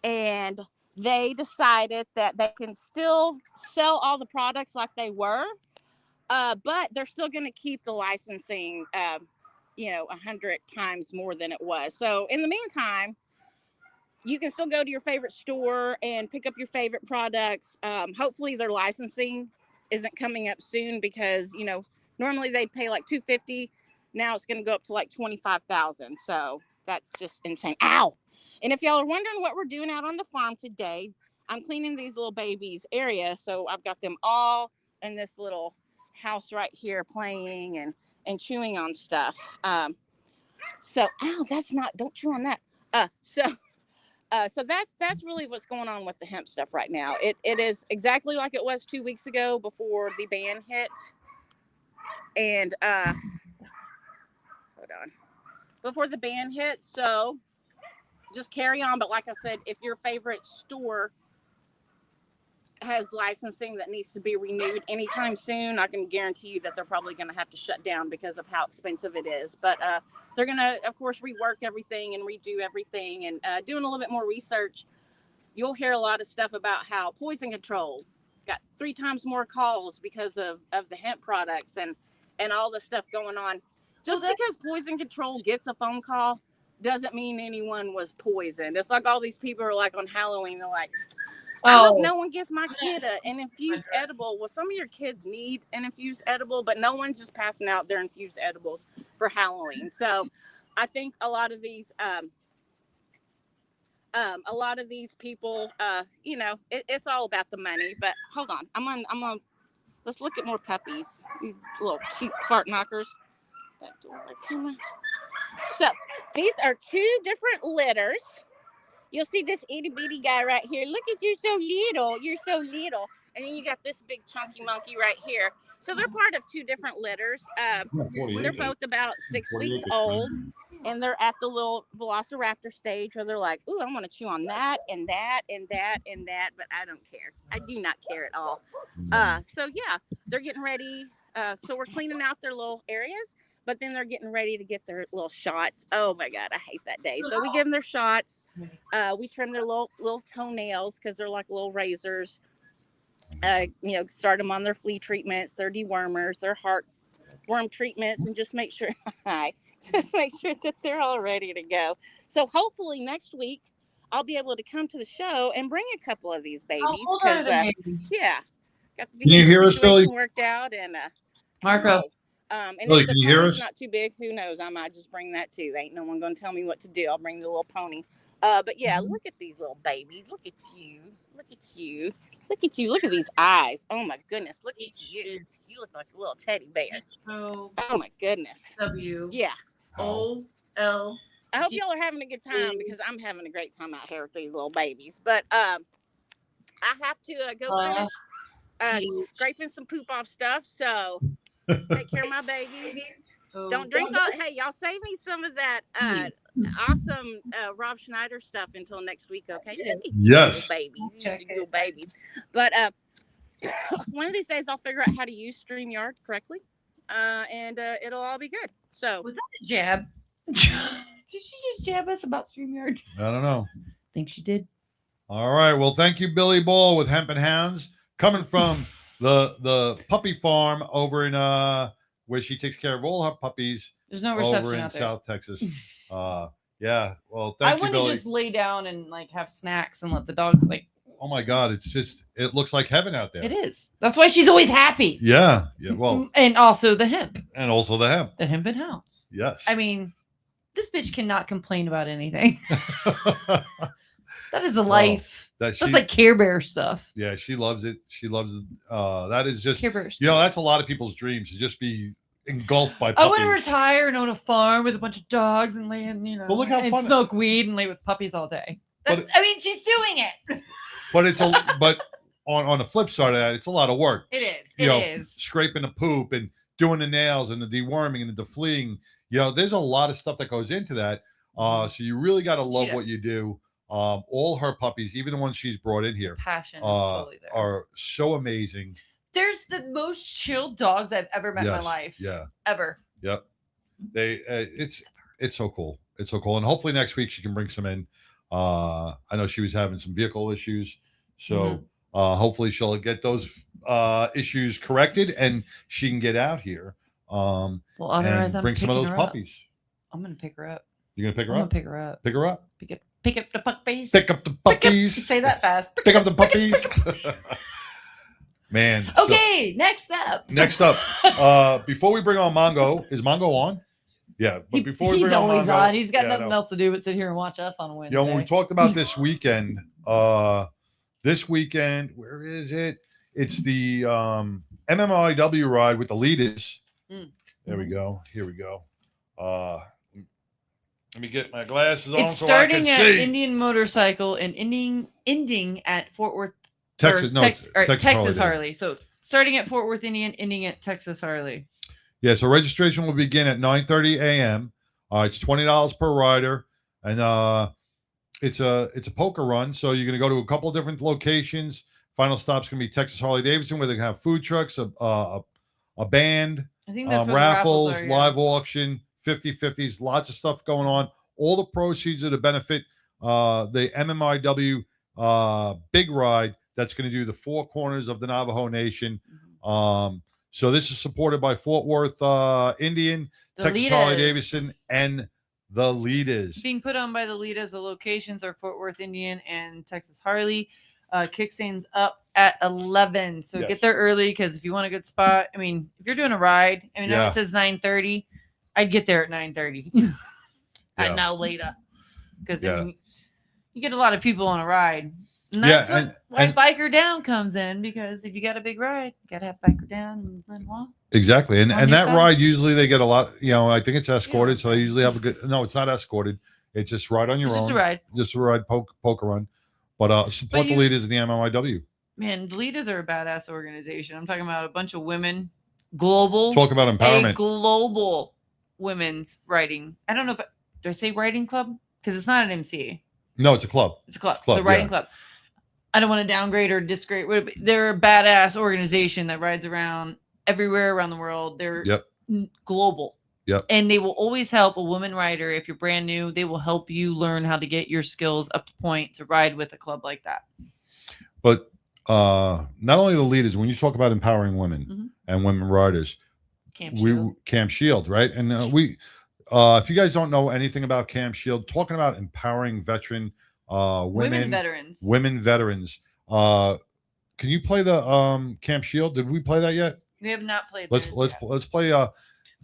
And they decided that they can still sell all the products like they were, but they're still going to keep the licensing, 100 times more than it was. So in the meantime, you can still go to your favorite store and pick up your favorite products. Hopefully their licensing isn't coming up soon because, normally they pay like $250. Now it's going to go up to like $25,000. So that's just insane. Ow. And if y'all are wondering what we're doing out on the farm today, I'm cleaning these little babies area. So I've got them all in this little house right here playing and chewing on stuff. So, ow, don't chew on that. So that's really what's going on with the hemp stuff right now. It is exactly like it was 2 weeks ago before the ban hit. And hold on. Before the ban hit, so just carry on. But like I said, if your favorite store has licensing that needs to be renewed anytime soon, I can guarantee you that they're probably going to have to shut down because of how expensive it is. But they're going to, of course, rework everything and redo everything. And doing a little bit more research, you'll hear a lot of stuff about how poison control got 3 times more calls because of the hemp products and all the stuff going on. Just because poison control gets a phone call doesn't mean anyone was poisoned. It's like all these people are like on Halloween, they're like, I hope no one gives my kid an infused edible. Well, some of your kids need an infused edible, but no one's just passing out their infused edibles for Halloween. So I think a lot of these people, it's all about the money. But hold on, I'm on. Let's look at more puppies. These little cute fart knockers. So these are 2 different litters. You'll see this itty bitty guy right here. Look at you, so little. You're so little. And then you got this big chunky monkey right here. So they're part of 2 different litters. They're both about 6 weeks old. and they're at the little velociraptor stage where they're like, ooh, I want to chew on that and that and that and that, but I don't care. I do not care at all. So yeah, they're getting ready. So we're cleaning out their little areas, but then they're getting ready to get their little shots. Oh my God, I hate that day. So we give them their shots. We trim their little toenails because they're like little razors. Start them on their flea treatments, their dewormers, their heartworm treatments, and just make sure that they're all ready to go. So hopefully next week I'll be able to come to the show and bring a couple of these babies. Because got the Can you hear us, Billy? Worked out and Marco. And Billy, if the can you hear pony's us? not too big, who knows? I might just bring that too. Ain't no one gonna tell me what to do. I'll bring the little pony. But yeah, look at these little babies. Look at you. Look at you. Look at you. Look at these eyes. Oh my goodness. Look at you. You look like a little teddy bear. Oh my goodness. Yeah. O-L. I hope y'all are having a good time because I'm having a great time out here with these little babies. But I have to go finish scraping some poop off stuff. So take care of my babies. Don't drink all. Hey, y'all save me some of that awesome Rob Schneider stuff until next week, okay? Yes. Little babies. But one of these days I'll figure out how to use StreamYard correctly, and it'll all be good. So was that a jab? Did she just jab us about StreamYard? I don't know. I think she did. All right. Well, thank you, Billy Ball with Hemp and Hounds, coming from the puppy farm over in where she takes care of all her puppies. There's no reception over in out there. South Texas. Yeah. Well, thank you, want Billy. to just lay down and like have snacks and let the dogs like. Oh my God! It looks like heaven out there. It is. That's why she's always happy. Yeah. Yeah. Well, and also the hemp. And also the hemp. The hemp and hounds. Yes. I mean, this bitch cannot complain about anything. That is a life. That's like Care Bear stuff. Yeah, she loves it. She loves it. That is just, Care Bear that's a lot of people's dreams to just be engulfed by puppies. I want to retire and own a farm with a bunch of dogs and lay in, But look how and fun smoke weed and lay with puppies all day. But I mean, she's doing it. But on the flip side of that, it's a lot of work. It is. You It know, is. scraping the poop and doing the nails and the deworming and the defleeing. There's a lot of stuff that goes into that. So you really got to love what you do. All her puppies, even the ones she's brought in here, passion is totally there. are so amazing. There's the most chilled dogs I've ever met in my Yes, life. yeah. Ever. Yep. It's so cool. It's so cool. And hopefully next week she can bring some in. I know she was having some vehicle issues. So hopefully she'll get those issues corrected and she can get out here. Well, otherwise and I'm bring some of picking those her up. puppies. I'm gonna pick her up. You're gonna pick her I'm up? gonna pick her up. Pick her up. Pick up the puppies. Pick up the puppies. Say that fast. Pick up the puppies. Man. so- Okay, next up. Next up, before we bring on Mongo, is Mongo on? Yeah, but before we He's bring on always Mongo, on. He's got yeah, I nothing know. else to do but sit here and watch us on Wednesday. When we talked about this weekend, where is it? It's the MMIW ride with the leaders. There we go. Here we go. Let me get my glasses on It's so I can starting at see. Indian Motorcycle and ending at Fort Worth, Texas, or no, Tex- it's or Texas Texas Harley Harley. So starting at Fort Worth Indian, ending at Texas Harley. Yeah, so registration will begin at 9:30 a.m. It's $20 per rider, and it's a poker run. So you're going to go to a couple of different locations. Final stop's going to be Texas Harley Davidson, where they have food trucks, a band, I think that's where the raffles are, yeah. live auction, 50/50s, lots of stuff going on. All the proceeds are to benefit the MMIW big ride that's going to do the four corners of the Navajo Nation. So this is supported by Fort Worth Indian, The Texas Harley Leaders. Davidson, and the Leaders. It's being put on by the Litas. The locations are Fort Worth Indian and Texas Harley. Kickstand's up at 11. So Yes. get there early because if you want a good spot, I mean, if you're doing a ride, I mean, I know Yeah. it says 9:30. I'd get there at 9:30. Yeah. And now later. Because Yeah. I mean, you get a lot of people on a ride. And Yeah, that's why Biker Down comes in, because if you got a big ride, you got to have Biker Down and then what? Exactly. And On and your that side. ride, usually they get a lot, I think it's escorted. So they usually have a good, no, it's not escorted. It's just ride on your It's own. just a ride. Just a ride, poker run. But support the you- Leaders in the MMIW. Man, the Leaders are a badass organization. I'm talking about a bunch of women, global. Talk about empowerment. A global women's riding. I don't know if Do I say riding club? Because it's not an MC. No, it's a club. It's a club. Club, so riding yeah. club. I don't want to downgrade or disgrade. They're a badass organization that rides around everywhere around the world. They're global. Yep. And they will always help a woman rider. If you're brand new, they will help you learn how to get your skills up to point to ride with a club like that. But not only the leaders, when you talk about empowering women and women riders, Camp Shield, right? And if you guys don't know anything about Camp Shield, talking about empowering veteran women veterans. Can you play the Camp Shield? Did we play that yet? We have not played. Let's play.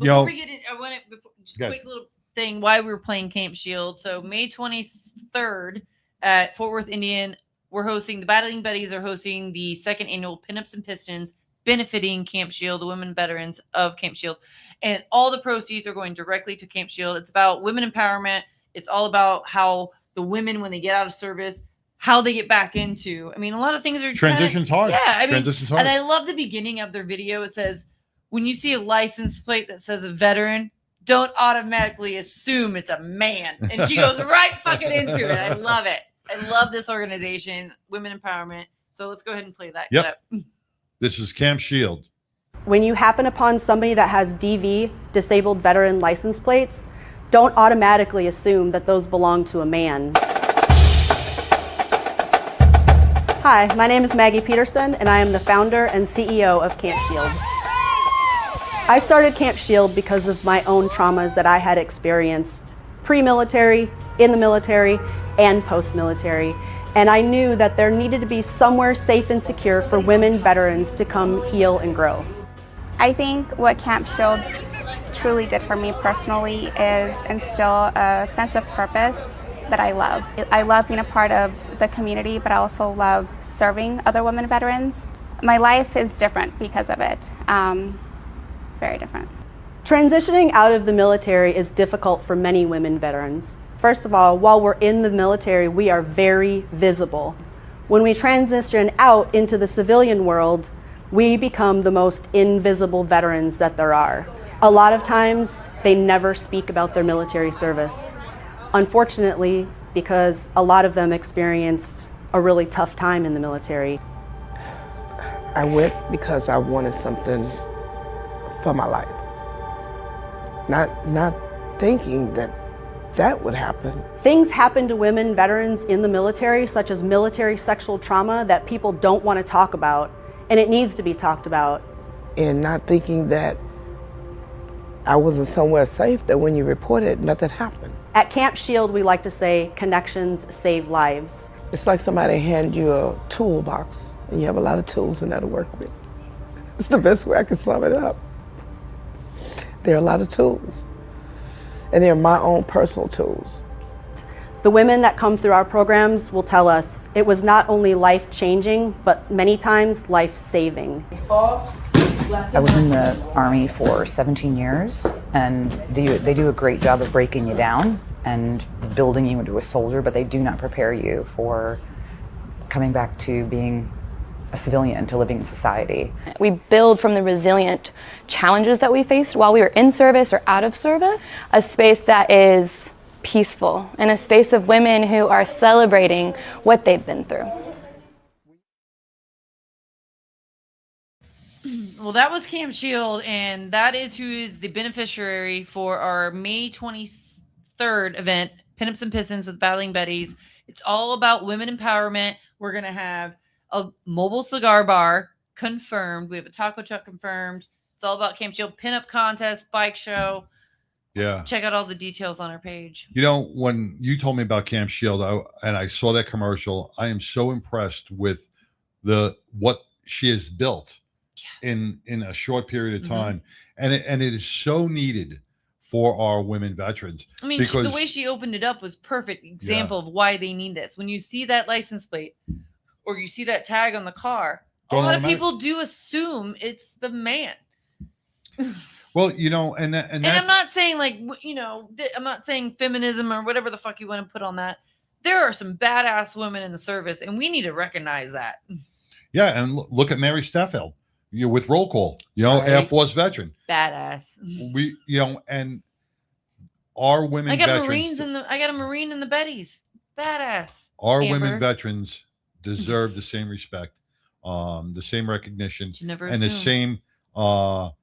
Before we get in, I want to just a quick little thing why we were playing Camp Shield. So May 23rd at Fort Worth Indian, we're hosting the Battling Betties are hosting the second annual Pinups and Pistons, benefiting Camp Shield, the women veterans of Camp Shield, and all the proceeds are going directly to Camp Shield. It's about women empowerment. It's all about how the women, when they get out of service, how they get back into. I mean, a lot of things are transition's hard. Yeah, I mean, transition's hard. and I love the beginning of their video. It says, when you see a license plate that says a veteran, don't automatically assume it's a man. And she goes right fucking into it. I love it. I love this organization, women empowerment. So let's go ahead and play that. Yep. This is Camp Shield. When you happen upon somebody that has DV, disabled veteran license plates, don't automatically assume that those belong to a man. Hi, my name is Maggie Peterson, and I am the founder and CEO of Camp Shield. I started Camp Shield because of my own traumas that I had experienced pre-military, in the military, and post-military. And I knew that there needed to be somewhere safe and secure for women veterans to come heal and grow. I think what Camp Shield truly did for me personally is instill a sense of purpose that I love. I love being a part of the community, but I also love serving other women veterans. My life is different because of it. Very different. Transitioning out of the military is difficult for many women veterans. First of all, while we're in the military, we are very visible. When we transition out into the civilian world, we become the most invisible veterans that there are. A lot of times, they never speak about their military service. Unfortunately, because a lot of them experienced a really tough time in the military. I went because I wanted something for my life. Not thinking that would happen. Things happen to women veterans in the military, such as military sexual trauma, that people don't want to talk about, and it needs to be talked about. And not thinking that I wasn't somewhere safe, that when you report it, nothing happened. At Camp Shield, we like to say, connections save lives. It's like somebody hand you a toolbox, and you have a lot of tools in there to work with. It's the best way I can sum it up. There are a lot of tools, and they're my own personal tools. The women that come through our programs will tell us it was not only life-changing, but many times life-saving. I was in the Army for 17 years, and they do a great job of breaking you down and building you into a soldier, but they do not prepare you for coming back to being a civilian, to living in society. We build from the resilient challenges that we faced while we were in service or out of service, a space that is peaceful and a space of women who are celebrating what they've been through. Well, that was Camp Shield, and that is who is the beneficiary for our May 23rd event, Pinups and Pistons with Battling Betties. It's all about women empowerment. We're going to have a mobile cigar bar confirmed. We have a taco truck confirmed. It's all about Camp Shield, pinup contest, bike show. Yeah. Check out all the details on our page. You know, when you told me about Camp Shield and I saw that commercial, I am so impressed with what she has built in a short period of time. And it is so needed for our women veterans. I mean, the way she opened it up was perfect example of why they need this. When you see that license plate or you see that tag on the car, a lot of people do assume it's the man. Well, you know, and I'm not saying I'm not saying feminism or whatever the fuck you want to put on that. There are some badass women in the service, and we need to recognize that. Yeah, and look at Mary Steffeld, with Roll Call, Air Force veteran, badass. And our women I got veterans, Marines I got a Marine in the Betties. Badass. our Amber. women veterans deserve the same respect, the same recognition, never and the assume. same,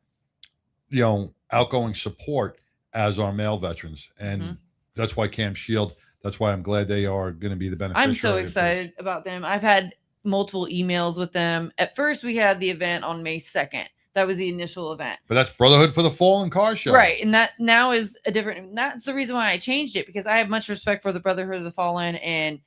outgoing support as our male veterans. And Mhm. that's why Camp Shield. That's why I'm glad they are going to be the beneficiary. I'm so of this. excited about them. I've had multiple emails with them. At first, we had the event on May 2nd. That was the initial event. But that's Brotherhood for the Fallen car show. Right. And that now is a different, that's the reason why I changed it, because I have much respect for the Brotherhood of the Fallen. And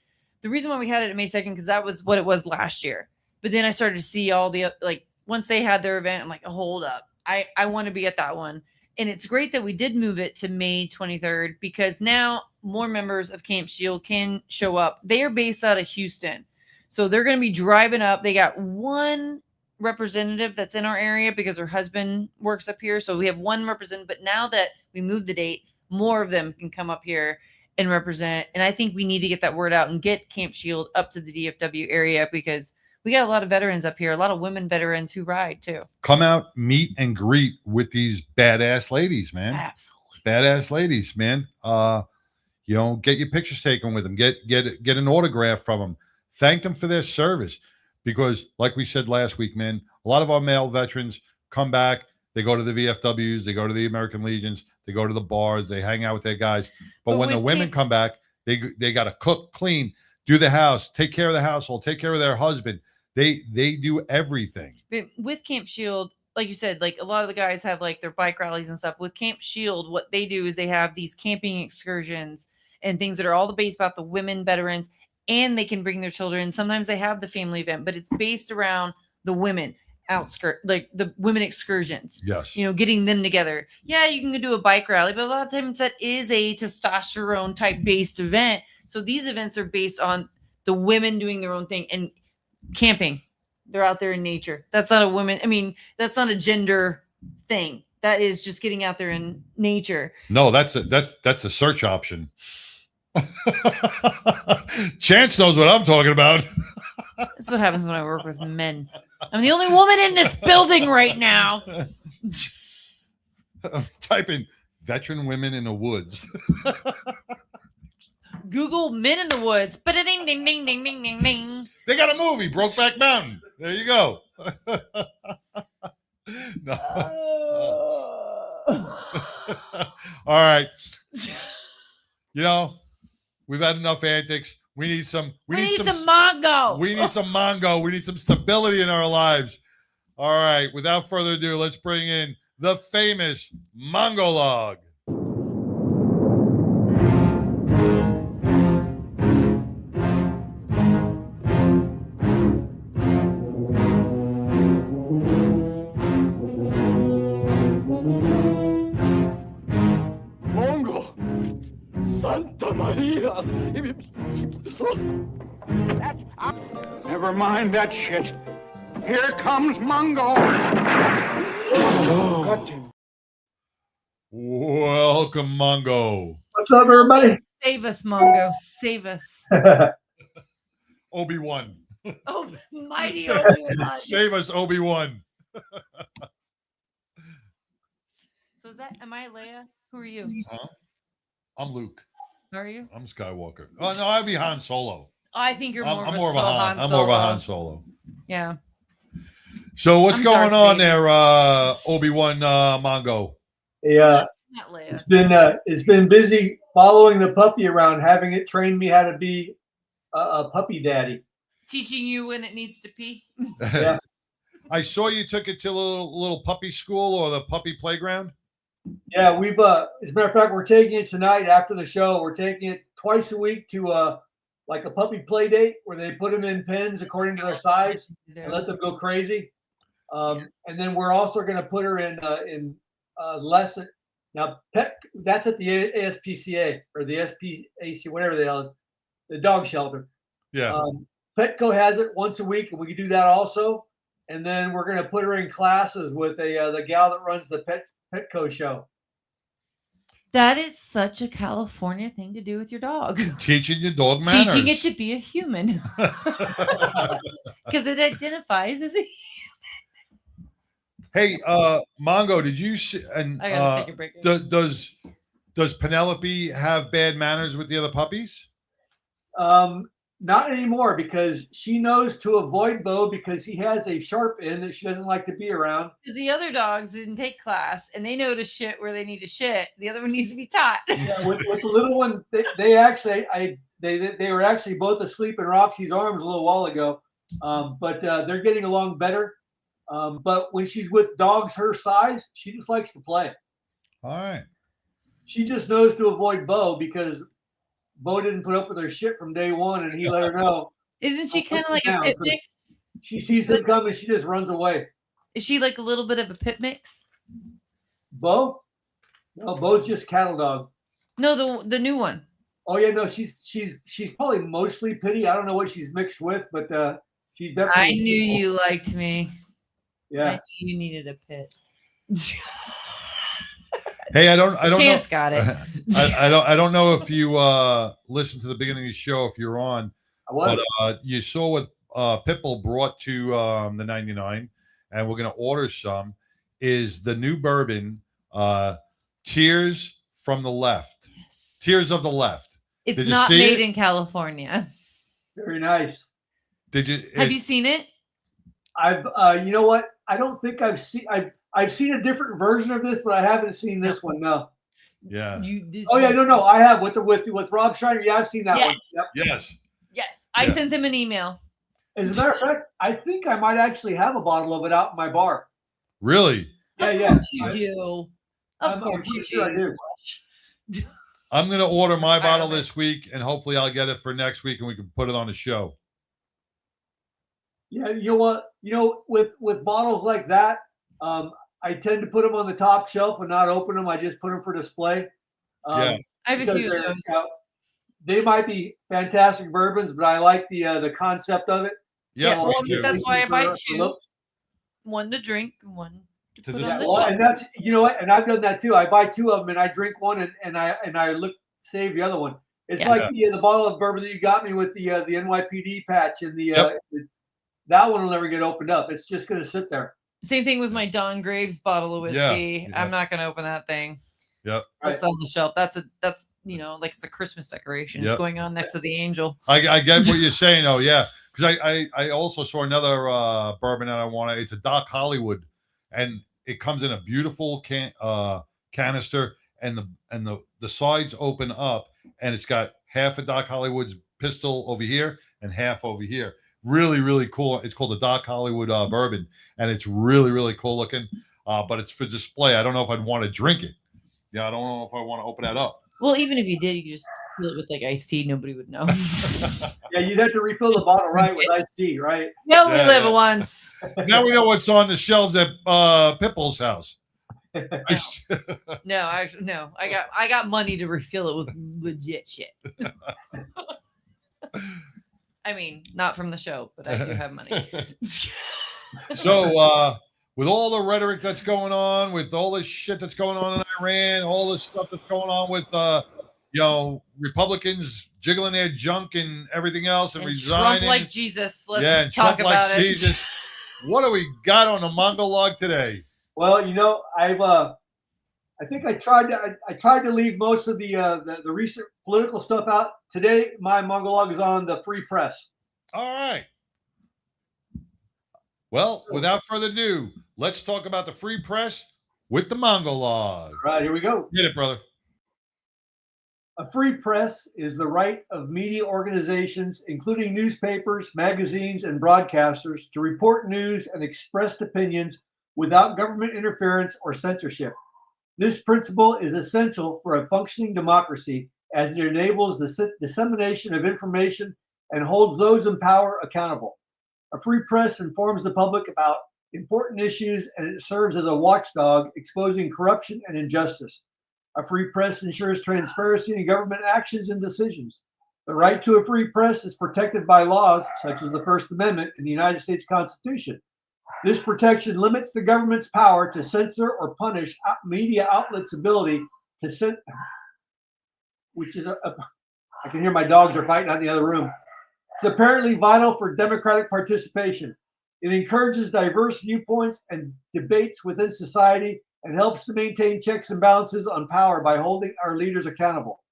the reason why we had it at May 2nd, because that was what it was last year. But then I started to see all the, like, once they had their event, I'm like, oh, hold up. I want to be at that one. And it's great that we did move it to May 23rd, because now more members of Camp Shield can show up. They are based out of Houston. So they're going to be driving up. They got one representative that's in our area because her husband works up here. So we have one representative. But now that we moved the date, more of them can come up here and represent. And I think we need to get that word out and get Camp Shield up to the DFW area, because we got a lot of veterans up here, a lot of women veterans who ride too. Come out, meet and greet with these badass ladies, man. Absolutely. Badass ladies, man. Get your pictures taken with them. Get an autograph from them. Thank them for their service, because like we said last week, man, a lot of our male veterans come back. They go to the VFWs, they go to the American Legions, they go to the bars, they hang out with their guys. But when the women come back, they got to cook, clean, do the house, take care of the household, take care of their husband. They do everything. But with Camp Shield, like you said, like a lot of the guys have like their bike rallies and stuff. With Camp Shield, what they do is they have these camping excursions and things that are all based about the women veterans, and they can bring their children. Sometimes they have the family event, but it's based around the women like the women excursions. Yes. Getting them together. Yeah, you can do a bike rally, but a lot of times that is a testosterone type based event. So these events are based on the women doing their own thing and camping. They're out there in nature. That's not a woman. I mean, that's not a gender thing. That is just getting out there in nature. No, that's a search option. Chance knows what I'm talking about. That's what happens when I work with men. I'm the only woman in this building right now. Type in veteran women in the woods. Google men in the woods. Ba-da-ding, ding, ding, ding, ding, ding, ding. They got a movie, Brokeback Mountain. There you go. No. All right. We've had enough antics. We need some. We need some Mongo. We need some Mongo. We need some stability in our lives. All right. Without further ado, let's bring in the famous Mongo Log. Mongo! Santa Maria! Never mind that shit. Here comes Mongo! Got him. Welcome, Mongo. What's up, everybody? Save us, Mongo. Save us. Obi-Wan. Oh, mighty Obi-Wan. Save us, Obi-Wan. So am I Leia? Who are you? Huh? I'm Luke. How are you? I'm Skywalker. Oh no, I'd be Han Solo. I think you're more I'm of more a of a Han. Han I'm Solo. more of a Han Solo. Yeah. So what's I'm going Darth on Vader. there, Obi-Wan Mongo? Yeah, Not Leia. it's been busy following the puppy around, having it train me how to be a puppy daddy. Teaching you when it needs to pee. Yeah. I saw you took it to a little puppy school or the puppy playground. Yeah, we've as a matter of fact, we're taking it tonight after the show. We're taking it twice a week to like a puppy play date where they put them in pens according to their size and let them go crazy. And then we're also going to put her in lesson. Now, that's at the ASPCA or the SPAC, whatever they are, the dog shelter. Yeah. Petco has it once a week, and we can do that also. And then we're going to put her in classes with the gal that runs the Petco show. That is such a California thing to do with your dog. Teaching your dog manners. Teaching it to be a human. Because it identifies as a human. Hey, Mongo, did you see? And I gotta take a break. Does Does Penelope have bad manners with the other puppies? Not anymore, because she knows to avoid Bo because he has a sharp end that she doesn't like to be around. Because the other dogs didn't take class and they know to shit where they need to shit. The other one needs to be taught. Yeah, with the little one, they were actually both asleep in Roxy's arms a little while ago, but they're getting along better. But when she's with dogs her size, she just likes to play. All right. She just knows to avoid Bo because Bo didn't put up with her shit from day one, and he let her know. Isn't she kind of like a pit mix? She sees him coming, she just runs away. Is she like a little bit of a pit mix? Bo? No, Bo's just cattle dog. No, the new one. Oh yeah, no, she's probably mostly pity. I don't know what she's mixed with, but she's definitely. I knew you liked me. Yeah. I knew you needed a pit. Hey, I don't Chance know. got it. I don't know if you listened to the beginning of the show, if you're on, but you saw what Pitbull brought to the 99, and we're going to order some, is the new bourbon, Tears from the Left. Yes. Tears of the Left. It's not made in California. Very nice. Have you seen it? I've you know what? I don't think I've seen a different version of this, but I haven't seen this one. No. Yeah. No. I have with Rob Schneider. Yeah, I've seen that one. Yes. Yep. Yes. I sent him an email. As a matter of fact, I think I might actually have a bottle of it out in my bar. Really? Yeah, Of course you do. I'm pretty sure I do. I'm going to order my bottle this week, and hopefully I'll get it for next week, and we can put it on the show. Yeah, you know what? With bottles like that, I tend to put them on the top shelf and not open them. I just put them for display. I have a few of those. They might be fantastic bourbons, but I like the concept of it. Yeah, that's why I buy two. One to drink and one to put on the shelf. And that's and I've done that too. I buy two of them and I drink one and I save the other one. It's like the bottle of bourbon that you got me with the NYPD patch and that one will never get opened up. It's just going to sit there. Same thing with my Don Graves bottle of whiskey. Yeah. I'm not going to open that thing. Yep. That's on the shelf. That's like it's a Christmas decoration. It's going on next to the angel. I get what you're saying. Oh yeah. Because I also saw another bourbon that I wanted. It's a Doc Hollywood, and it comes in a beautiful canister, and the sides open up, and it's got half a Doc Hollywood's pistol over here and half over here. Really, really cool. It's called the Doc Hollywood bourbon, and it's really, really cool looking. But it's for display. I don't know if I'd want to drink it. Yeah, I don't know if I want to open that up. Well, even if you did, you could just fill it with like iced tea. Nobody would know. Yeah, you'd have to refill the bottle with iced tea, right? We only live once. Now we know what's on the shelves at Pitbull's house. No, actually, no. I got money to refill it with legit shit. I mean, not from the show, but I do have money. So, with all the rhetoric that's going on, with all this shit that's going on in Iran, all this stuff that's going on with, Republicans jiggling their junk and everything else and resigning. Trump like Jesus. Let's and talk Trump about like it. Jesus. What do we got on the Mongol log today? Well, I think I tried to leave most of the recent political stuff out. Today, my Mongol log is on the Free Press. All right. Well, without further ado, let's talk about the Free Press with the Mongol log. All right, here we go. Get it, brother. A free press is the right of media organizations, including newspapers, magazines, and broadcasters, to report news and expressed opinions without government interference or censorship. This principle is essential for a functioning democracy as it enables the dissemination of information and holds those in power accountable. A free press informs the public about important issues, and it serves as a watchdog exposing corruption and injustice. A free press ensures transparency in government actions and decisions. The right to a free press is protected by laws such as the First Amendment in the United States Constitution. This protection limits the government's power to censor or punish media outlets' ability to censor, which is I can hear my dogs are fighting out in the other room. It's apparently vital for democratic participation. It encourages diverse viewpoints and debates within society and helps to maintain checks and balances on power by holding our leaders accountable.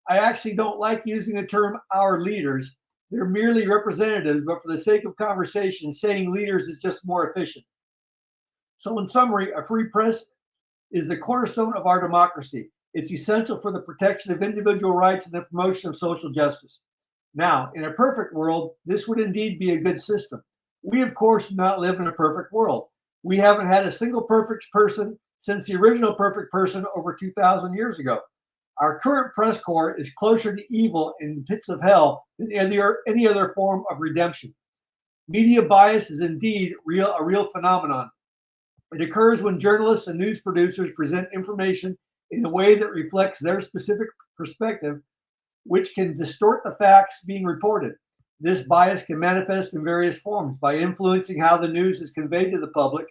I actually don't like using the term our leaders. They're merely representatives, but for the sake of conversation, saying leaders is just more efficient. So in summary, a free press is the cornerstone of our democracy. It's essential for the protection of individual rights and the promotion of social justice. Now, in a perfect world, this would indeed be a good system. We, of course, do not live in a perfect world. We haven't had a single perfect person since the original perfect person over 2,000 years ago. Our current press corps is closer to evil in pits of hell than any other form of redemption. Media bias is indeed a real phenomenon. It occurs when journalists and news producers present information in a way that reflects their specific perspective, which can distort the facts being reported. This bias can manifest in various forms by influencing how the news is conveyed to the public.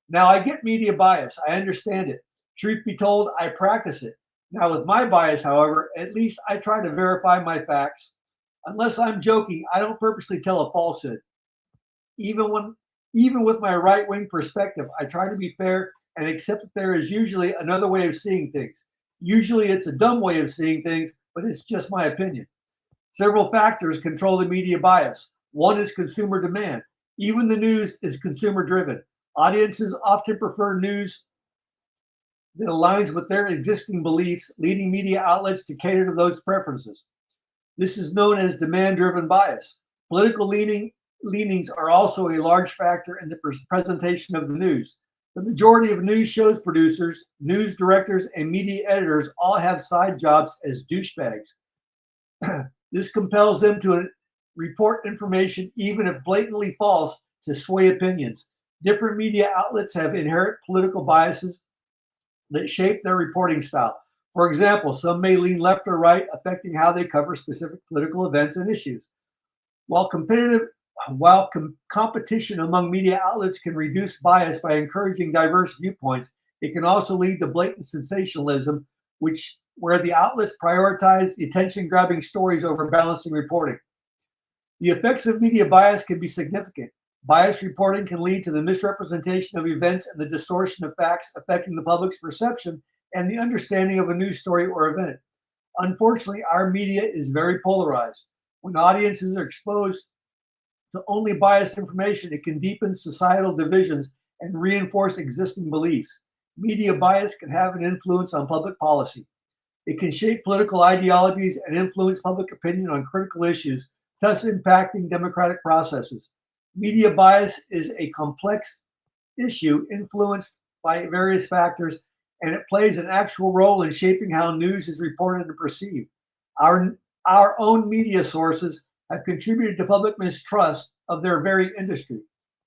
Now, I get media bias. I understand it. Truth be told, I practice it. Now, with my bias, however, at least I try to verify my facts. Unless I'm joking, I don't purposely tell a falsehood. Even with my right-wing perspective, I try to be fair and accept that there is usually another way of seeing things. Usually it's a dumb way of seeing things, but it's just my opinion. Several factors control the media bias. One is consumer demand. Even the news is consumer-driven. Audiences often prefer news that aligns with their existing beliefs, leading media outlets to cater to those preferences. This is known as demand-driven bias. Political leanings are also a large factor in the presentation of the news. The majority of news shows producers, news directors, and media editors all have side jobs as douchebags. This compels them to report information, even if blatantly false, to sway opinions. Different media outlets have inherent political biases that shape their reporting style. For example, some may lean left or right, affecting how they cover specific political events and issues. While competition among media outlets can reduce bias by encouraging diverse viewpoints, it can also lead to blatant sensationalism, where the outlets prioritize the attention-grabbing stories over balancing reporting. The effects of media bias can be significant. Biased reporting can lead to the misrepresentation of events and the distortion of facts, affecting the public's perception and the understanding of a news story or event. Unfortunately, our media is very polarized. When audiences are exposed to only biased information, it can deepen societal divisions and reinforce existing beliefs. Media bias can have an influence on public policy. It can shape political ideologies and influence public opinion on critical issues, thus impacting democratic processes. Media bias is a complex issue influenced by various factors, and it plays an actual role in shaping how news is reported and perceived. Our own media sources have contributed to public mistrust of their very industry.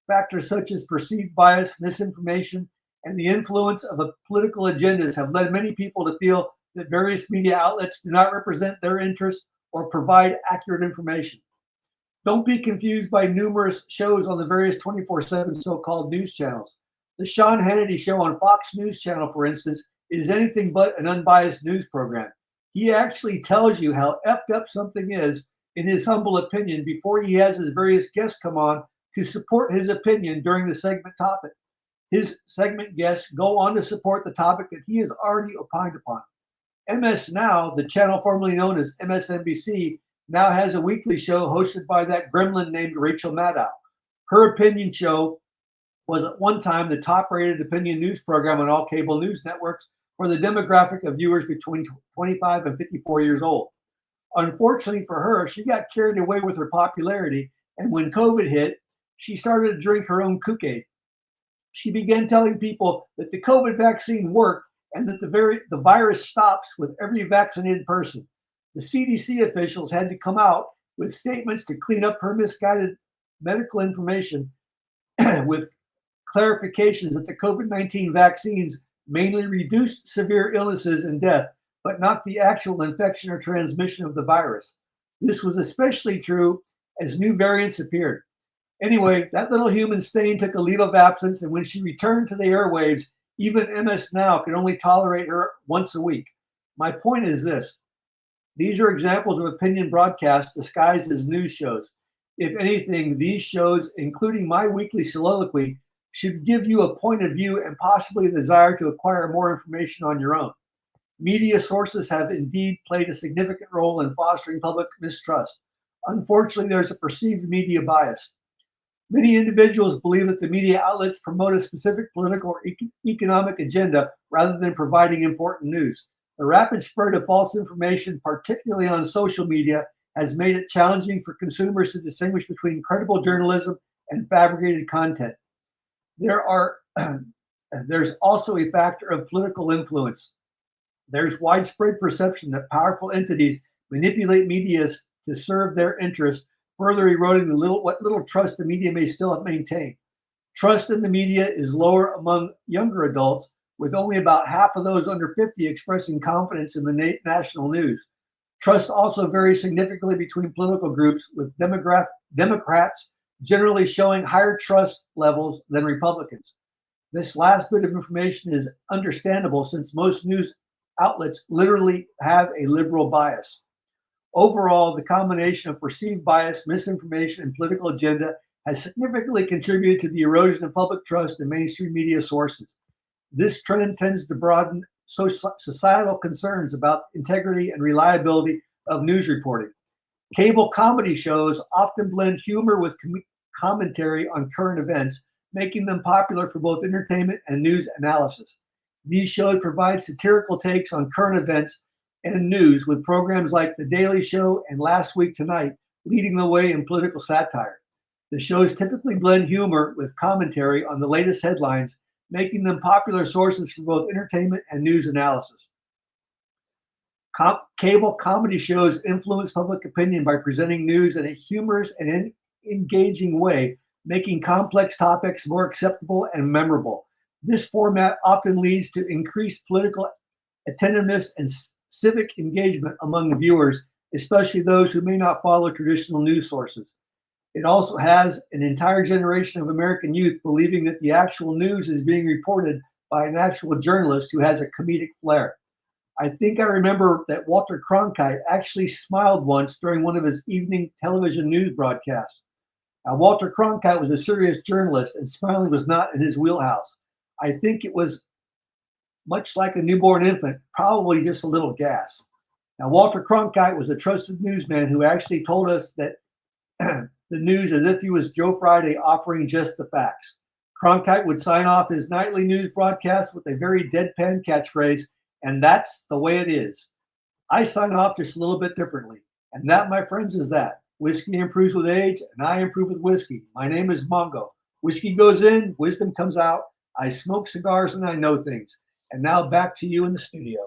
Factors such as perceived bias, misinformation, and the influence of political agendas have led many people to feel that various media outlets do not represent their interests or provide accurate information. Don't be confused by numerous shows on the various 24/7 so-called news channels. The Sean Hannity show on Fox News Channel, for instance, is anything but an unbiased news program. He actually tells you how effed up something is, in his humble opinion, before he has his various guests come on to support his opinion during the segment topic. His segment guests go on to support the topic that he has already opined upon. MS Now, the channel formerly known as MSNBC, now has a weekly show hosted by that gremlin named Rachel Maddow. Her opinion show was at one time the top-rated opinion news program on all cable news networks for the demographic of viewers between 25 and 54 years old. Unfortunately for her, she got carried away with her popularity, and when COVID hit, she started to drink her own Kool-Aid. She began telling people that the COVID vaccine worked and that the virus stops with every vaccinated person. The CDC officials had to come out with statements to clean up her misguided medical information with clarifications that the COVID-19 vaccines mainly reduced severe illnesses and death, but not the actual infection or transmission of the virus. This was especially true as new variants appeared. Anyway, that little human stain took a leave of absence, and when she returned to the airwaves, even MS Now could only tolerate her once a week. My point is this. These are examples of opinion broadcasts disguised as news shows. If anything, these shows, including my weekly soliloquy, should give you a point of view and possibly a desire to acquire more information on your own. Media sources have indeed played a significant role in fostering public mistrust. Unfortunately, there's a perceived media bias. Many individuals believe that the media outlets promote a specific political or economic agenda rather than providing important news. The rapid spread of false information, particularly on social media, has made it challenging for consumers to distinguish between credible journalism and fabricated content. There's also a factor of political influence. There's widespread perception that powerful entities manipulate media to serve their interests, further eroding what little trust the media may still maintain. Trust in the media is lower among younger adults, with only about half of those under 50 expressing confidence in the national news. Trust also varies significantly between political groups, with Democrats generally showing higher trust levels than Republicans. This last bit of information is understandable since most news outlets literally have a liberal bias. Overall, the combination of perceived bias, misinformation, and political agenda has significantly contributed to the erosion of public trust in mainstream media sources. This trend tends to broaden societal concerns about integrity and reliability of news reporting. Cable comedy shows often blend humor with commentary on current events, making them popular for both entertainment and news analysis. These shows provide satirical takes on current events and news, with programs like The Daily Show and Last Week Tonight leading the way in political satire. The shows typically blend humor with commentary on the latest headlines, making them popular sources for both entertainment and news analysis. Cable comedy shows influence public opinion by presenting news in a humorous and engaging way, making complex topics more acceptable and memorable. This format often leads to increased political attentiveness and civic engagement among the viewers, especially those who may not follow traditional news sources. It also has an entire generation of American youth believing that the actual news is being reported by an actual journalist who has a comedic flair. I think I remember that Walter Cronkite actually smiled once during one of his evening television news broadcasts. Now, Walter Cronkite was a serious journalist, and smiling was not in his wheelhouse. I think it was much like a newborn infant, probably just a little gas. Now, Walter Cronkite was a trusted newsman who actually told us that the news as if he was Joe Friday offering just the facts. Cronkite would sign off his nightly news broadcast with a very deadpan catchphrase, and that's the way it is. I sign off just a little bit differently, and that, my friends, is that. Whiskey improves with age, and I improve with whiskey. My name is Mongo. Whiskey goes in, wisdom comes out. I smoke cigars and I know things. And now back to you in the studio.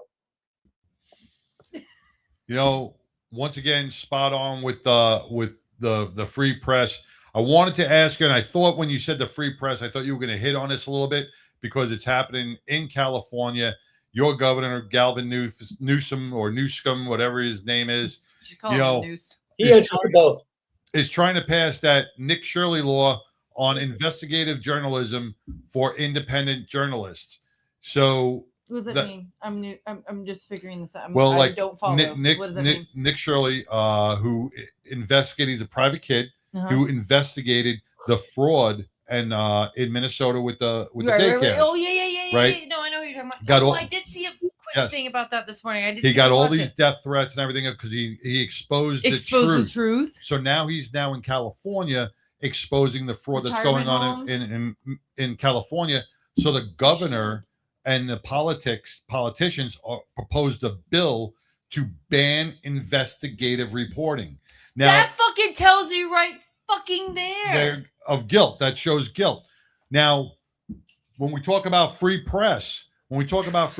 You know, once again, spot on with the free press. I wanted to ask you, and I thought when you said the free press, I thought you were going to hit on this a little bit because it's happening in California. Your governor, Galvin Newsom, or Newscomb, whatever his name is, you know, Noose. He answers to both. Is trying to pass that Nick Shirley law on investigative journalism for independent journalists. So what does that mean? I'm new. I'm just figuring this out. I don't follow. Nick, what does that mean? Nick Shirley, who investigated, he's a private kid who investigated the fraud and in Minnesota with the daycare. Right. Oh yeah. Right. No, I know who you're talking about. I did see a quick thing about that this morning. He got all these death threats and everything because he exposed the truth. So now he's in California exposing the fraud that's going on in California. So the governor and the politicians proposed a bill to ban investigative reporting. Now that fucking tells you right fucking there of guilt. That shows guilt. Now, when we talk about free press, we talk about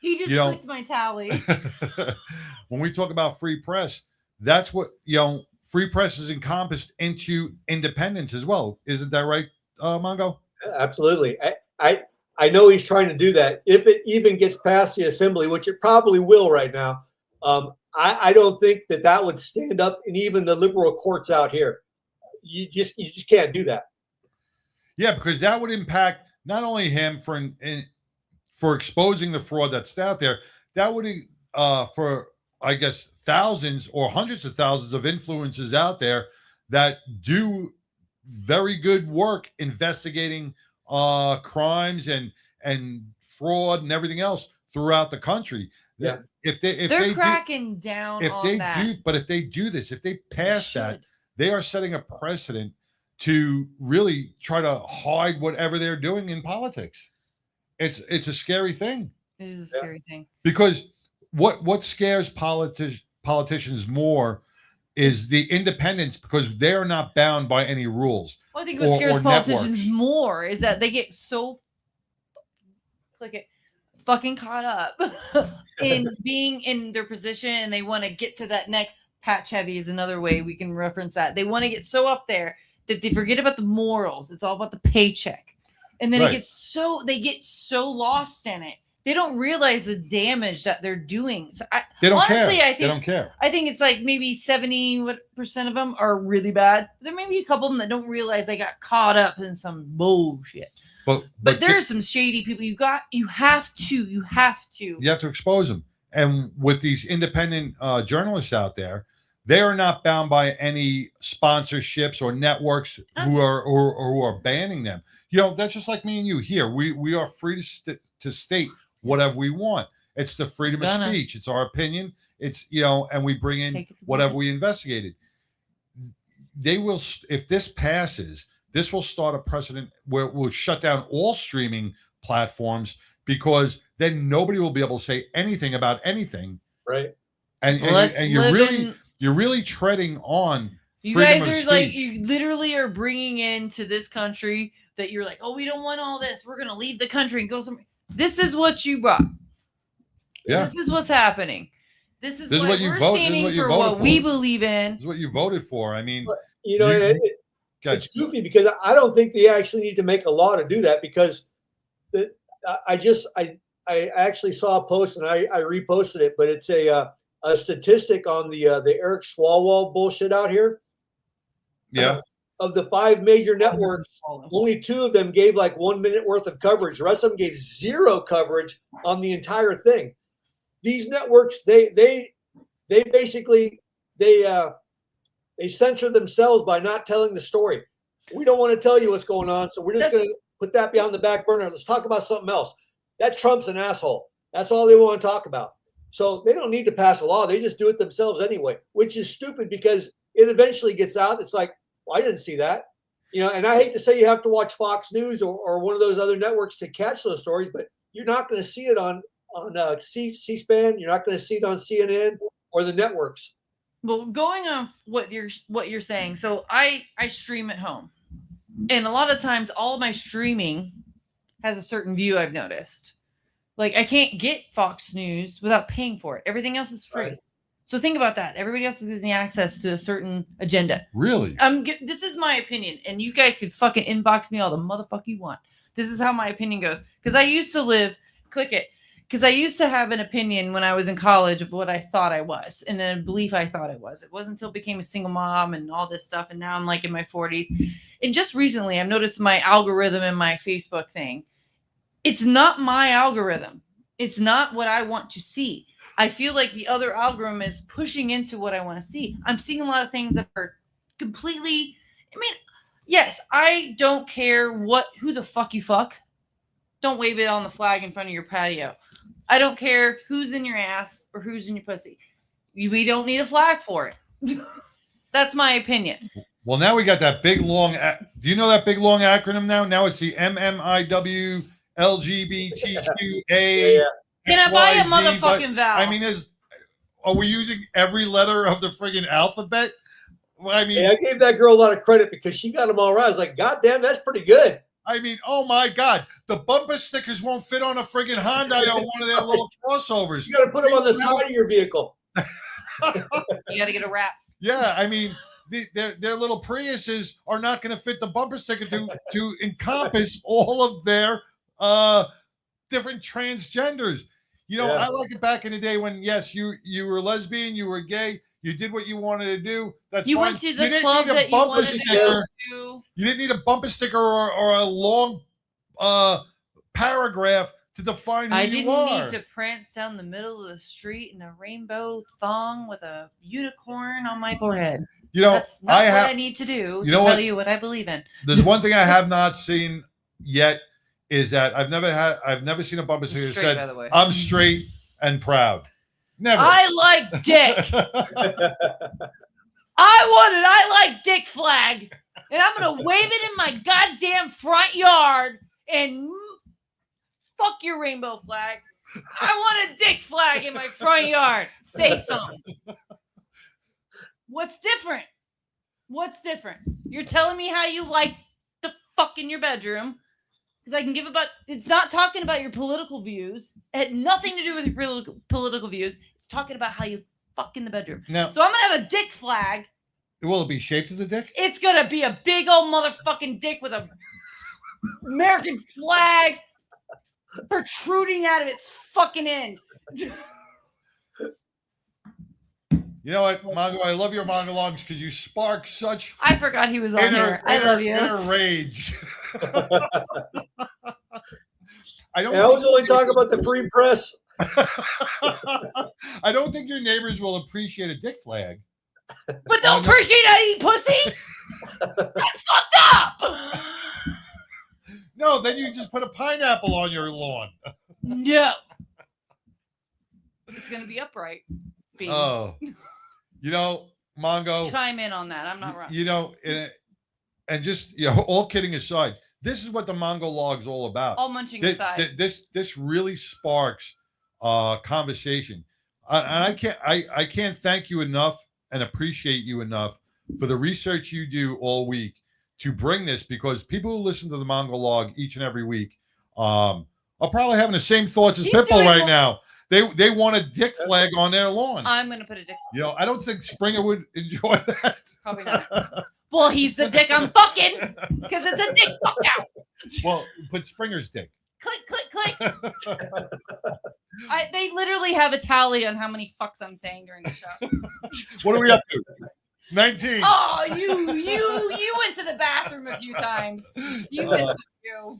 he just clicked my tally. When we talk about free press, that's what free press is encompassed into independence as well. Isn't that right, Mongo? Absolutely. I know he's trying to do that. If it even gets past the assembly, which it probably will right now, I don't think that would stand up in even the liberal courts out here. You just can't do that. Yeah, because that would impact not only him for exposing the fraud that's out there, that would for I guess thousands or hundreds of thousands of influencers out there that do very good work investigating crimes and fraud and everything else throughout the country. Yeah. If They're they cracking down if on they that. do, but if they do this, if they pass that, should. they are setting a precedent to really try to hide whatever they're doing in politics. It's a scary thing. It is a scary thing. Because what scares politicians more is the independence, because they are not bound by any rules. Well, I think what scares or politicians networks. more is that they get so fucking caught up in being in their position, and they want to get to that next. Patch heavy is another way we can reference that. They want to get so up there that they forget about the morals. It's all about the paycheck, and then Right. they get so lost in it. They don't realize the damage that they're doing. So They don't honestly, care. I think They don't care. I think it's like maybe 70% of them are really bad. There may be a couple of them that don't realize they got caught up in some bullshit. But there's some shady people. You have to. you have to expose them. And with these independent journalists out there, they are not bound by any sponsorships or networks who are banning them. That's just like me and you here. We are free to state whatever we want. It's the freedom of Gonna. speech. It's our opinion. It's and we bring in Take it for whatever granted. we investigated. They will, if this passes, this will start a precedent where it will shut down all streaming platforms, because then nobody will be able to say anything about anything. Right. And you're really treading on You freedom guys of are like, speech. you literally are bringing into this country that you're like, oh, we don't want all this. We're gonna leave the country and go somewhere. This is what you brought. Yeah. This is what's happening. This is This is why what you we're vote- this is standing what you for voted what for. we believe in. This is what you voted for. I mean, It's goofy because I don't think they actually need to make a law to do that, because I actually saw a post and I reposted it, but it's a statistic on the Eric Swalwell bullshit out here. Yeah. Of the 5 major networks, only 2 of them gave like 1 minute worth of coverage. The rest of them gave 0 coverage on the entire thing. These networks, they basically they censor themselves by not telling the story. We don't want to tell you what's going on, so we're just going to put that behind the back burner. Let's talk about something else. That Trump's an asshole. That's all they want to talk about. So they don't need to pass a law. They just do it themselves anyway, which is stupid because it eventually gets out. It's like, well, I didn't see that. And I hate to say you have to watch Fox News or one of those other networks to catch those stories, but you're not going to see it on C-SPAN. You're not going to see it on CNN or the networks. Well, going off what you're saying, so I stream at home, and a lot of times all of my streaming has a certain view. I've noticed, like I can't get Fox News without paying for it. Everything else is free. Right. So think about that. Everybody else is getting access to a certain agenda. Really? This is my opinion, and you guys could fucking inbox me all the motherfucker you want. This is how my opinion goes, because I used to have an opinion when I was in college of what I thought I was and a belief I thought I was. It wasn't until I became a single mom and all this stuff, and now I'm like in my 40s. And just recently, I've noticed my algorithm in my Facebook thing. It's not my algorithm. It's not what I want to see. I feel like the other algorithm is pushing into what I want to see. I'm seeing a lot of things that are completely, yes, I don't care who the fuck you fuck. Don't wave it on the flag in front of your patio. I don't care who's in your ass or who's in your pussy. We don't need a flag for it. That's my opinion. Well, now we got that big long. Do you know that big long acronym now? Now it's the MMIW LGBTQA. Can I buy a XYZ, motherfucking vowel? I mean, are we using every letter of the friggin' alphabet? Well, I mean, Hey, I gave that girl a lot of credit because she got them all right. I was like, God damn, that's pretty good. I mean, oh my God, the bumper stickers won't fit on a friggin' Hyundai or one of their little crossovers. You got to put them on the side of your vehicle. You got to get a wrap. Yeah, I mean, their little Priuses are not going to fit the bumper sticker to encompass all of their different transgenders. Yeah. I like it back in the day when, yes, you were lesbian, you were gay, you did what you wanted to do. That's You fine. went to the didn't club need a that you bumper wanted to sticker. go to. You didn't need a bumper sticker or a long paragraph to define who I you didn't are. need to prance down the middle of the street in a rainbow thong with a unicorn on my forehead. You know, That's not what I need to do You know to what? tell you what I believe in. There's one thing I have not seen yet is that I've never seen a bumper sticker that straight, by said the way. I'm straight and proud. Never. I like dick. I like dick flag. And I'm going to wave it in my goddamn front yard and fuck your rainbow flag. I want a dick flag in my front yard. Say something. What's different? What's different? You're telling me how you like the fuck in your bedroom. Because I can give about, it's not talking about your political views. It had nothing to do with your political views. It's talking about how you fuck in the bedroom. Now- So I'm going to have a dick flag. Will it be shaped as a dick? It's going to be a big old motherfucking dick with a American flag protruding out of its fucking end. You know what, Mongo? I love your monologues because you spark such. I forgot he was on here. I love you. Inner rage. I don't. And I was only talking about the free press. I don't think your neighbors will appreciate a dick flag. But they'll appreciate how to eat pussy? That's fucked up. No, then you just put a pineapple on your lawn. No. It's going to be upright. Baby. Oh. You know, Mongo. Chime in on that. I'm not wrong. You know, and just, you know, all kidding aside, this is what the Mongo log's all about. All munching this, aside. This really sparks conversation. And I can't thank you enough and appreciate you enough for the research you do all week to bring this, because people who listen to the Mongo log each and every week are probably having the same thoughts as Pitbull right now. They want a dick flag on their lawn. I'm going to put a dick. You know, I don't think Springer would enjoy that. Probably not. Well, he's the dick I'm fucking because it's a dick fuck out. Well, put Springer's dick. Click, click, click. They literally have a tally on how many fucks I'm saying during the show. What are we up to? 19. Oh, you went to the bathroom a few times. You missed a few.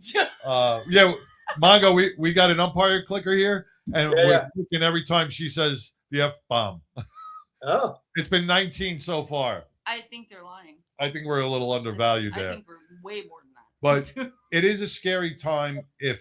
Yeah, Mongo, we got an umpire clicker here, and Yeah, we're clicking every time she says the F bomb. Oh, it's been 19 so far. I think they're lying. I think we're a little undervalued I there. think we're way more than that. But it is a scary time if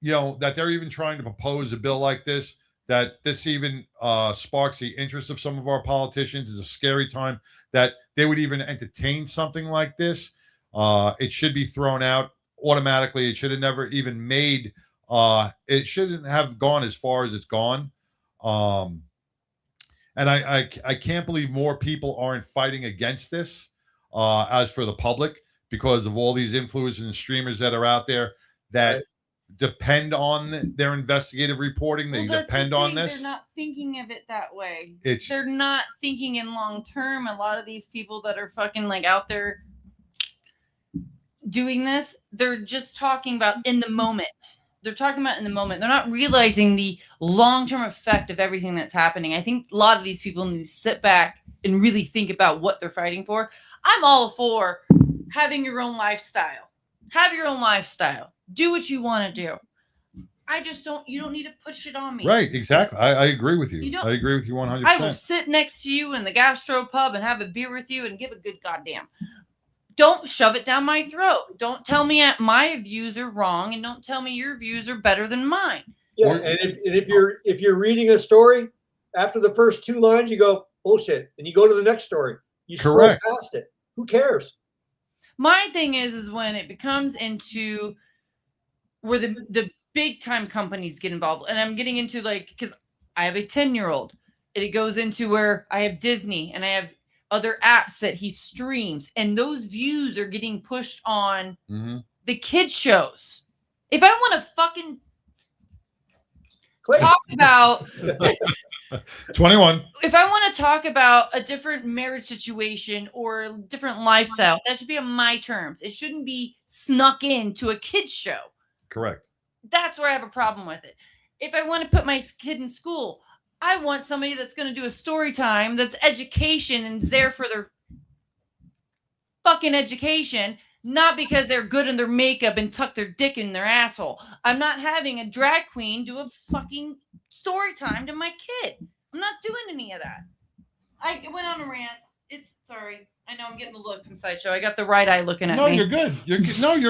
you know, that they're even trying to propose a bill like this, that this even sparks the interest of some of our politicians. It's a scary time that they would even entertain something like this. It should be thrown out automatically. It should have never even made it shouldn't have gone as far as it's gone. And I can't believe more people aren't fighting against this as for the public, because of all these influencers and streamers that are out there that depend on their investigative reporting. They Well, that's depend the on thing. this. They're not thinking of it that way. It's- They're not thinking in long term. A lot of these people that are fucking like out there doing this, they're just talking about in the moment. They're talking about in the moment. They're not realizing the long-term effect of everything that's happening. I think a lot of these people need to sit back and really think about what they're fighting for. I'm all for having your own lifestyle. Have your own lifestyle. Do what you want to do. I just don't, you don't need to push it on me. Right, exactly. I agree with you. You don't- I agree with you 100%. I will sit next to you in the gastro pub and have a beer with you and give a good goddamn. Don't shove it down my throat. Don't tell me my views are wrong, and don't tell me your views are better than mine. yeah. And if you're reading a story, after the first two lines, you go bullshit, and you go to the next story. You scroll Correct. past it. Who cares? My thing is when it becomes into where the big time companies get involved, and I'm getting into like, because I have a 10-year-old, and it goes into where I have Disney and I have other apps that he streams, and those views are getting pushed on the kid shows. If I want to fucking talk about 21. if I want to talk about a different marriage situation or a different lifestyle, that should be on my terms. It shouldn't be snuck into a kid's show. Correct. That's where I have a problem with it. If I want to put my kid in school, I want somebody that's going to do a story time that's education and is there for their fucking education, not because they're good in their makeup and tuck their dick in their asshole. I'm not having a drag queen do a fucking story time to my kid. I'm not doing any of that. I went on a rant. It's sorry. I know I'm getting the look from Sideshow. I got the right eye looking at No, me. you're good. You're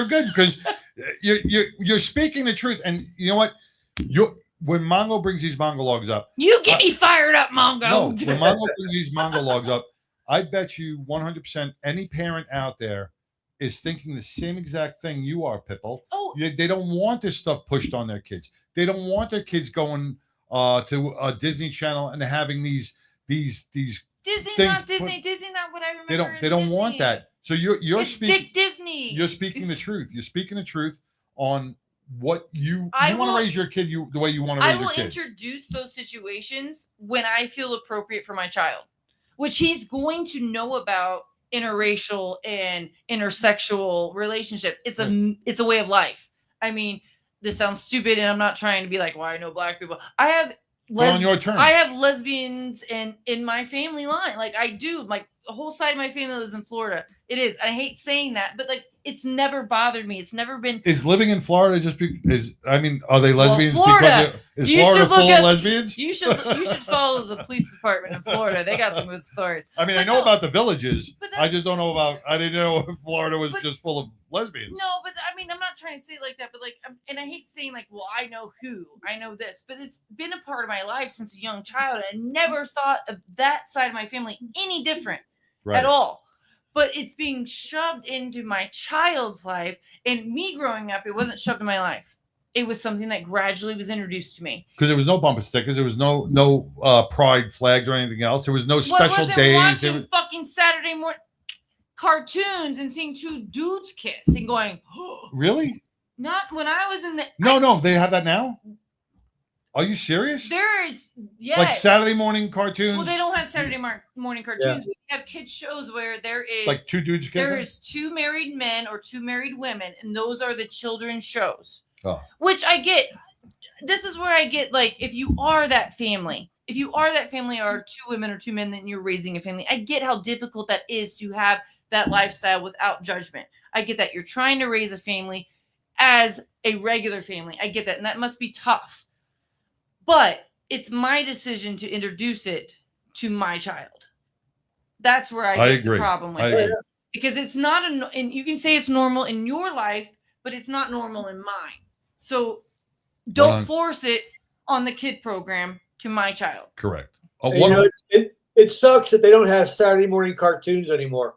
good because you're speaking the truth. And you know what? When Mongo brings these monologues up, You get me fired up, Mongo. no, when Mongo brings these monologues up, I bet you 100% any parent out there is thinking the same exact thing you are, Pipple. Oh. They don't want this stuff pushed on their kids. They don't want their kids going to a Disney Channel and having these Disney's things not put- Disney. Disney not what I remember. They don't want that. So you're It's speaking Dick Disney. You're speaking the truth. You're speaking the truth on what you I want will- to raise your kid the way you want to I raise will your kid. introduce those situations when I feel appropriate for my child, which he's going to know about interracial and intersexual relationship. It's a way of life. I mean, this sounds stupid, and I'm not trying to be like, well, I know black people. I have on your terms. I have lesbians in my family line. Like I do. Like the whole side of my family lives in Florida. It is. I hate saying that, but like it's never bothered me. It's never been. Is living in Florida are they lesbians? Florida. Is You Florida should look full at- of lesbians? You should follow the police department in Florida. They got some good stories. I mean, I But know no, about the villages. but I just don't know about. I didn't know if Florida was just full of lesbians. No, but I mean, I'm not trying to say it like that, but like, and I hate saying like, well, I know who, I know this, but it's been a part of my life since a young child. I never thought of that side of my family any different at all. But it's being shoved into my child's life, and me growing up, it wasn't shoved in my life. It was something that gradually was introduced to me. Because there was no bumper stickers, there was no pride flags or anything else. There was no Well, I special wasn't days. watching There was- fucking Saturday morning cartoons and seeing two dudes kiss and going, really? not when I was in the. No, they have that now. Are you serious? There's yes. Like Saturday morning cartoons. Well, they don't have Saturday morning cartoons. We have kids shows where there is Like two dudes kissing? There is two married men or two married women, and those are the children's shows. Oh. Which I get. This is where I get like if you are that family or two women or two men, then you're raising a family. I get how difficult that is to have that lifestyle without judgment. I get that you're trying to raise a family as a regular family. I get that, and that must be tough. But it's my decision to introduce it to my child. That's where I get agree. the problem with I it. agree. Because it's not, and you can say it's normal in your life, but it's not normal in mine. So don't Well, force it on the kid program to my child. Correct. And, you know, it sucks that they don't have Saturday morning cartoons anymore.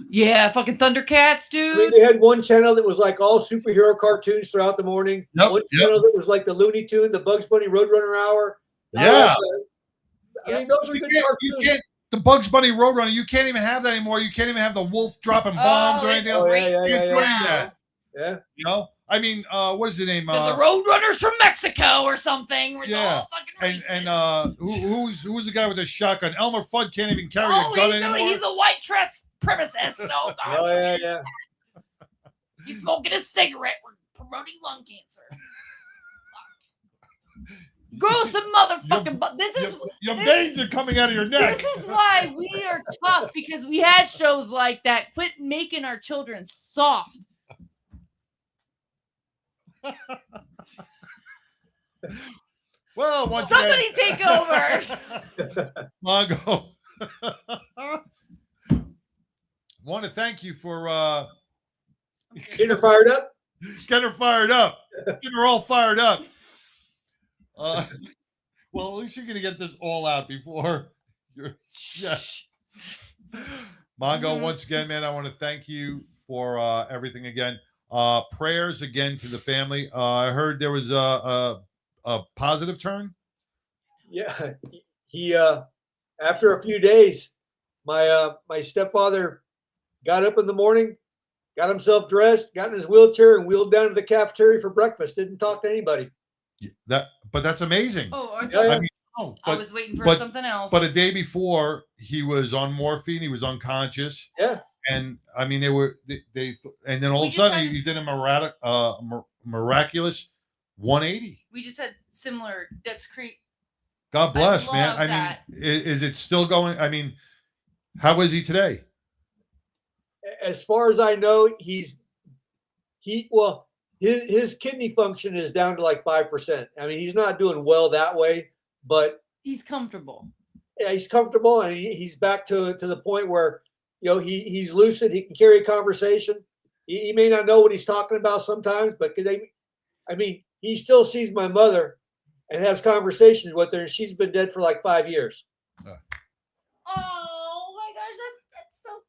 Yeah, fucking Thundercats, I dude. mean, they had one channel that was like all superhero cartoons throughout the morning. One channel that was like the Looney Tune, the Bugs Bunny Roadrunner Hour. Yeah. I mean, those are good cartoons. The Bugs Bunny Roadrunner, you can't even have that anymore. You can't even have the wolf dropping bombs or anything else. yeah, You can't do any of yeah. that. Yeah. You know? I mean, what is the name? Because the Roadrunners from Mexico or something. Where it's Yeah. all fucking racist. And who's the guy with the shotgun? Elmer Fudd can't even carry Oh, a gun anymore. he's a white trash supremacist. So Oh, yeah. he's smoking a cigarette. We're promoting lung cancer. Grow some motherfucking butt. This is Your veins are coming out of your neck. This is why we are tough, because we had shows like that. Quit making our children soft. Well, once Somebody again- take over. Mongo. Want to thank you for getting her fired up. Get her fired up. Get her all fired up. Well, at least you're gonna get this all out before you're. Yeah. Mongo, once again, man, I want to thank you for everything again. Prayers again to the family. I heard there was a positive turn. Yeah, he after a few days, my stepfather got up in the morning, got himself dressed, got in his wheelchair, and wheeled down to the cafeteria for breakfast. Didn't talk to anybody. But that's amazing. Oh, I, Yeah, yeah. I mean, no, I but- was waiting for but- something else. But a day before, he was on morphine. He was unconscious. Yeah. And I mean, they and then all We of a just sudden had he this- did a miraculous 180. we just had similar. That's great. God bless, man. love I that. mean, is it still going? I mean, how is he today? As far as I know, his kidney function is down to like 5%. I mean, he's not doing well that way, but He's comfortable. he's comfortable, and he's back to the point where, you know, he's lucid. He can carry a conversation. He may not know what he's talking about sometimes, but he still sees my mother and has conversations with her. And she's been dead for like 5 years. Oh my gosh, that's so.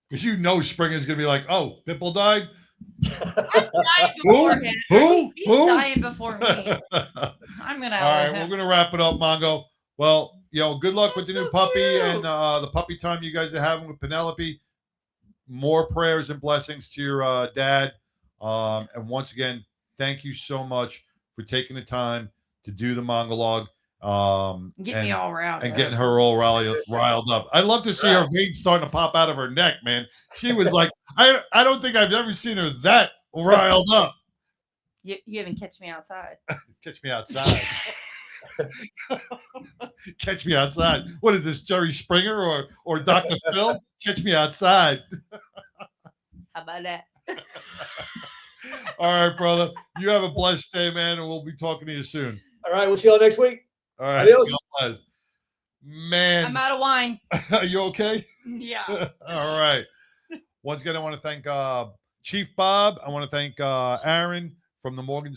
Because you know Springer's gonna be like, "Oh, Pitbull died." I'm dying before him. Who? He's Who? dying before me. I'm gonna. All right, him. we're gonna wrap it up, Mongo. Well, good luck with the new puppy and the puppy time you guys are having with Penelope. More prayers and blessings to your dad. And once again, thank you so much for taking the time to do the Mongolog. Get me all riled and up. getting her all riled up. I'd love to see her veins starting to pop out of her neck, man. She was like, I don't think I've ever seen her that riled up. You haven't catch me outside. Catch me outside. Catch me outside. What is this, Jerry Springer or Dr. Phil? Catch me outside. How about that? All right, brother. You have a blessed day, man, and we'll be talking to you soon. All right, we'll see y'all next week. All right. Adios. God bless. Man. I'm out of wine. Are you okay? Yeah. All right. Once again, I want to thank Chief Bob. I want to thank Aaron from the Morgan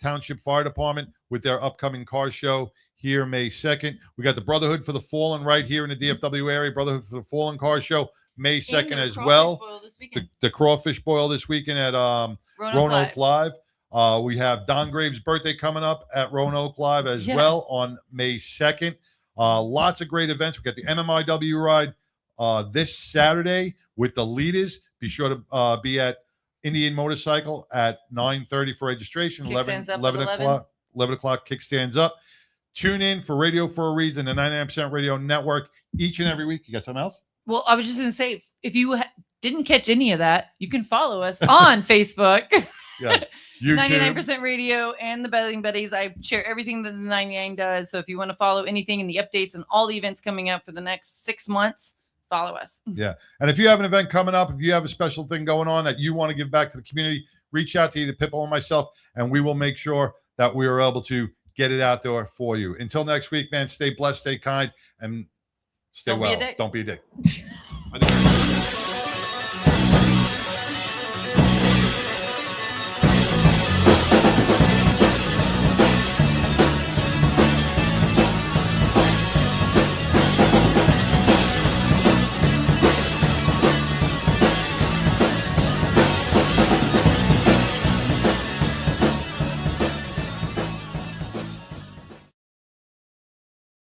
Township Fire Department with their upcoming car show here May 2nd. We got the Brotherhood for the Fallen right here in the DFW area. Brotherhood for the Fallen car show May 2nd as well. The crawfish boil this weekend at Roanoke Live. We have Don Graves' birthday coming up at Roanoke Live as well on May 2nd. Lots of great events. We got the MMIW ride this Saturday with the leaders. Be sure to be at Indian Motorcycle at 9:30 for registration. 11 o'clock kickstands up. Tune in for Radio for a Reason, the 99% Radio Network each and every week. You got something else? Well, I was just going to say, if you didn't catch any of that, you can follow us on Facebook. Yeah. YouTube. 99% Radio and the Betting Buddies. I share everything that the 99 does. So if you want to follow anything in the updates and all the events coming up for the next 6 months, follow us. Yeah. And if you have an event coming up, if you have a special thing going on that you want to give back to the community, reach out to either Pitbull or myself, and we will make sure that we are able to get it out there for you. Until next week, man, stay blessed, stay kind, and stay well. Don't be a dick.